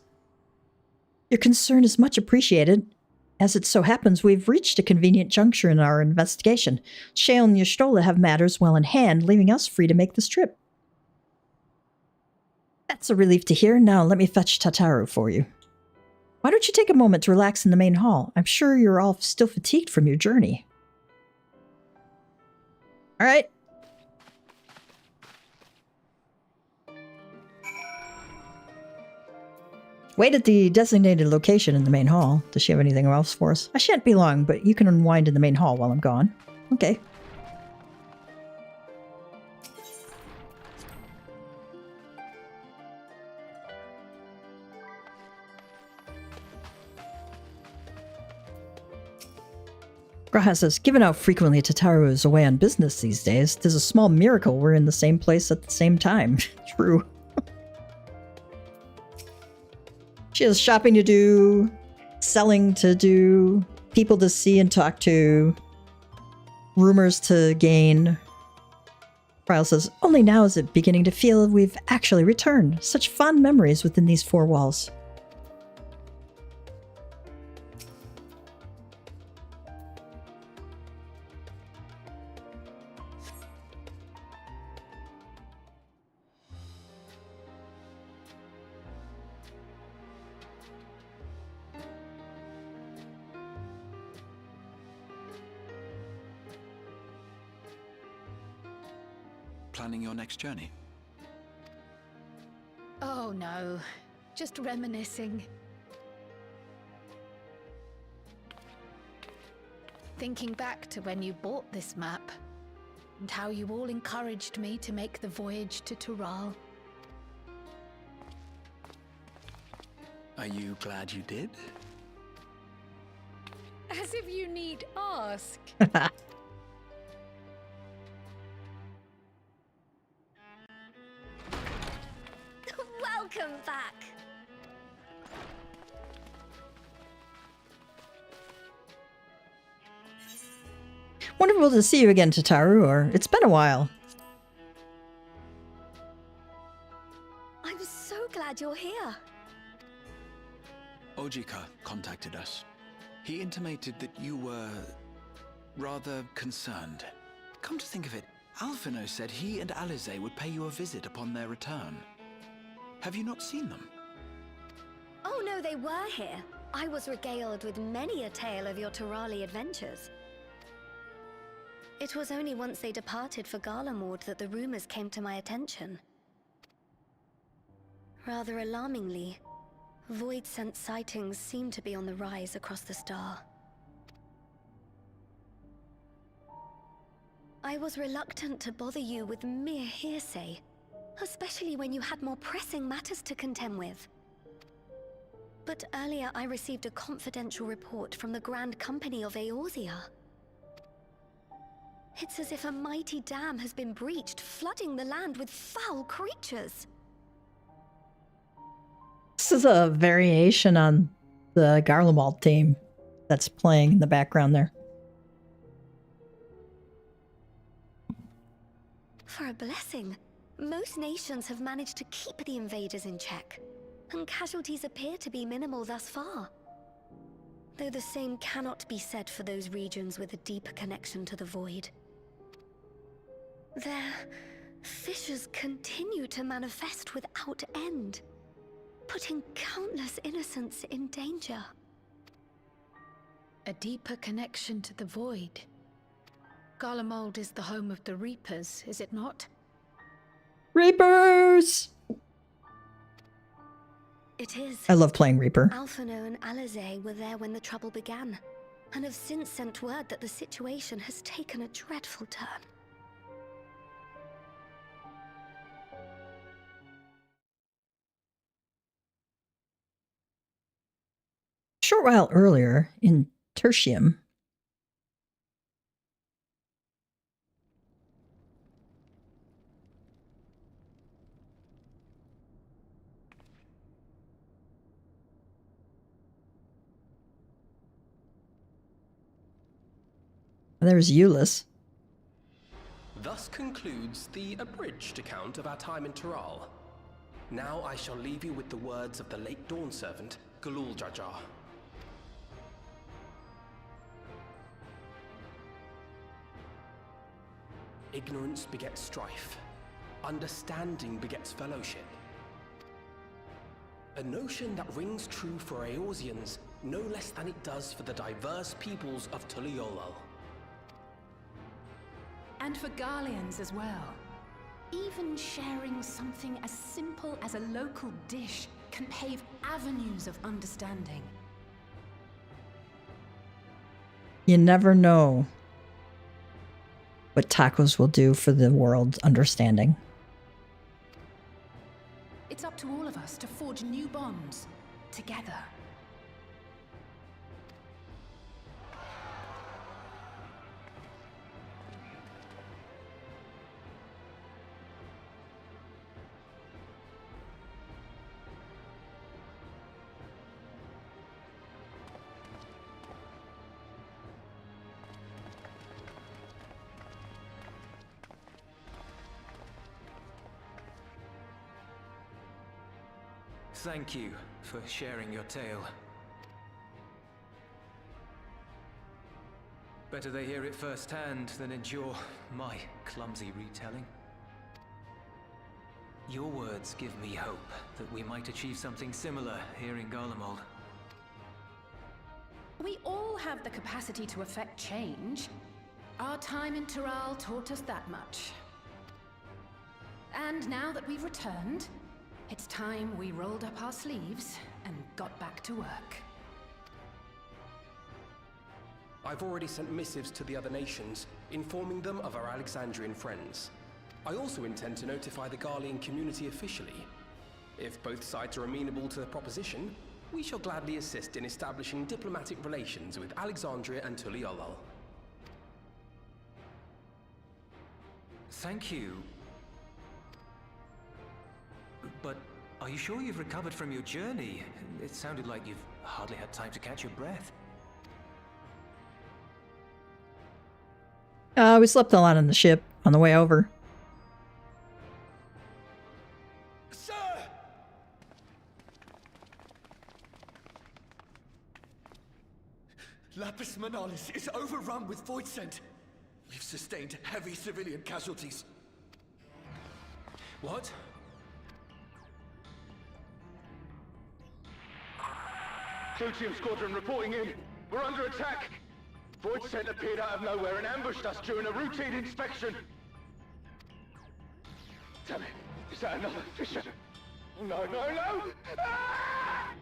Your concern is much appreciated. As it so happens, we've reached a convenient juncture in our investigation. Shale and Y'shtola have matters well in hand, leaving us free to make this trip. That's a relief to hear. Now let me fetch Tataru for you. Why don't you take a moment to relax in the main hall? I'm sure you're all still fatigued from your journey. All right. Wait at the designated location in the main hall. Does she have anything else for us? I shan't be long, but you can unwind in the main hall while I'm gone. Okay. Graha says, given how frequently Tataru is away on business these days, there's a small miracle we're in the same place at the same time. True. She has shopping to do, selling to do, people to see and talk to, rumors to gain. Kryl says, only now is it beginning to feel we've actually returned. Such fond memories within these four walls. Planning your next journey? Oh no, just reminiscing. Thinking back to when you bought this map, and how you all encouraged me to make the voyage to Tural. Are you glad you did? As if you need ask. Welcome back. Wonderful to see you again, Tataru, or it's been a while. I'm so glad you're here. Ojika contacted us. He intimated that you were rather concerned. Come to think of it, Alphino said he and Alize would pay you a visit upon their return. Have you not seen them? Oh no, they were here. I was regaled with many a tale of your Turali adventures. It was only once they departed for Garlemord that the rumors came to my attention. Rather alarmingly, void-sent sightings seem to be on the rise across the star. I was reluctant to bother you with mere hearsay, especially when you had more pressing matters to contend with. But earlier I received a confidential report from the Grand Company of Eorzea. It's as if a mighty dam has been breached, flooding the land with foul creatures. This is a variation on the Garlemald theme that's playing in the background there. For a blessing, most nations have managed to keep the invaders in check, and casualties appear to be minimal thus far. Though the same cannot be said for those regions with a deeper connection to the void. Their fissures continue to manifest without end, putting countless innocents in danger. A deeper connection to the void. Garlemald is the home of the Reapers, is it not? Reapers! It is. I love playing Reaper. Alphino and Alizé were there when the trouble began, and have since sent word that the situation has taken a dreadful turn. A short while earlier, in Tertium, there's Euless. Thus concludes the abridged account of our time in Tiral. Now I shall leave you with the words of the late Dawn Servant, Galul Jajar. Ignorance begets strife. Understanding begets fellowship. A notion that rings true for Eorzeans no less than it does for the diverse peoples of Tuliolal. And for Garleans as well. Even sharing something as simple as a local dish can pave avenues of understanding. You never know what tacos will do for the world's understanding. It's up to all of us to forge new bonds together. Thank you for sharing your tale. Better they hear it firsthand than endure my clumsy retelling. Your words give me hope that we might achieve something similar here in Garlemald. We all have the capacity to affect change. Our time in Tiral taught us that much. And now that we've returned, it's time we rolled up our sleeves and got back to work. I've already sent missives to the other nations, informing them of our Alexandrian friends. I also intend to notify the Garlean community officially. If both sides are amenable to the proposition, we shall gladly assist in establishing diplomatic relations with Alexandria and Tuliolal. Thank you. But are you sure you've recovered from your journey? It sounded like you've hardly had time to catch your breath. We slept a lot on the ship on the way over. Sir! Lapis Manalis is overrun with void scent. We've sustained heavy civilian casualties. What? Clutium Squadron reporting in. We're under attack. Void Scent appeared out of nowhere and ambushed us during a routine inspection. Damn it. Is that another fissure? No, no, no! Ah!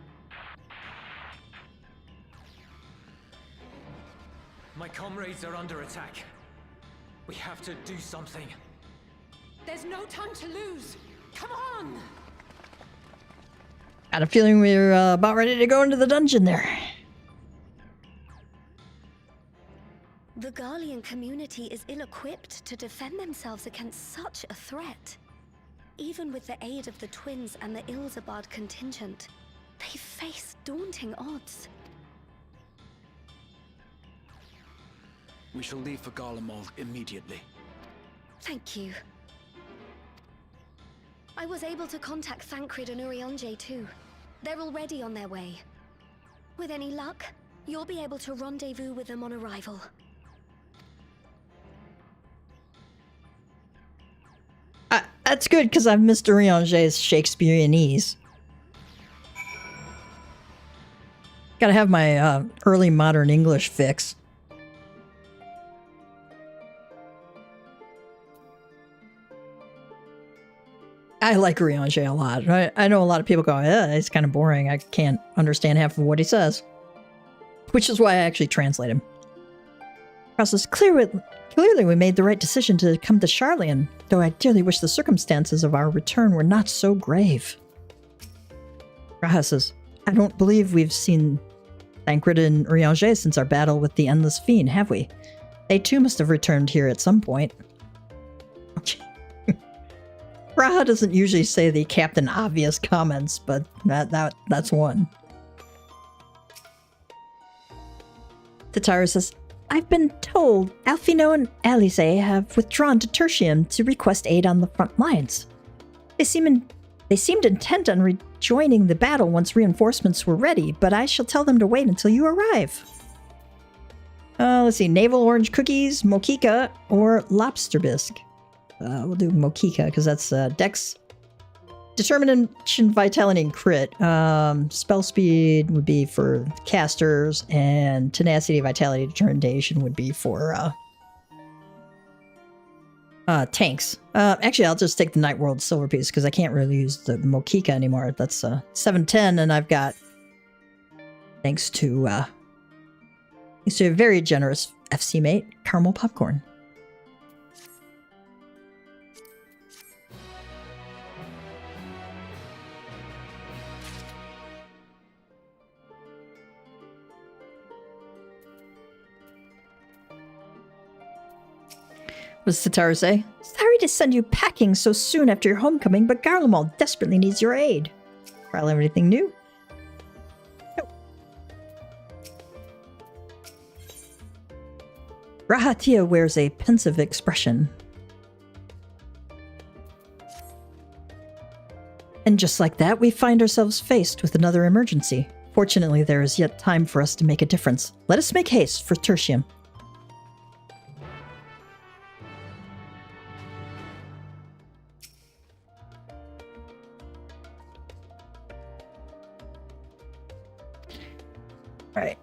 My comrades are under attack. We have to do something. There's no time to lose. Come on! Got a feeling we're about ready to go into the dungeon there. The Garlean community is ill-equipped to defend themselves against such a threat. Even with the aid of the twins and the Ilzabard contingent, they face daunting odds. We shall leave for Garlemald immediately. Thank you. I was able to contact Thancred and Urianger too. They're already on their way. With any luck, you'll be able to rendezvous with them on arrival. That's good, because I've missed Urianger's Shakespeareanese. Gotta have my early modern English fix. I like Riange a lot. I know a lot of people go, it's kind of boring. I can't understand half of what he says. Which is why I actually translate him. Process clearly we made the right decision to come to Charlian, though I dearly wish the circumstances of our return were not so grave. Raha says, I don't believe we've seen Thancred and Riange since our battle with the Endless Fiend, have we? They too must have returned here at some point. Raha doesn't usually say the Captain Obvious comments, but that's one. Tatara says, I've been told Alphino and Alice have withdrawn to Tertium to request aid on the front lines. They seemed intent on rejoining the battle once reinforcements were ready, but I shall tell them to wait until you arrive. Let's see, naval orange cookies, Mokika, or lobster bisque. We'll do Mokika because that's Dex, Determination, Vitality, and Crit. Spell speed would be for casters, and Tenacity, Vitality, Determination would be for tanks. Actually, I'll just take the Night World Silver piece because I can't really use the Mokika anymore. That's 710, and I've got, thanks to a very generous FC mate, Caramel Popcorn. What does Tatara say? Sorry to send you packing so soon after your homecoming, but Garlemald desperately needs your aid. I'll have anything new? No. Rahatia wears a pensive expression. And just like that, we find ourselves faced with another emergency. Fortunately, there is yet time for us to make a difference. Let us make haste for Tertium. Right.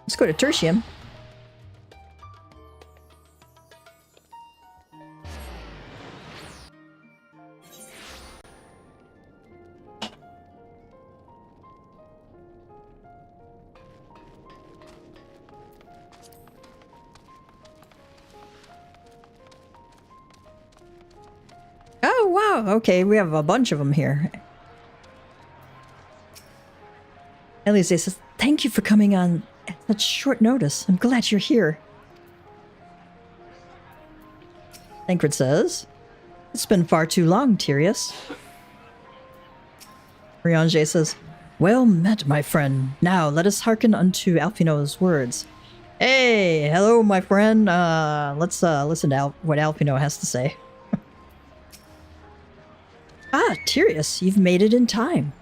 Let's go to Tertium. Oh, wow. Okay, we have a bunch of them here. Elise says, thank you for coming on at such short notice. I'm glad you're here. Thancred says, it's been far too long, Tyrius. Riange says, well met, my friend. Now, let us hearken unto Alphino's words. Hey, hello, my friend. Let's listen to what Alphino has to say. Ah, Tyrius, you've made it in time.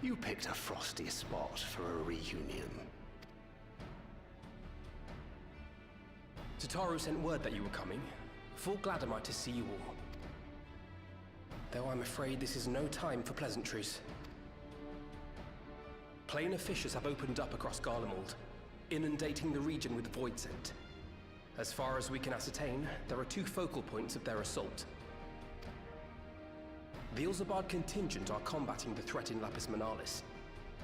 You picked a frosty spot for a reunion. Tataru sent word that you were coming. Full glad am I to see you all. Though I'm afraid this is no time for pleasantries. Planar fissures have opened up across Garlemald, inundating the region with void scent. As far as we can ascertain, there are two focal points of their assault. The Ilzabard contingent are combating the threat in Lapis Manalis.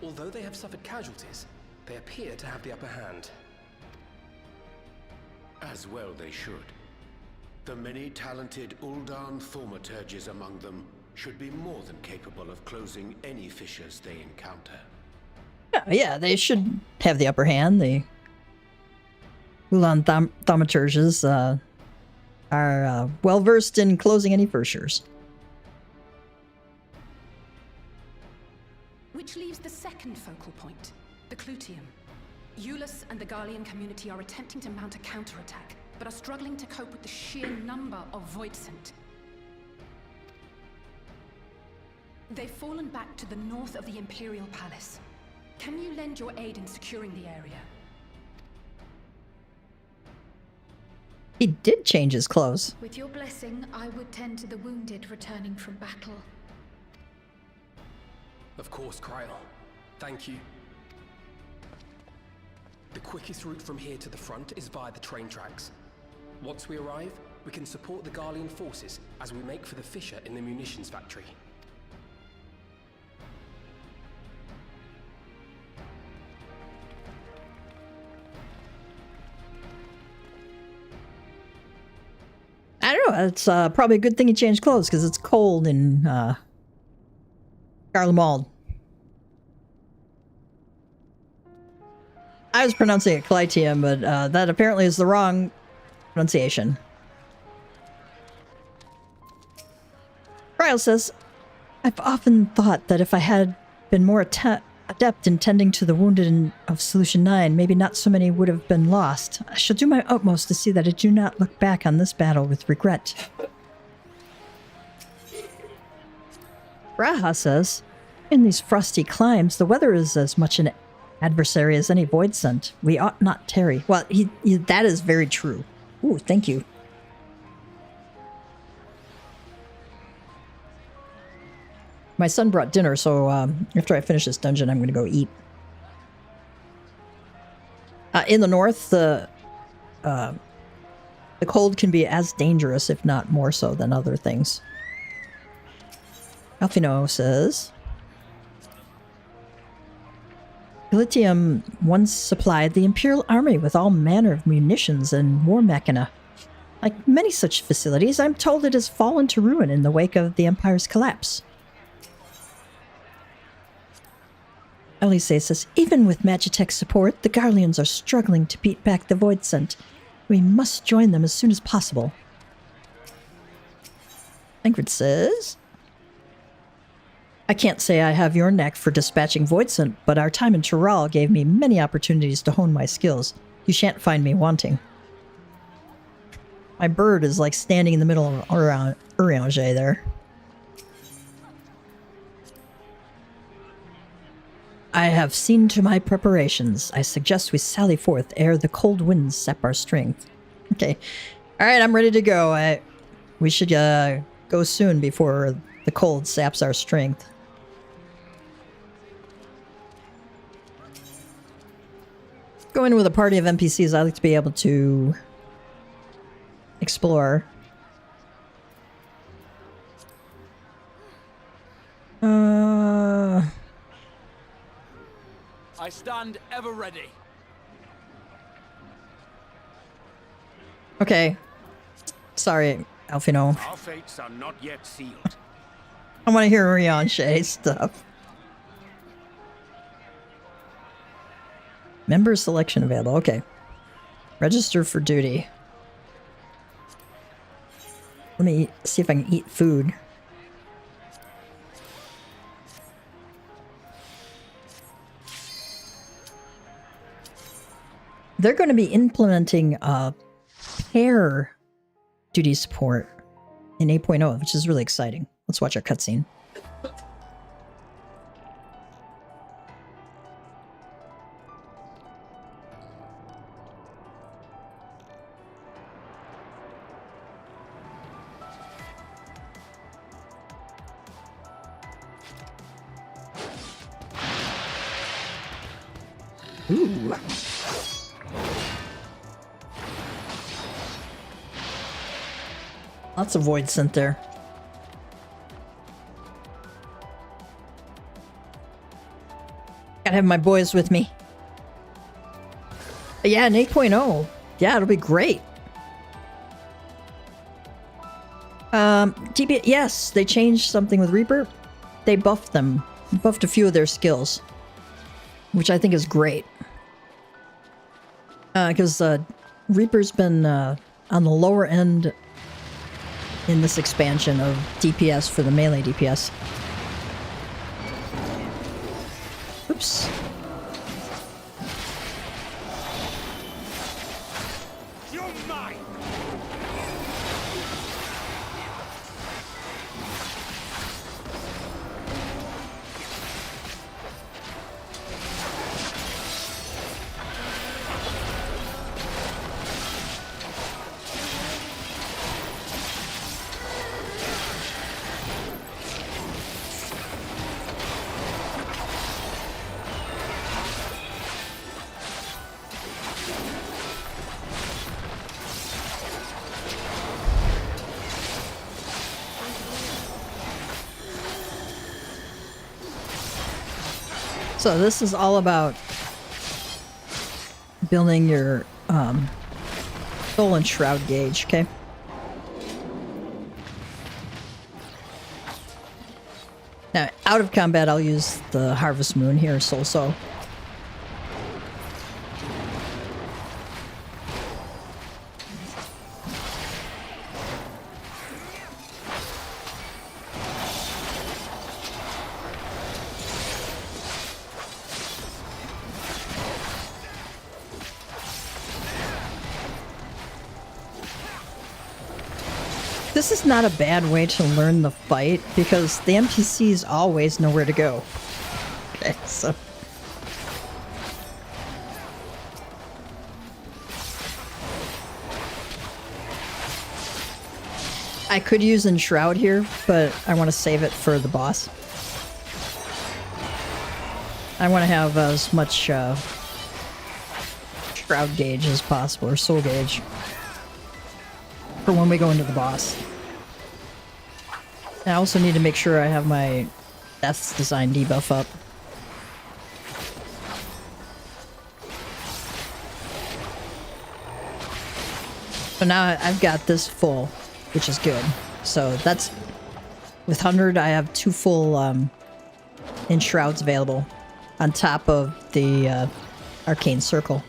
Although they have suffered casualties, they appear to have the upper hand. As well they should. The many talented Uldan thaumaturges among them should be more than capable of closing any fissures they encounter. Yeah, they should have the upper hand. The Ulan thaumaturges are well versed in closing any fissures. Which leaves the second focal point, the Clutium. Eulus and the Garlean community are attempting to mount a counterattack, but are struggling to cope with the sheer number of Voidsent. They've fallen back to the north of the Imperial Palace. Can you lend your aid in securing the area? He did change his clothes. With your blessing, I would tend to the wounded returning from battle. Of course, Kryl. Thank you. The quickest route from here to the front is via the train tracks. Once we arrive, we can support the Garlean forces as we make for the fissure in the munitions factory. I don't know. It's probably a good thing he changed clothes because it's cold in Garlemald. I was pronouncing it Clytium, but that apparently is the wrong pronunciation. Kryl says, I've often thought that if I had been more adept in tending to the wounded of Solution 9, maybe not so many would have been lost. I shall do my utmost to see that I do not look back on this battle with regret. Raha says, in these frosty climes, the weather is as much an adversary as any void sent. We ought not tarry. Well, that is very true. Ooh, thank you. My son brought dinner, so after I finish this dungeon, I'm going to go eat. In the north, the cold can be as dangerous, if not more so, than other things. Alfino says, Elysium once supplied the Imperial Army with all manner of munitions and war machina. Like many such facilities, I'm told it has fallen to ruin in the wake of the Empire's collapse. Elise says, even with Magitech's support, the Garleans are struggling to beat back the Voidsent. We must join them as soon as possible. Ingrid says, I can't say I have your knack for dispatching Voidsent, but our time in Tural gave me many opportunities to hone my skills. You shan't find me wanting. My bird is like standing in the middle of Urianger there. I have seen to my preparations. I suggest we sally forth ere the cold winds sap our strength. Okay. Alright, I'm ready to go. We should go soon before the cold saps our strength. Go in with a party of NPCs. I like to be able to explore. I stand ever ready. Okay. Sorry, Alfino. Our fates are not yet sealed. I want to hear Urianger stuff. Member selection available. Okay. Register for duty. Let me see if I can eat food. They're going to be implementing pair duty support in 8.0, which is really exciting. Let's watch our cutscene. Ooh. Lots of void sent there. Gotta have my boys with me. But yeah, in 8.0. Yeah, it'll be great. Yes, they changed something with Reaper. They buffed them. Buffed a few of their skills. Which I think is great. Because Reaper's been on the lower end in this expansion of DPS for the melee DPS. Oops. You're mine. So this is all about building your soul and shroud gauge, okay? Now, out of combat, I'll use the Harvest Moon here, Soul Soul. This is not a bad way to learn the fight, because the NPCs always know where to go. Okay, so... I could use Enshroud here, but I want to save it for the boss. I want to have as much Shroud gauge as possible, or Soul gauge, for when we go into the boss. I also need to make sure I have my Death's Design debuff up. So now I've got this full, which is good. So that's... with 100, I have 2 full Enshrouds available, on top of the Arcane Circle.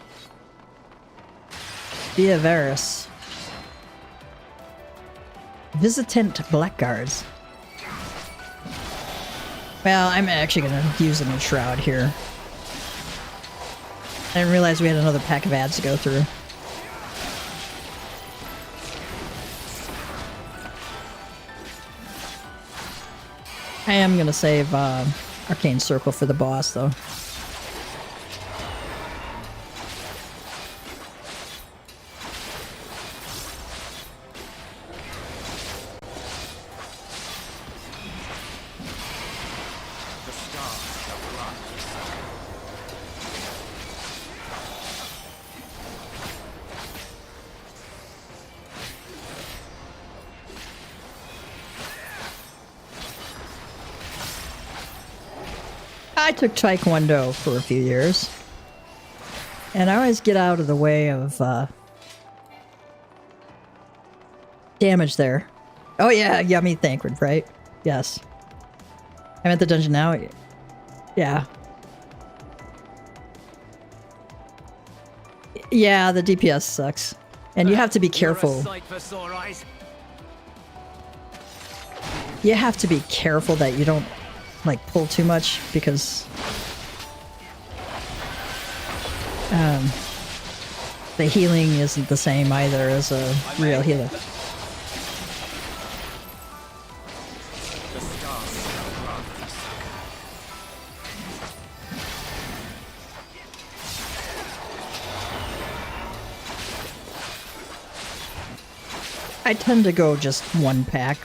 Via Varus. Visitant Blackguards. Well, I'm actually going to use an Enshroud here. I didn't realize we had another pack of ads to go through. I am going to save Arcane Circle for the boss, though. I took Taekwondo for a few years, and I always get out of the way of damage there. Oh yeah, yummy thankwood, right? Yes. I'm at the dungeon now. Yeah. Yeah, the DPS sucks. And you have to be careful. You have to be careful that you don't like pull too much, because the healing isn't the same either as a real healer. I tend to go just 1 pack.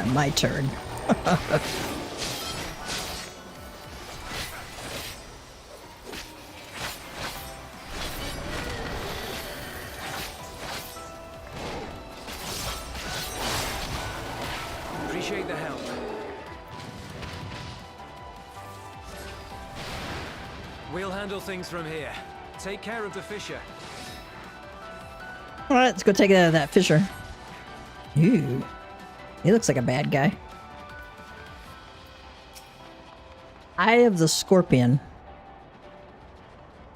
My turn. Appreciate the help. We'll handle things from here. Take care of the Fisher. Alright, let's go take that Fisher. Ooh. He looks like a bad guy. Eye of the Scorpion.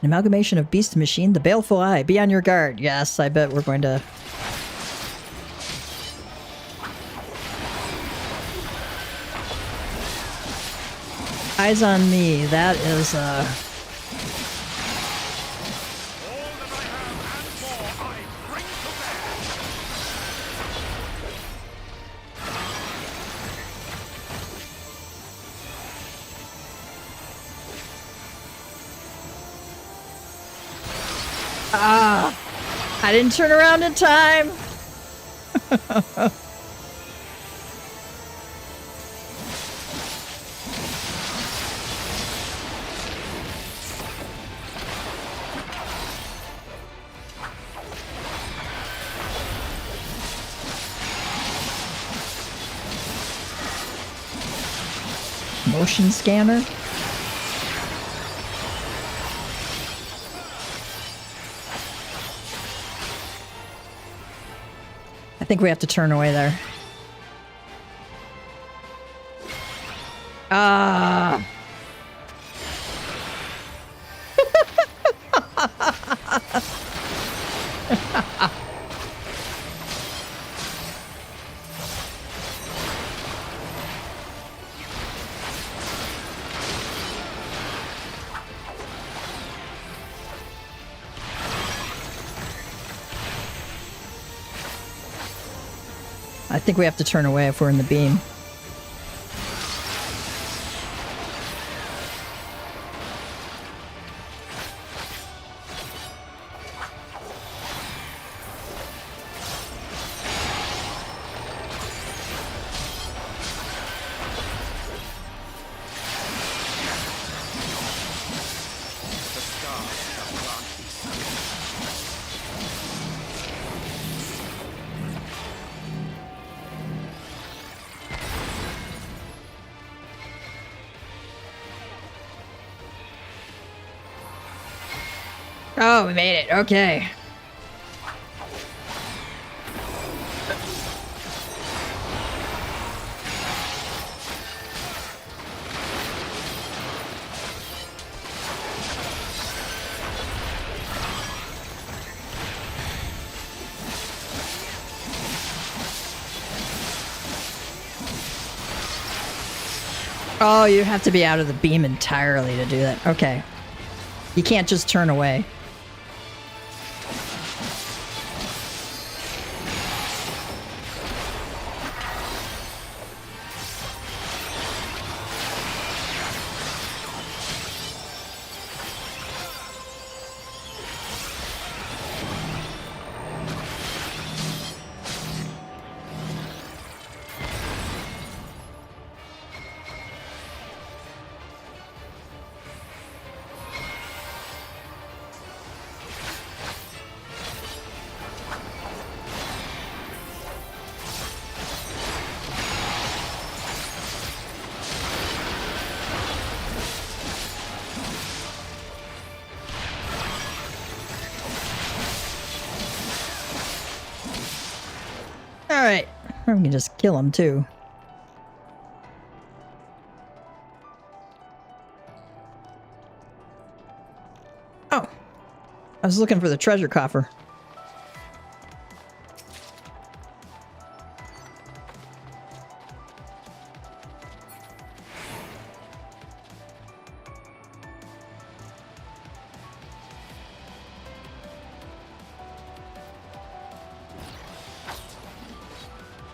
An amalgamation of beast and machine. The Baleful Eye. Be on your guard. Yes, I bet we're going to... Eyes on me. That is, I didn't turn around in time. Motion scanner. I think we have to turn away there. Ah. I think we have to turn away if we're in the beam. Oh, we made it. Okay. Oh, you have to be out of the beam entirely to do that. Okay. You can't just turn away. Alright. Or we can just kill him too. Oh. I was looking for the treasure coffer.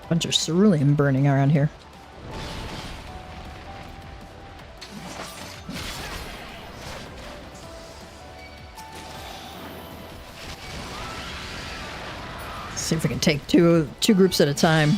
Bunch of cerulean burning around here. Let's see if we can take two groups at a time.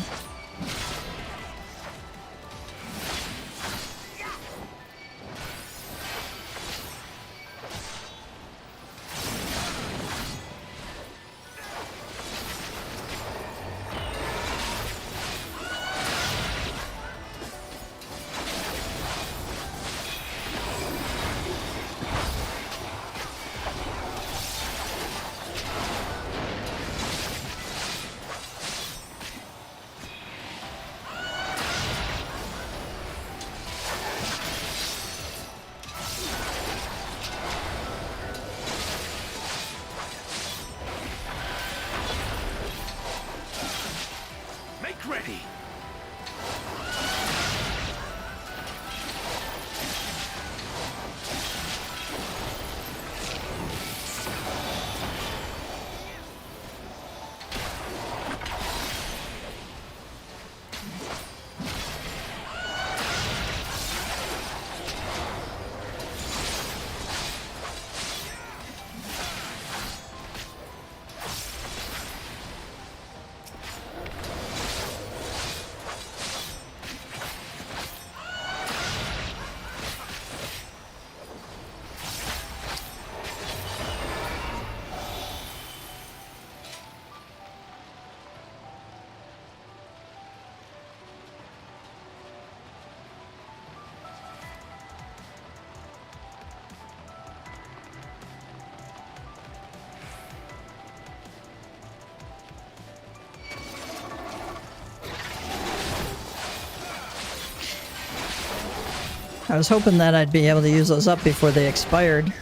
I was hoping that I'd be able to use those up before they expired.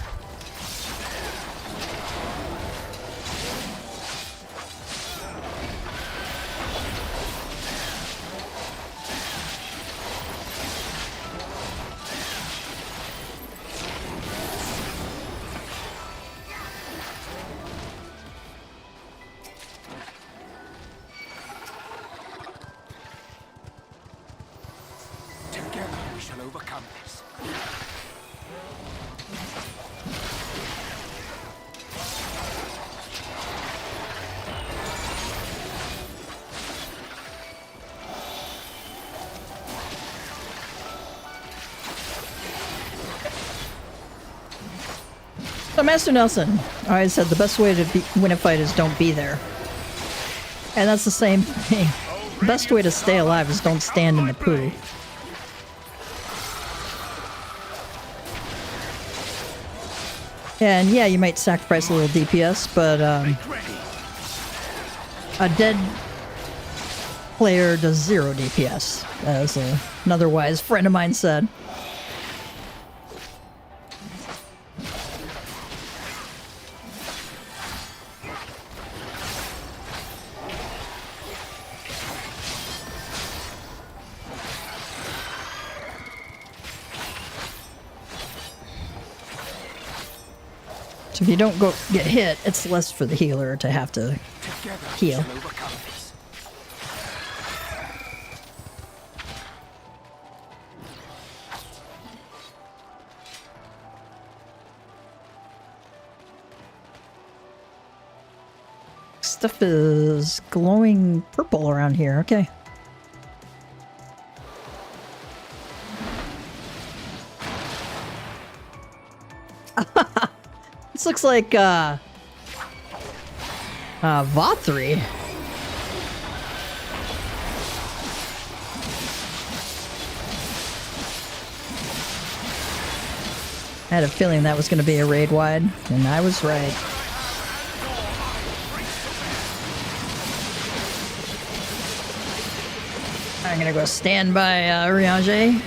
Together we shall overcome this. So Master Nelson always said the best way to win a fight is don't be there. And that's the same thing. The best way to stay alive is don't stand in the poo. And yeah, you might sacrifice a little DPS, but a dead player does 0 DPS, as another wise friend of mine said. So if you don't get hit, it's less for the healer to have to heal. Stuff is glowing purple around here. Okay. This looks like Vothri. I had a feeling that was going to be a raid wide, and I was right. I'm gonna go stand by Riage.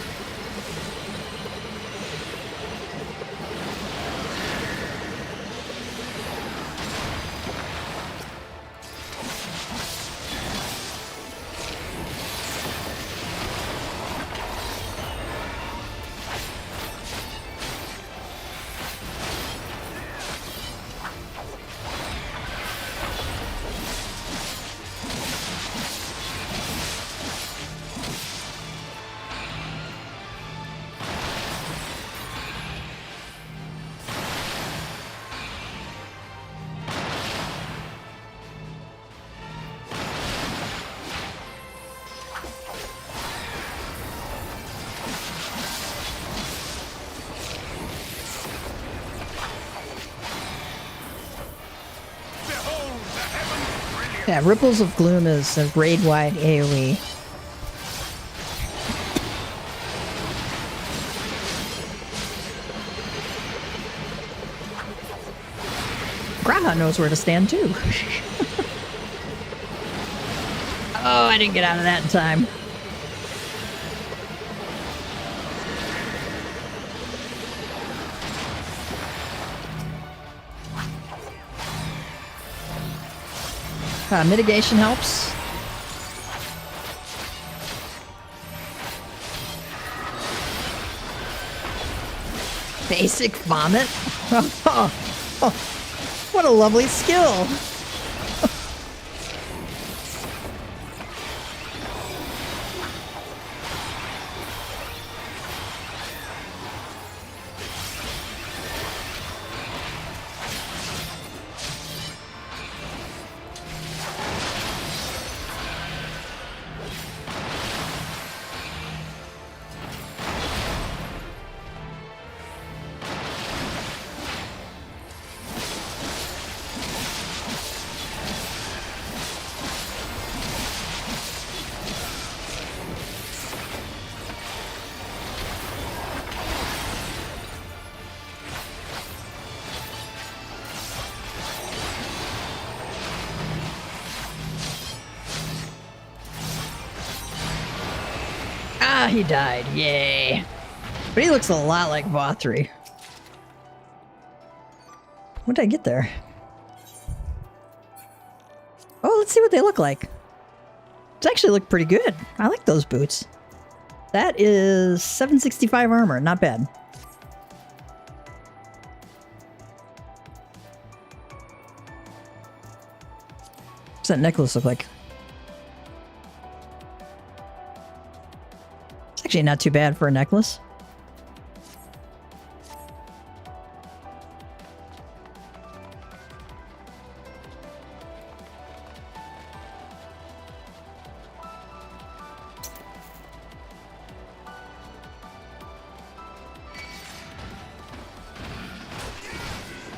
Yeah, Ripples of Gloom is a raid-wide AoE. Graha knows where to stand too. Oh, I didn't get out of that in time. Mitigation helps. Basic vomit? What a lovely skill! Ah, he died. Yay. But he looks a lot like Vothri. What did I get there? Oh, let's see what they look like. They actually look pretty good. I like those boots. That is 765 armor. Not bad. What's that necklace look like? It's actually not too bad for a necklace.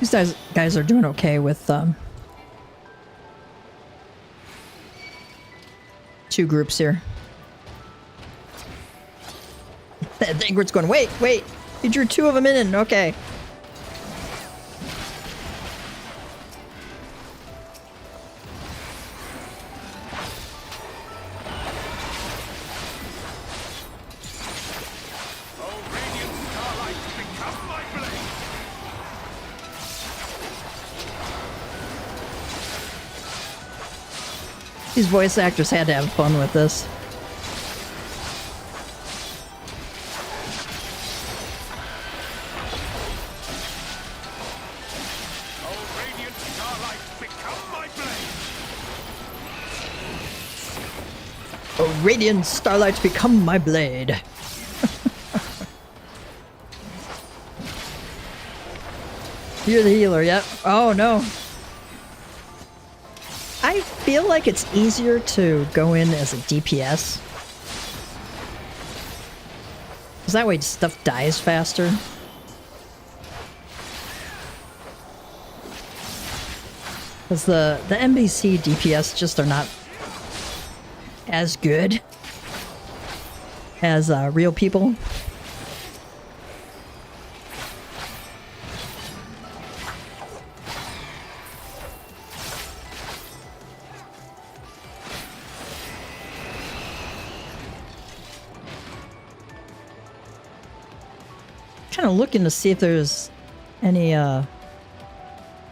These guys are doing okay with two groups here. Ingrid's going, wait, you drew two of them in, okay. These voice actors had to have fun with this. Oh, radiant starlight, become my blade. You're the healer, yep. Oh no. I feel like it's easier to go in as a DPS. Because that way stuff dies faster. Because the NBC DPS just are not as good as real people. Kind of looking to see if there's any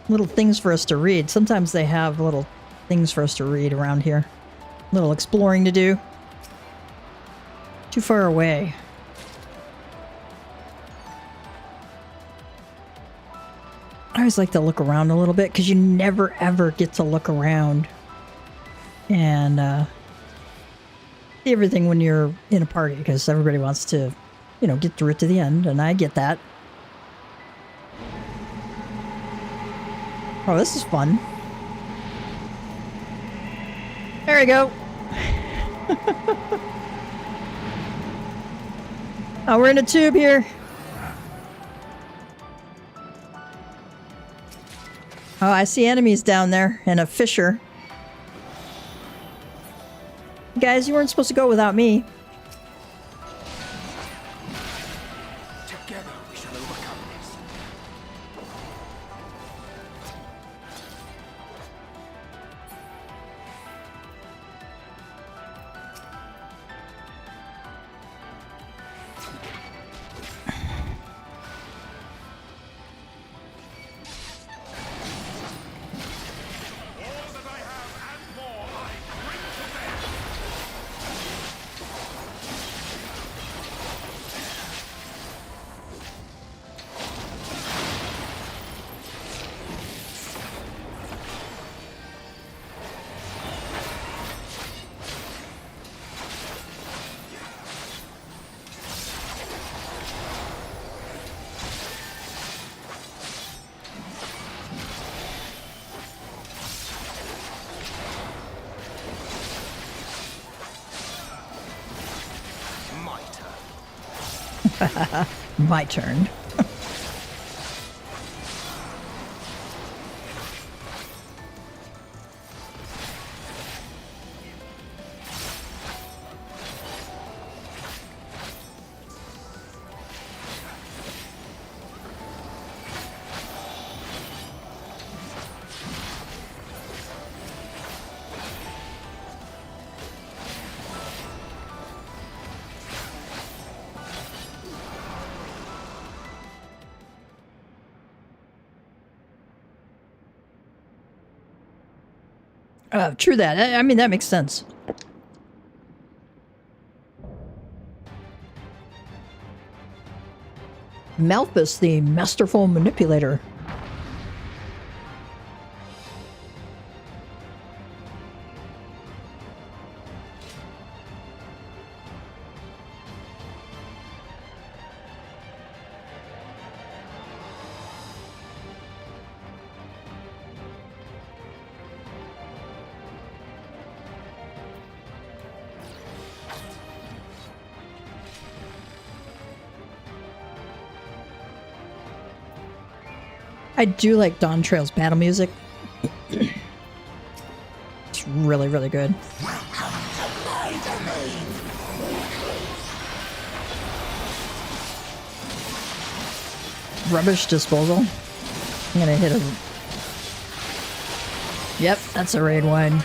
little things for us to read. Sometimes they have little things for us to read around here. Little exploring to do. Too far away. I always like to look around a little bit because you never ever get to look around and see everything when you're in a party because everybody wants to, you know, get through it to the end, and I get that. Oh, this is fun. There we go. Oh, we're in a tube here. Oh, I see enemies down there and a fissure. Guys, you weren't supposed to go without me. Together we shall overcome this. My turn. True that. I mean, that makes sense. Malthus, the masterful manipulator. I do like Dawn Trail's battle music. It's really, really good. Rubbish disposal. I'm gonna hit him. Yep, that's a raid wine.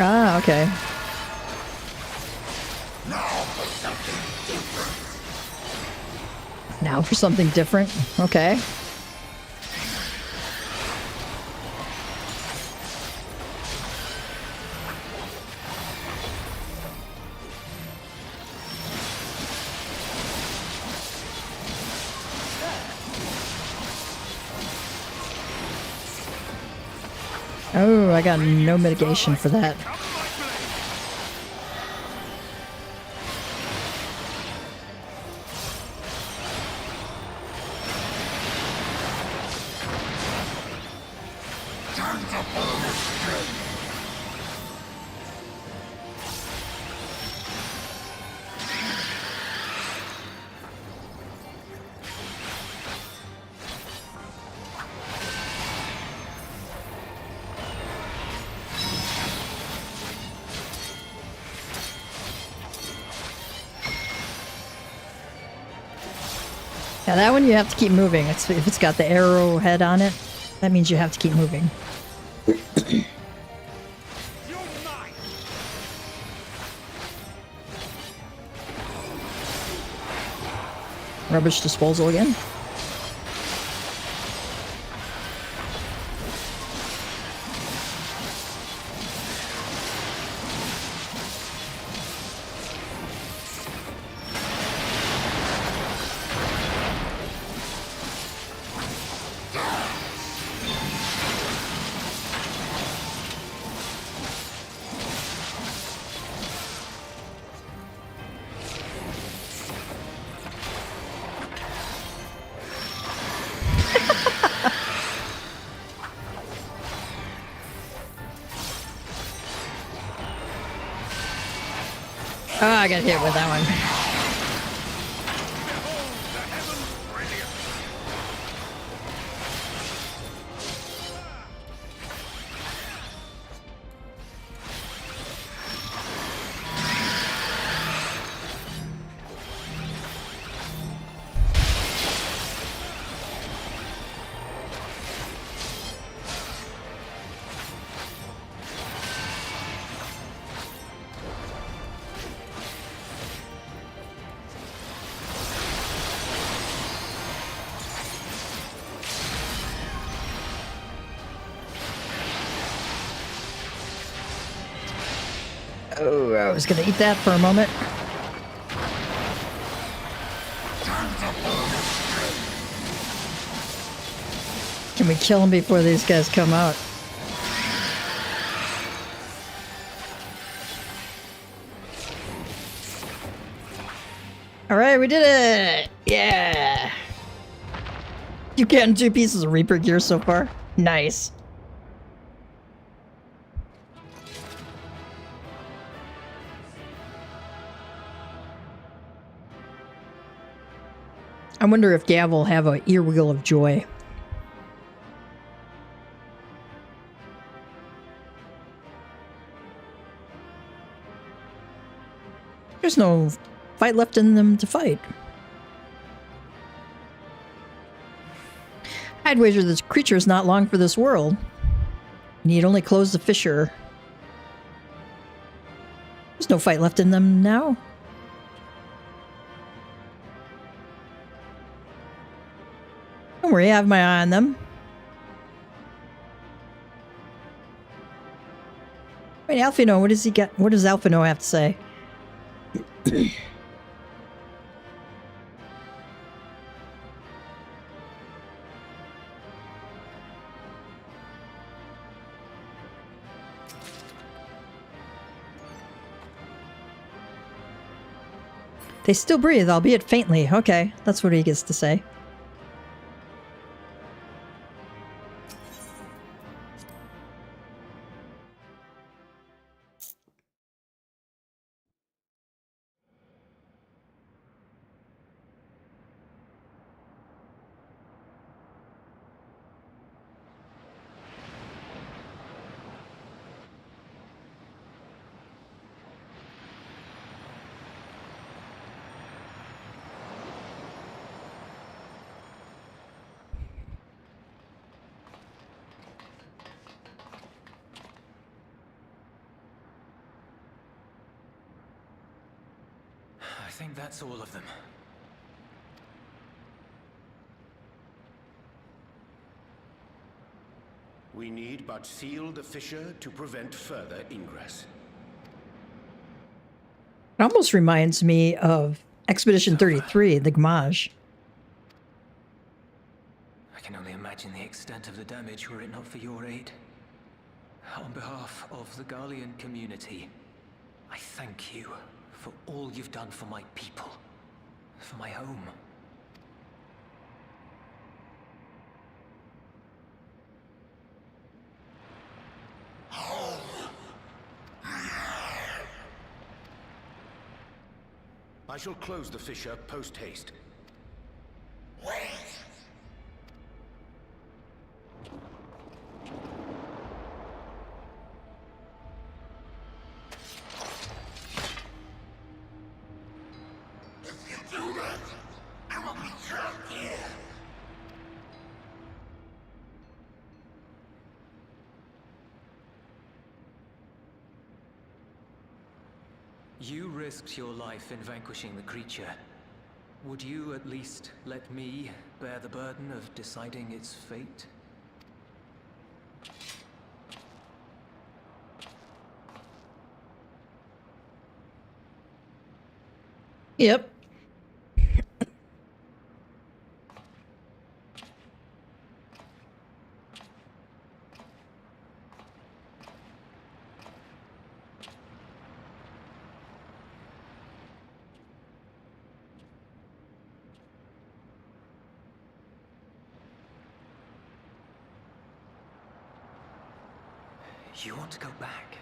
Ah, okay. Now for something different. Okay. Oh, I got no mitigation for that. Yeah, that one you have to keep moving. If it's got the arrow head on it, that means you have to keep moving. Rubbish disposal again. Oh, I got hit with that one. Oh, I was gonna eat that for a moment. Can we kill him before these guys come out? Alright, we did it! Yeah! You getting 2 pieces of Reaper gear so far? Nice. I wonder if Gav will have an earwheel of joy. There's no fight left in them to fight. I'd wager this creature is not long for this world. Need only close the fissure. There's no fight left in them now. Don't worry, I have my eye on them. Wait, Alphino, what does he get? What does Alphino have to say? They still breathe, albeit faintly. Okay, that's what he gets to say. I think that's all of them. We need but seal the fissure to prevent further ingress. It almost reminds me of Expedition 33, the Gmaj. I can only imagine the extent of the damage were it not for your aid. On behalf of the Garlean community, I thank you for all you've done for my people, for my home. I shall close the fissure post-haste. You risked your life in vanquishing the creature. Would you at least let me bear the burden of deciding its fate? Yep. You want to go back?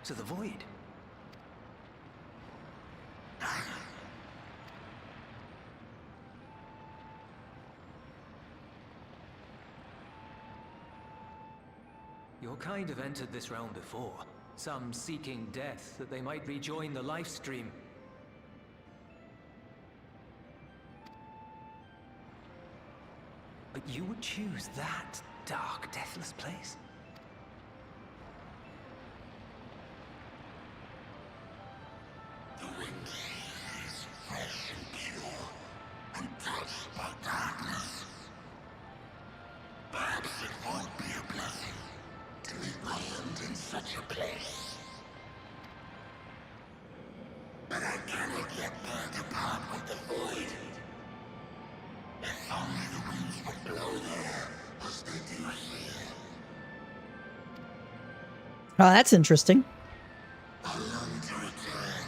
To the Void? Your kind have entered this realm before. Some seeking death that they might rejoin the life stream. But you would choose that dark, deathless place? The wind is fresh and pure, untouched by darkness. Perhaps it won't be a blessing to meet my end in such a place. But I cannot yet bear to part with the void. If only the winds would blow there as they do here. Oh, that's interesting. I long to return,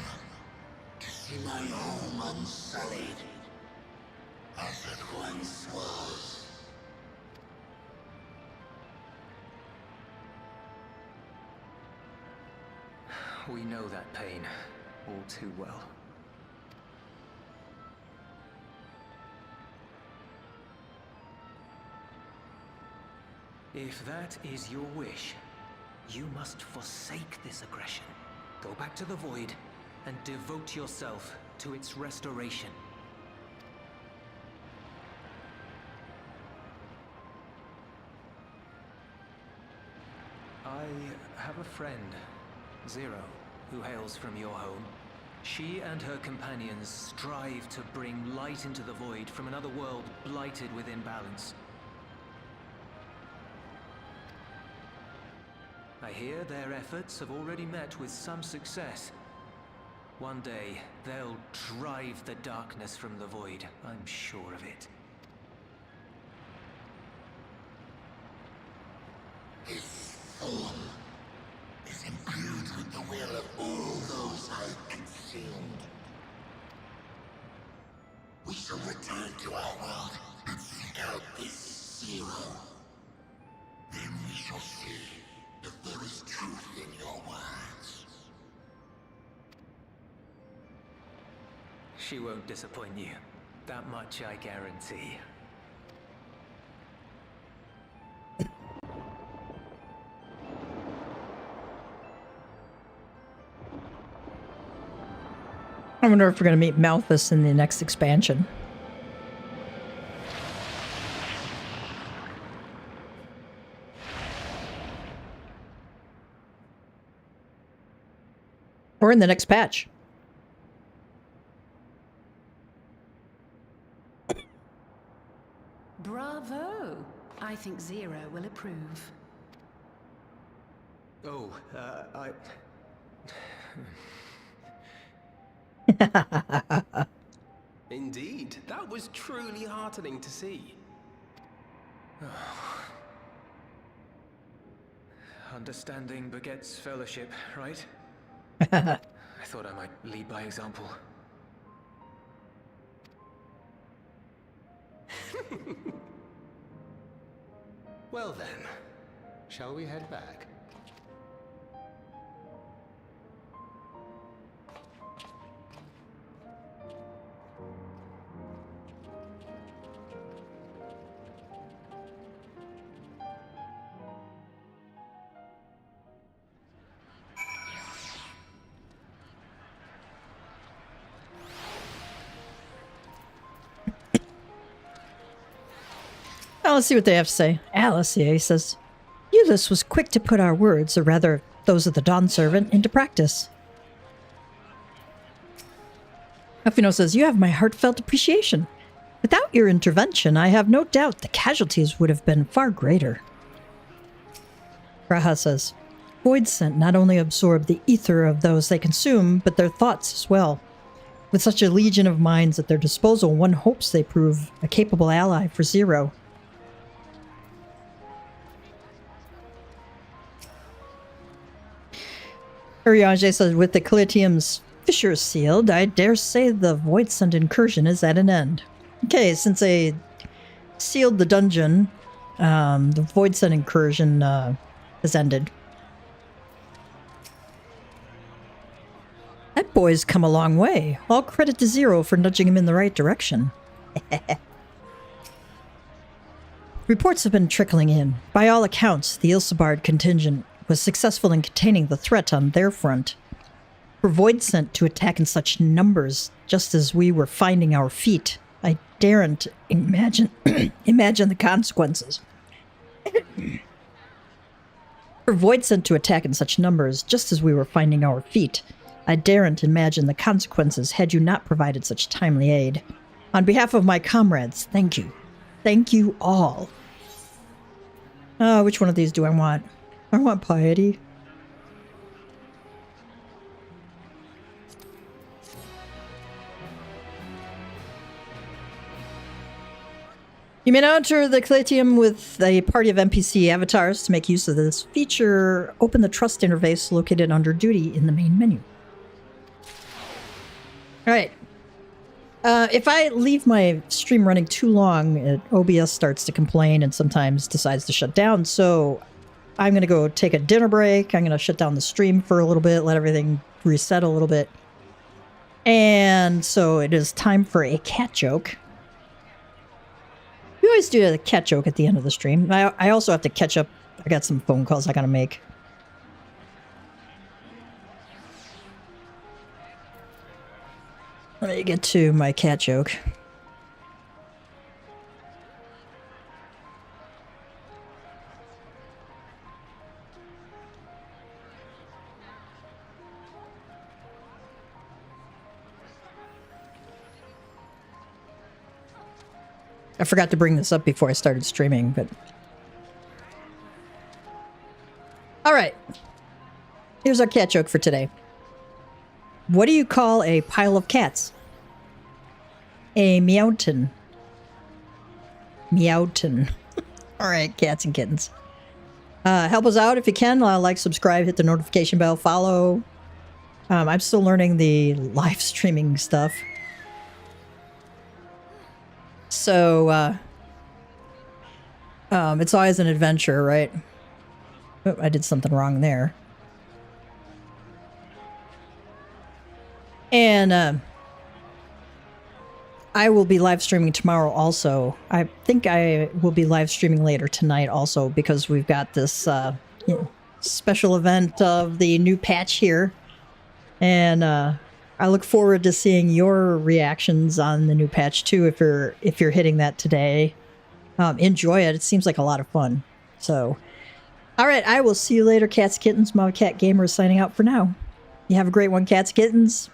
to see my home unsullied, as it once was. We know that pain all too well. If that is your wish, you must forsake this aggression. Go back to the Void and devote yourself to its restoration. I have a friend, Zero, who hails from your home. She and her companions strive to bring light into the void from another world blighted with imbalance. I hear their efforts have already met with some success. One day, they'll drive the darkness from the void, I'm sure of it. His soul is imbued with the will of all those I consumed. We shall return to our world and seek out this Zero. Then we shall see if there is truth in your words. She won't disappoint you. That much I guarantee. I wonder if we're going to meet Malthus in the next expansion. Or in the next patch. Bravo! I think Zero will approve. Oh, Indeed, that was truly heartening to see. Understanding begets fellowship, right? I thought I might lead by example. Well then, shall we head back? Well, let's see what they have to say. Alice here says, Ulysses was quick to put our words, or rather those of the Dawn Servant, into practice. Alfino says, you have my heartfelt appreciation. Without your intervention, I have no doubt the casualties would have been far greater. Raha says, Void Scent not only absorb the ether of those they consume, but their thoughts as well. With such a legion of minds at their disposal, one hopes they prove a capable ally for Zero. Uriage says, with the Calitium's fissures sealed, I dare say the Void Scent incursion is at an end. Okay, since they sealed the dungeon, the Void Scent incursion has ended. That boy's come a long way. All credit to Zero for nudging him in the right direction. Reports have been trickling in. By all accounts, the Ilsabard contingent was successful in containing the threat on their front. For Void Scent to attack in such numbers, just as we were finding our feet, I daren't imagine imagine the consequences. For Void Scent to attack in such numbers, just as we were finding our feet, I daren't imagine the consequences had you not provided such timely aid. On behalf of my comrades, thank you. Thank you all. Which one of these do I want? I want piety. You may now enter the Calitium with a party of NPC avatars. To make use of this feature, open the Trust interface located under Duty in the main menu. Alright. If I leave my stream running too long, OBS starts to complain and sometimes decides to shut down, so I'm going to go take a dinner break. I'm going to shut down the stream for a little bit, let everything reset a little bit. And so it is time for a cat joke. We always do a cat joke at the end of the stream. I also have to catch up. I got some phone calls I got to make. let you get to my cat joke. I forgot to bring this up before I started streaming, but... Alright. Here's our cat joke for today. What do you call a pile of cats? A meowton. Meowton. Alright, cats and kittens. Help us out if you can. Like, subscribe, hit the notification bell, follow. I'm still learning the live streaming stuff. So, it's always an adventure, right? Oh, I did something wrong there. And, I will be live streaming tomorrow also. I think I will be live streaming later tonight also because we've got this, special event of the new patch here. And, I look forward to seeing your reactions on the new patch too if you're hitting that today. Enjoy it. It seems like a lot of fun. So, all right, I will see you later, cats, kittens. Mom Cat Gamer is signing out for now. You have a great one, cats, kittens.